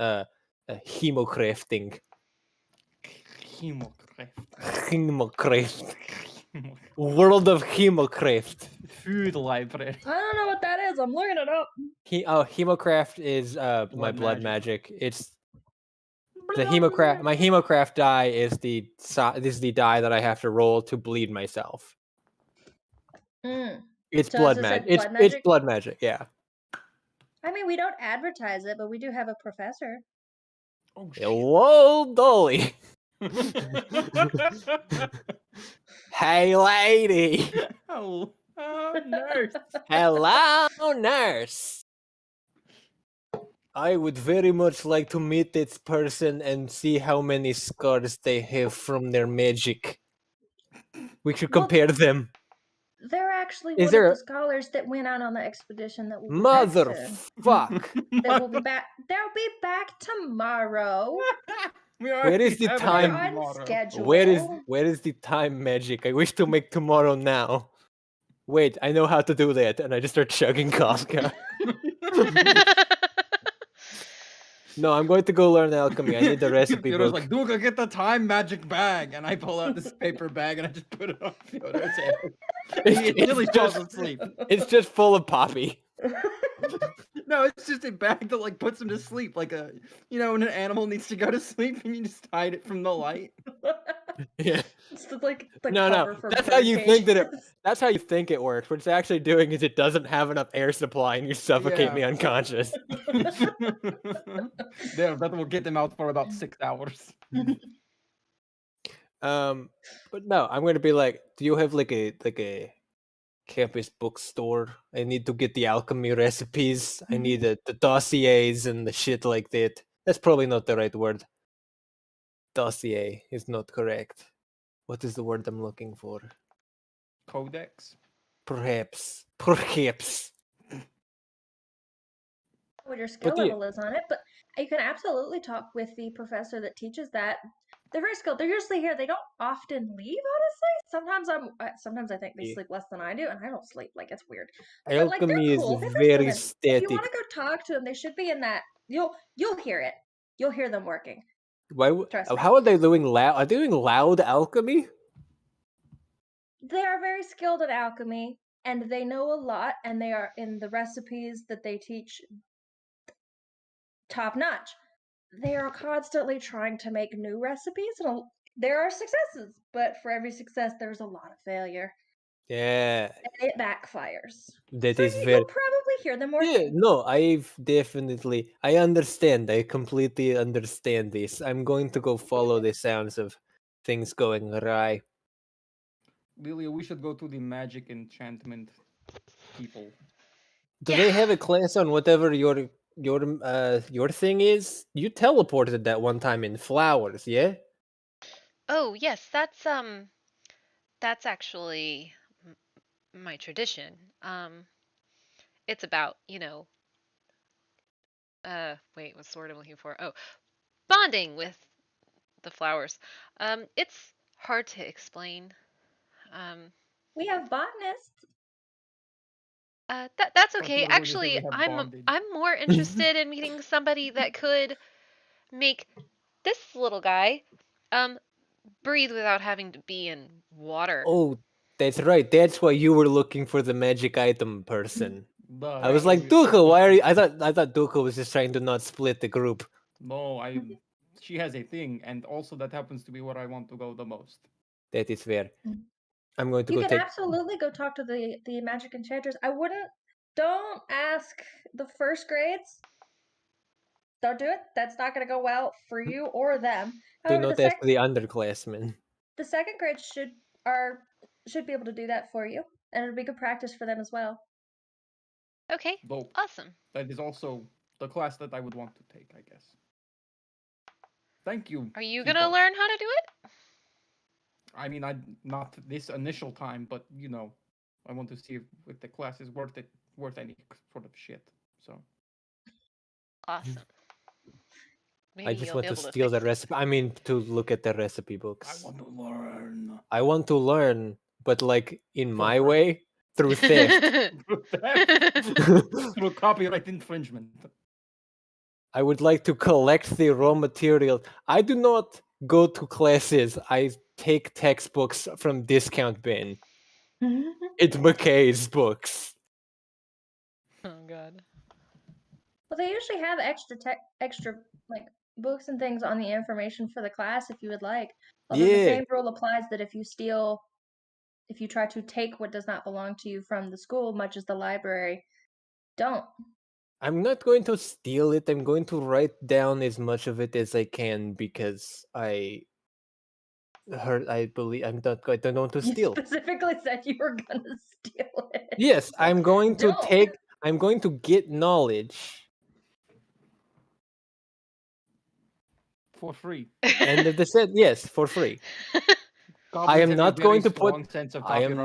Speaker 3: hemocrafting.
Speaker 4: Hemocraft.
Speaker 3: Hemocraft. World of hemocraft.
Speaker 4: Food library.
Speaker 2: I don't know what that is. I'm looking it up.
Speaker 3: Hemocraft is my
Speaker 4: Blood
Speaker 3: blood
Speaker 4: magic.
Speaker 3: magic. It's the hemocraft. My hemocraft die is the die that I have to roll to bleed myself.
Speaker 2: Mm.
Speaker 3: It's
Speaker 2: So
Speaker 3: blood
Speaker 2: it's just
Speaker 3: magic.
Speaker 2: like blood
Speaker 3: It's
Speaker 2: magic?
Speaker 3: blood magic. Yeah.
Speaker 2: I mean, we don't advertise it, but we do have a professor.
Speaker 4: Oh shit.
Speaker 3: Whoa, Dolly. Hey, lady.
Speaker 4: Oh, nurse.
Speaker 3: Hello, nurse. I would very much like to meet this person and see how many scars they have from their magic. We should
Speaker 2: Well,
Speaker 3: compare them.
Speaker 2: They're actually
Speaker 3: Is
Speaker 2: one
Speaker 3: there
Speaker 2: of
Speaker 3: a-
Speaker 2: the scholars that went out on the expedition that will be back soon.
Speaker 3: Motherfuck.
Speaker 2: That will be back. They'll be back tomorrow.
Speaker 4: We
Speaker 3: Where is
Speaker 4: already
Speaker 3: the
Speaker 4: have
Speaker 2: They're
Speaker 3: time?
Speaker 4: them
Speaker 2: on
Speaker 4: tomorrow.
Speaker 2: schedule.
Speaker 3: Where is the time magic? I wish to make tomorrow now. Wait, I know how to do that, and I just start chugging Kafka. No, I'm going to go learn alchemy. I need the recipe
Speaker 4: Fyodor's
Speaker 3: book.
Speaker 4: like, Duka, get the time magic bag. And I pull out this paper bag and I just put it on Fyodor's head. He instantly falls asleep.
Speaker 3: It's just full of poppy.
Speaker 4: No, it's just a bag that like puts him to sleep. Like a, you know, when an animal needs to go to sleep and you just hide it from the light.
Speaker 3: Yeah.
Speaker 2: It's like the
Speaker 3: No,
Speaker 2: cover for
Speaker 3: that's how you
Speaker 2: bird
Speaker 3: think that it.
Speaker 2: cages.
Speaker 3: That's how you think it works. What it's actually doing is it doesn't have enough air supply, and you suffocate
Speaker 4: Yeah.
Speaker 3: me unconscious.
Speaker 4: There, that will get them out for about 6 hours.
Speaker 3: But no, I'm going to be like, do you have like a campus bookstore? I need to get the alchemy recipes. I need the dossiers and the shit like that. That's probably not the right word. Dossier is not correct. What is the word I'm looking for?
Speaker 4: Codex.
Speaker 3: Perhaps.
Speaker 2: What your skill
Speaker 3: do you-
Speaker 2: level is on it, but you can absolutely talk with the professor that teaches that. They're very skilled. They're usually here. They don't often leave, honestly. Sometimes I think they
Speaker 3: Yeah.
Speaker 2: sleep less than I do, and I don't sleep. Like, it's weird. But like, they're
Speaker 3: Alchemy is
Speaker 2: cool. They're
Speaker 3: very
Speaker 2: If you
Speaker 3: static.
Speaker 2: want to go talk to them, they should be in that. You'll hear it. You'll hear them working. Trust me.
Speaker 3: How are they doing loud? Are they doing loud alchemy?
Speaker 2: They are very skilled at alchemy, and they know a lot, and they are in the recipes that they teach top notch. They are constantly trying to make new recipes, and there are successes, but for every success, there's a lot of failure,
Speaker 3: Yeah,
Speaker 2: and it backfires.
Speaker 3: that
Speaker 2: So
Speaker 3: is
Speaker 2: you'll
Speaker 3: very.
Speaker 2: probably hear them
Speaker 3: Yeah,
Speaker 2: working.
Speaker 3: no, I understand. I completely understand this. I'm going to go follow the sounds of things going awry.
Speaker 4: Lilia, we should go to the magic enchantment people.
Speaker 3: Do they have a class on whatever your thing is? You teleported that one time in flowers, yeah?
Speaker 1: Oh, yes, that's actually my tradition. It's about, wait, what's the word I'm looking for? Oh, bonding with the flowers. It's hard to explain.
Speaker 2: We have botanists.
Speaker 1: That's
Speaker 4: Thought you
Speaker 1: okay.
Speaker 4: were going to say
Speaker 1: Actually,
Speaker 4: we have
Speaker 1: I'm
Speaker 4: bondage.
Speaker 1: I'm more interested in meeting somebody that could make this little guy breathe without having to be in water.
Speaker 3: Oh, that's right. That's why you were looking for the magic item person.
Speaker 4: Duh,
Speaker 3: I was
Speaker 4: that's
Speaker 3: like,
Speaker 4: what
Speaker 3: Duka, why are you? I thought Duka was just trying to not split the group.
Speaker 4: No, she has a thing, and also that happens to be where I want to go the most.
Speaker 3: That is fair. I'm going to
Speaker 2: You
Speaker 3: go
Speaker 2: can
Speaker 3: take.
Speaker 2: absolutely go talk to the magic enchanters. Don't ask the first grades. Don't do it. That's not going to go well for you or them.
Speaker 3: Do
Speaker 2: However,
Speaker 3: not ask the underclassmen.
Speaker 2: the second grades should be able to do that for you, and it'll be good practice for them as well.
Speaker 1: Okay,
Speaker 4: Though
Speaker 1: awesome.
Speaker 4: that is also the class that I would want to take, I guess. Thank you.
Speaker 1: Are you
Speaker 4: people.
Speaker 1: gonna learn how to do it?
Speaker 4: I mean, I not this initial time, but you know, I want to see if the class is worth any sort of shit. So
Speaker 1: Awesome. Maybe
Speaker 3: I just
Speaker 1: you'll
Speaker 3: want
Speaker 1: be
Speaker 3: to
Speaker 1: able to
Speaker 3: steal
Speaker 1: fix
Speaker 3: the
Speaker 1: it.
Speaker 3: recipe. I mean, to look at the recipe
Speaker 4: I
Speaker 3: books.
Speaker 4: want to learn.
Speaker 3: I want to learn, but like in
Speaker 4: For
Speaker 3: my
Speaker 4: free.
Speaker 3: way, through theft.
Speaker 4: Through theft. Through copyright infringement.
Speaker 3: I would like to collect the raw material. I do not go to classes. I take textbooks from discount bin. It's McKay's books.
Speaker 1: Oh god.
Speaker 2: Well, they usually have extra like books and things on the information for the class if you would like. Although the
Speaker 3: Yeah.
Speaker 2: same rule applies that if you try to take what does not belong to you from the school, much as the library, don't.
Speaker 3: I'm not going to steal it. I'm going to write down as much of it as I can because I believe I don't want to
Speaker 2: You
Speaker 3: steal.
Speaker 2: specifically said you were gonna steal it.
Speaker 3: Yes,
Speaker 2: So
Speaker 3: I'm going to
Speaker 2: don't.
Speaker 3: I'm going to get knowledge.
Speaker 4: For free.
Speaker 3: End of the set. Yes, for free. I am not going to put.
Speaker 4: Sense of
Speaker 3: I am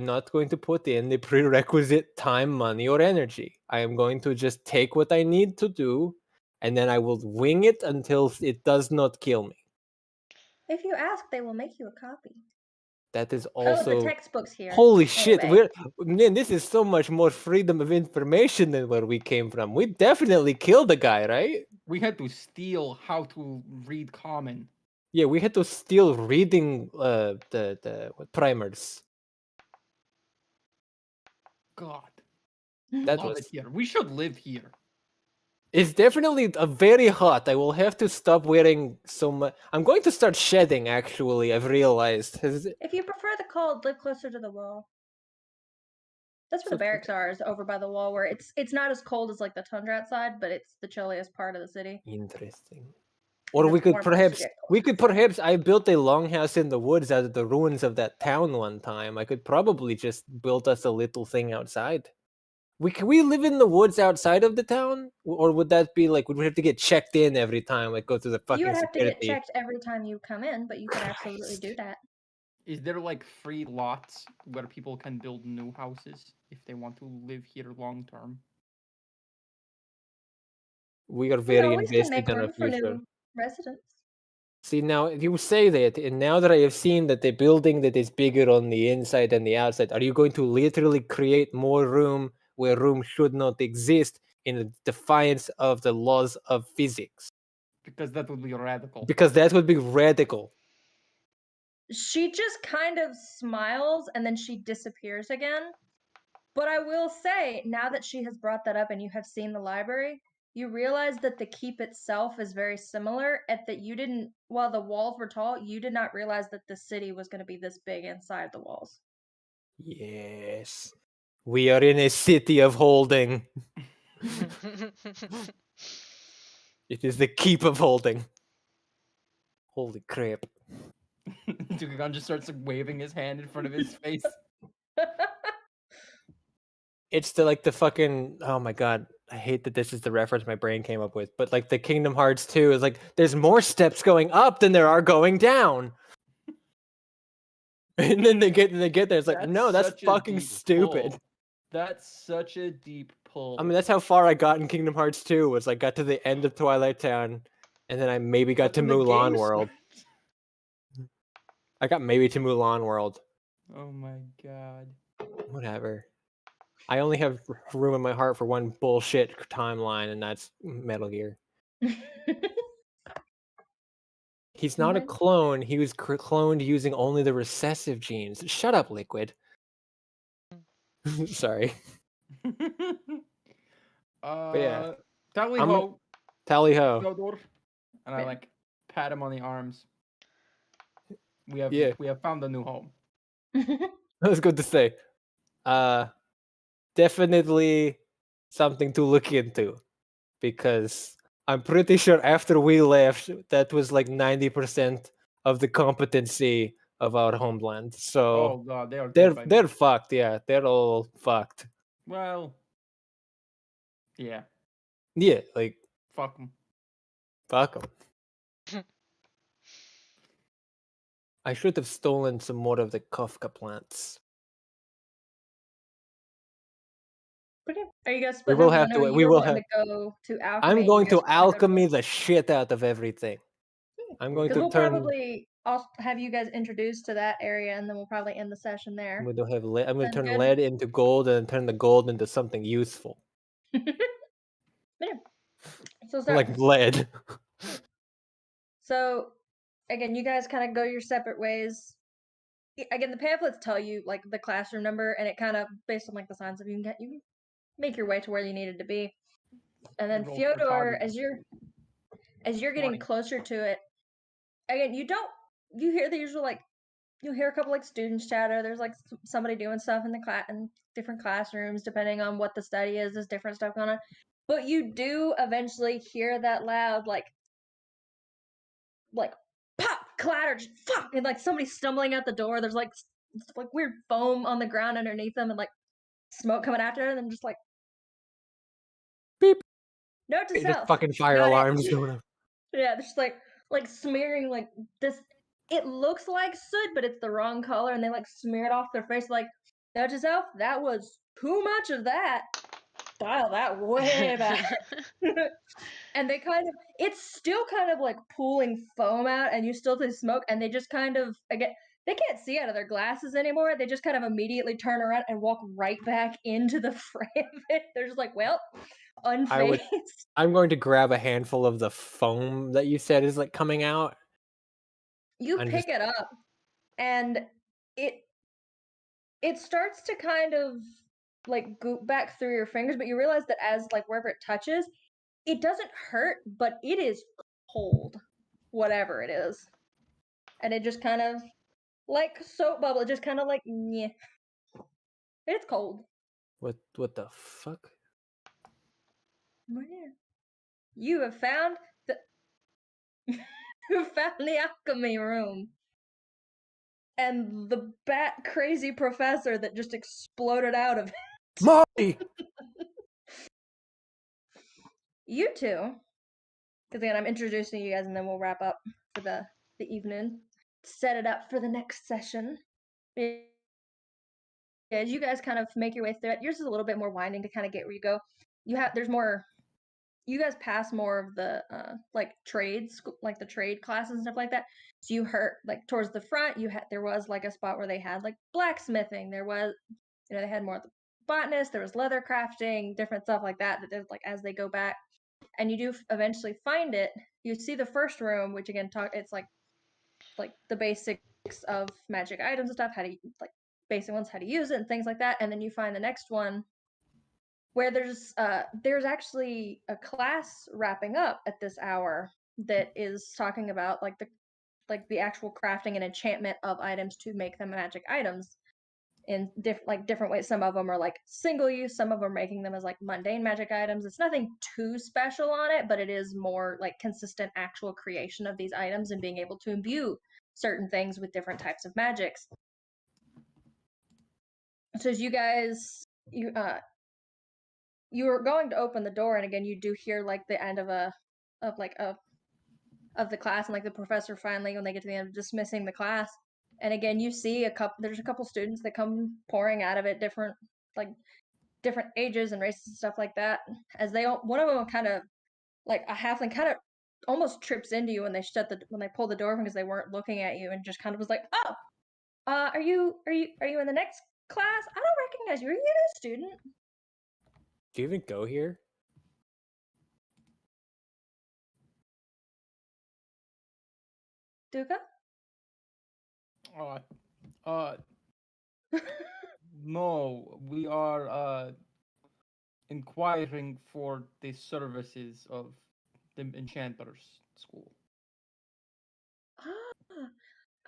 Speaker 3: not going to put in the prerequisite time, money, or energy. I am going to just take what I need to do, and then I will wing it until it does not kill me.
Speaker 2: If you ask, they will make you a copy.
Speaker 3: That is
Speaker 2: Oh, the
Speaker 3: also.
Speaker 2: textbooks here.
Speaker 3: Holy shit!
Speaker 2: Anyway.
Speaker 3: Man, this is so much more freedom of information than where we came from. We definitely killed a guy, right?
Speaker 4: We had to steal how to read common.
Speaker 3: Yeah, we had to steal reading the primers.
Speaker 4: God,
Speaker 3: That
Speaker 4: love
Speaker 3: was.
Speaker 4: it here. We should live here.
Speaker 3: It's definitely very hot. I will have to stop wearing so much. I'm going to start shedding. Actually, I've realized.
Speaker 2: If you prefer the cold, live closer to the wall. That's where the barracks are, is over by the wall, where it's not as cold as like the tundra outside, but it's the chilliest part of the city.
Speaker 3: Interesting. Or
Speaker 2: And
Speaker 3: we
Speaker 2: it's
Speaker 3: could
Speaker 2: warm once you get closer.
Speaker 3: I built a longhouse in the woods out of the ruins of that town one time. I could probably just build us a little thing outside. Can we live in the woods outside of the town? Or would that be like, would we have to get checked in every time, like go through the fucking
Speaker 2: You would have to get
Speaker 3: security?
Speaker 2: checked every time you come in, but you could absolutely do that.
Speaker 4: Is there like free lots where people can build new houses if they want to live here long term?
Speaker 3: We are
Speaker 2: We
Speaker 3: very
Speaker 2: always can make
Speaker 3: invested in our
Speaker 2: room for
Speaker 3: future.
Speaker 2: new residents.
Speaker 3: See, now you say that, and now that I have seen that the building that is bigger on the inside than the outside, are you going to literally create more room where room should not exist in defiance of the laws of physics?
Speaker 4: Because that would be radical.
Speaker 3: Because that would be radical.
Speaker 2: She just kind of smiles and then she disappears again. But I will say, now that she has brought that up and you have seen the library, you realize that the keep itself is very similar, and that you didn't, while the walls were tall, you did not realize that the city was going to be this big inside the walls.
Speaker 3: Yes. We are in a city of holding. It is the keep of holding. Holy crap.
Speaker 4: Dugan just starts waving his hand in front of his face.
Speaker 3: It's the fucking, oh my god, I hate that this is the reference my brain came up with, but like the Kingdom Hearts 2 is like there's more steps going up than there are going down. And then they get there, it's like, no, that's fucking stupid.
Speaker 4: Pull. That's such a deep pull.
Speaker 3: I mean, that's how far I got in Kingdom Hearts 2, was like got to the end of Twilight Town, and then I maybe got to Mulan World. I got maybe to Mulan World.
Speaker 4: Oh my god.
Speaker 3: Whatever. I only have room in my heart for one bullshit timeline, and that's Metal Gear. He's not a clone. He was cloned using only the recessive genes. Shut up, Liquid. Sorry. Yeah.
Speaker 4: Tally ho.
Speaker 3: Tally ho.
Speaker 4: Fyodor. And I like pat him on the arms. We have found a new home.
Speaker 3: I was going to say, definitely something to look into, because I'm pretty sure after we left, that was like 90% of the competency of our homeland.
Speaker 4: Oh
Speaker 3: So
Speaker 4: god, they are
Speaker 3: they're
Speaker 4: tipping.
Speaker 3: fucked. Yeah, they're all fucked.
Speaker 4: Well, yeah,
Speaker 3: Yeah, like
Speaker 4: fuck them.
Speaker 3: fuck them. I should have stolen some more of the Kafka plants.
Speaker 2: But yeah. Are you guys
Speaker 3: We
Speaker 2: splitting
Speaker 3: will
Speaker 2: up? 'Cause I
Speaker 3: have
Speaker 2: know
Speaker 3: to. We
Speaker 2: you're
Speaker 3: will
Speaker 2: wanting
Speaker 3: have.
Speaker 2: to go to
Speaker 3: I'm
Speaker 2: alchemy, and you
Speaker 3: going
Speaker 2: guys
Speaker 3: to
Speaker 2: are gonna go to.
Speaker 3: alchemy the shit out of everything. I'm going
Speaker 2: Because
Speaker 3: to
Speaker 2: we'll
Speaker 3: turn.
Speaker 2: probably also have you guys introduced to that area, and then we'll probably end the session
Speaker 3: I'm
Speaker 2: there.
Speaker 3: going to have. I'm going to
Speaker 2: Sounds
Speaker 3: turn
Speaker 2: good.
Speaker 3: lead into gold and turn the gold into something useful,
Speaker 2: Yeah. So start.
Speaker 3: like lead.
Speaker 2: So again, you guys kind of go your separate ways. Again, the pamphlets tell you like the classroom number, and it kind of based on like the signs of you can make your way to where you needed to be. And then
Speaker 4: Roll for
Speaker 2: Fyodor,
Speaker 4: target.
Speaker 2: as you're getting
Speaker 4: 20.
Speaker 2: closer to it, again, you hear the usual like you'll hear a couple like students chatter. There's like somebody doing stuff in the class in different classrooms, depending on what the study is. There's different stuff going on, but you do eventually hear that loud like pop clatter, just fuck, and like somebody stumbling out the door. There's like weird foam on the ground underneath them, and like smoke coming after them. And I'm just like,
Speaker 3: Beep.
Speaker 2: note to
Speaker 3: Just
Speaker 2: self,
Speaker 3: fucking fire
Speaker 2: not
Speaker 3: alarms
Speaker 2: it.
Speaker 3: going off.
Speaker 2: Yeah, just like smearing like this. It looks like soot, but it's the wrong color, and they like smear it off their face. Like, note to self, that was too much of that. Dial that way back. And they kind of, it's still kind of like pooling foam out, and you still see smoke, and they just kind of, again, they can't see out of their glasses anymore. They just kind of immediately turn around and walk right back into the fray of it. They're just like, well, unfazed.
Speaker 3: I'm going to grab a handful of the foam that you said is like coming out.
Speaker 2: You
Speaker 3: And
Speaker 2: pick
Speaker 3: just
Speaker 2: it up, and it starts to kind of like goop back through your fingers, but you realize that as like wherever it touches, it doesn't hurt, but it is cold, whatever it is. And it just kind of like soap bubble, it just kind of like yeah. It's cold.
Speaker 3: what the fuck?
Speaker 2: Oh, yeah. You have found the you found the alchemy room. And the bat crazy professor that just exploded out of it.
Speaker 3: Marty!
Speaker 2: You two, because again, I'm introducing you guys, and then we'll wrap up for the evening. Set it up for the next session. Yeah, as you guys kind of make your way through it, yours is a little bit more winding to kind of get where you go. There's more. You guys pass more of the like trades, like the trade classes and stuff like that. So you heard like towards the front, there was like a spot where they had like blacksmithing. There was, they had more of the botanist. There was leather crafting, different stuff like that. That like as they go back, and you do eventually find it. You see the first room, which again it's like the basics of magic items and stuff, how to like basic ones, how to use it and things like that. And then you find the next one where there's actually a class wrapping up at this hour that is talking about like the actual crafting and enchantment of items to make them magic items in different ways. Some of them are like single use, some of them are making them as like mundane magic items. It's nothing too special on it, but it is more like consistent actual creation of these items and being able to imbue certain things with different types of magics. So as you guys you were going to open the door, and again you do hear like the end of the class, and like the professor finally, when they get to the end, of dismissing the class. And again you see there's a couple students that come pouring out of it, different ages and races and stuff like that, as one of them kind of like a halfling kind of almost trips into you when they pull the door because they weren't looking at you, and just kind of was like, oh, are you in the next class? I don't recognize you. Are you a student?
Speaker 3: Do you even go here?
Speaker 2: Duka?
Speaker 4: Uh, no, we are inquiring for the services of the Enchanters School.
Speaker 2: Ah,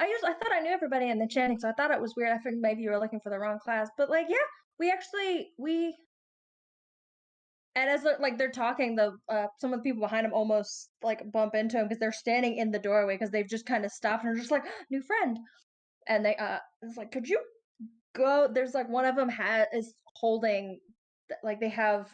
Speaker 2: I thought I knew everybody in the chanting, so I thought it was weird. I figured maybe you were looking for the wrong class, but like, yeah, we. And as they're talking, some of the people behind him almost like bump into him because they're standing in the doorway because they've just kind of stopped and are just like, new friend. And they it's like, could you go? There's like one of them is holding, like they have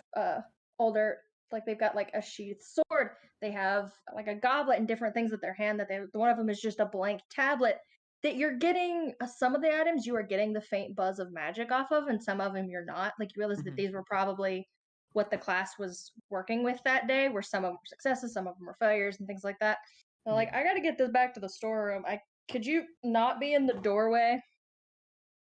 Speaker 2: older, like they've got like a sheathed sword. They have like a goblet and different things with their hand that one of them is just a blank tablet that you're getting. Some of the items you are getting the faint buzz of magic off of, and some of them you're not. Like you realize that these were probably what the class was working with that day, where some of them were successes, some of them were failures, and things like that. They're like, I got to get this back to the storeroom. Could you not be in the doorway?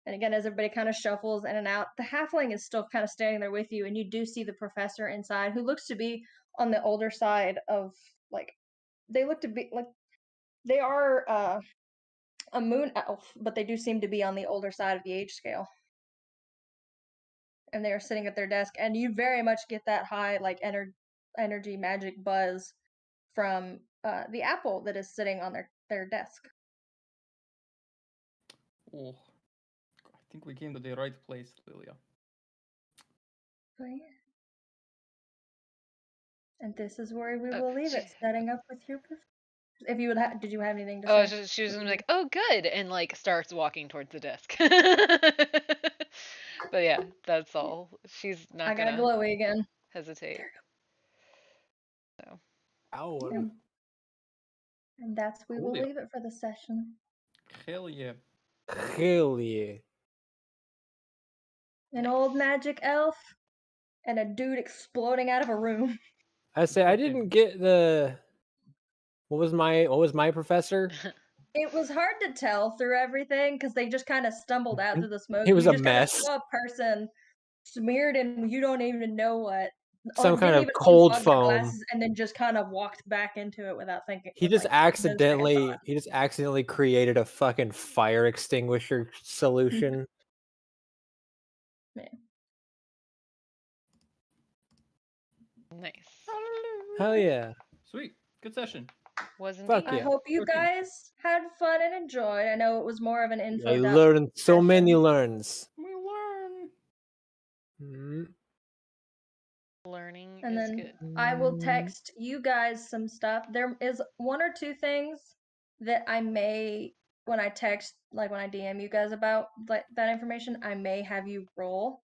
Speaker 2: And again, as everybody kind of shuffles in and out, the halfling is still kind of standing there with you, and you do see the professor inside, who looks to be on the older side of like they look to be like they are a moon elf, but they do seem to be on the older side of the age scale. And they are sitting at their desk, and you very much get that high like energy magic buzz from the apple that is sitting on their desk.
Speaker 4: Oh, I think we came to the right place, Lilia.
Speaker 2: Oh, yeah. And this is where we
Speaker 1: Oh,
Speaker 2: will leave it, setting up with your if you would did you have anything to
Speaker 1: Oh,
Speaker 2: say?
Speaker 1: she was gonna be like, "Oh, good," and like starts walking towards the desk. But yeah, that's all. She's
Speaker 2: I
Speaker 1: not
Speaker 2: got
Speaker 1: gonna
Speaker 2: glowy again.
Speaker 1: hesitate. So
Speaker 3: Ow.
Speaker 2: And that's we will
Speaker 4: Cool.
Speaker 2: leave it for the session.
Speaker 4: Hell yeah.
Speaker 3: Hell yeah.
Speaker 2: An
Speaker 1: nice.
Speaker 2: old magic elf and a dude exploding out of a room.
Speaker 3: I say I
Speaker 4: Okay.
Speaker 3: didn't get the what was my professor?
Speaker 2: It was hard to tell through everything because they just kind of stumbled out through the smoke.
Speaker 3: He was
Speaker 2: You
Speaker 3: a
Speaker 2: just kind of
Speaker 3: mess.
Speaker 2: saw a person smeared in you don't even know what.
Speaker 3: Some kind
Speaker 2: Didn't
Speaker 3: of
Speaker 2: even
Speaker 3: cold
Speaker 2: unplug their
Speaker 3: foam.
Speaker 2: glasses and then just kind of walked back into it without thinking.
Speaker 3: He just
Speaker 2: like, no second
Speaker 3: accidentally
Speaker 2: thought.
Speaker 3: he just accidentally created a fucking fire extinguisher solution.
Speaker 1: Nice.
Speaker 3: Hell yeah.
Speaker 4: Sweet. Good session.
Speaker 1: Was
Speaker 3: Fuck
Speaker 1: indeed.
Speaker 2: I
Speaker 3: yeah.
Speaker 2: hope you
Speaker 4: Okay.
Speaker 2: guys had fun and enjoyed. I know it was more of an info
Speaker 3: I
Speaker 2: dump
Speaker 3: learned so many
Speaker 2: session.
Speaker 3: learns.
Speaker 4: We learn.
Speaker 3: Mm.
Speaker 1: Learning
Speaker 2: And
Speaker 1: is
Speaker 2: then
Speaker 1: good.
Speaker 2: I will text you guys some stuff. There is one or two things that I may, when I text, like when I DM you guys about that information, I may have you roll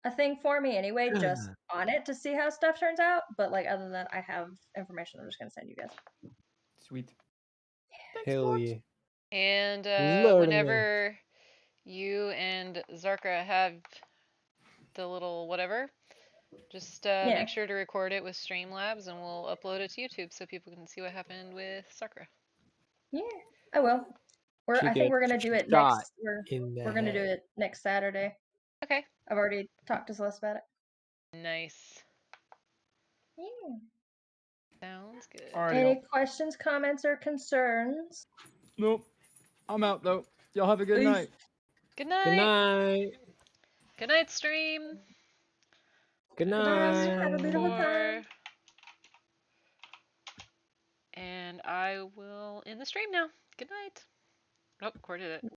Speaker 2: a thing for me anyway, just on it to see how stuff turns out. But like other than that, I have information I'm just gonna send you guys.
Speaker 4: Sweet. Thanks,
Speaker 3: Hell
Speaker 4: Bart.
Speaker 3: yeah.
Speaker 1: And
Speaker 3: Learning.
Speaker 1: whenever you and Zarka have the little whatever, just make sure to record it with Streamlabs, and we'll upload it to YouTube so people can see what happened with Sakura.
Speaker 2: Yeah, I will. I think we're gonna do it
Speaker 3: shot
Speaker 2: next.
Speaker 3: in the
Speaker 2: We're gonna do
Speaker 3: head.
Speaker 2: it next Saturday.
Speaker 1: Okay.
Speaker 2: I've already talked to Celeste about it.
Speaker 1: Nice.
Speaker 2: Yeah.
Speaker 1: Sounds good.
Speaker 4: Alrighty.
Speaker 2: Any questions, comments, or concerns?
Speaker 4: Nope. I'm out though. Y'all have a good
Speaker 2: Peace.
Speaker 4: night.
Speaker 1: Good
Speaker 3: Good
Speaker 1: night.
Speaker 3: night.
Speaker 1: Good night, stream.
Speaker 3: Good
Speaker 1: Rest
Speaker 2: Have a
Speaker 1: for
Speaker 2: beautiful
Speaker 3: night.
Speaker 2: time.
Speaker 1: more. And I will end the stream now. Good night. Oh, recorded it.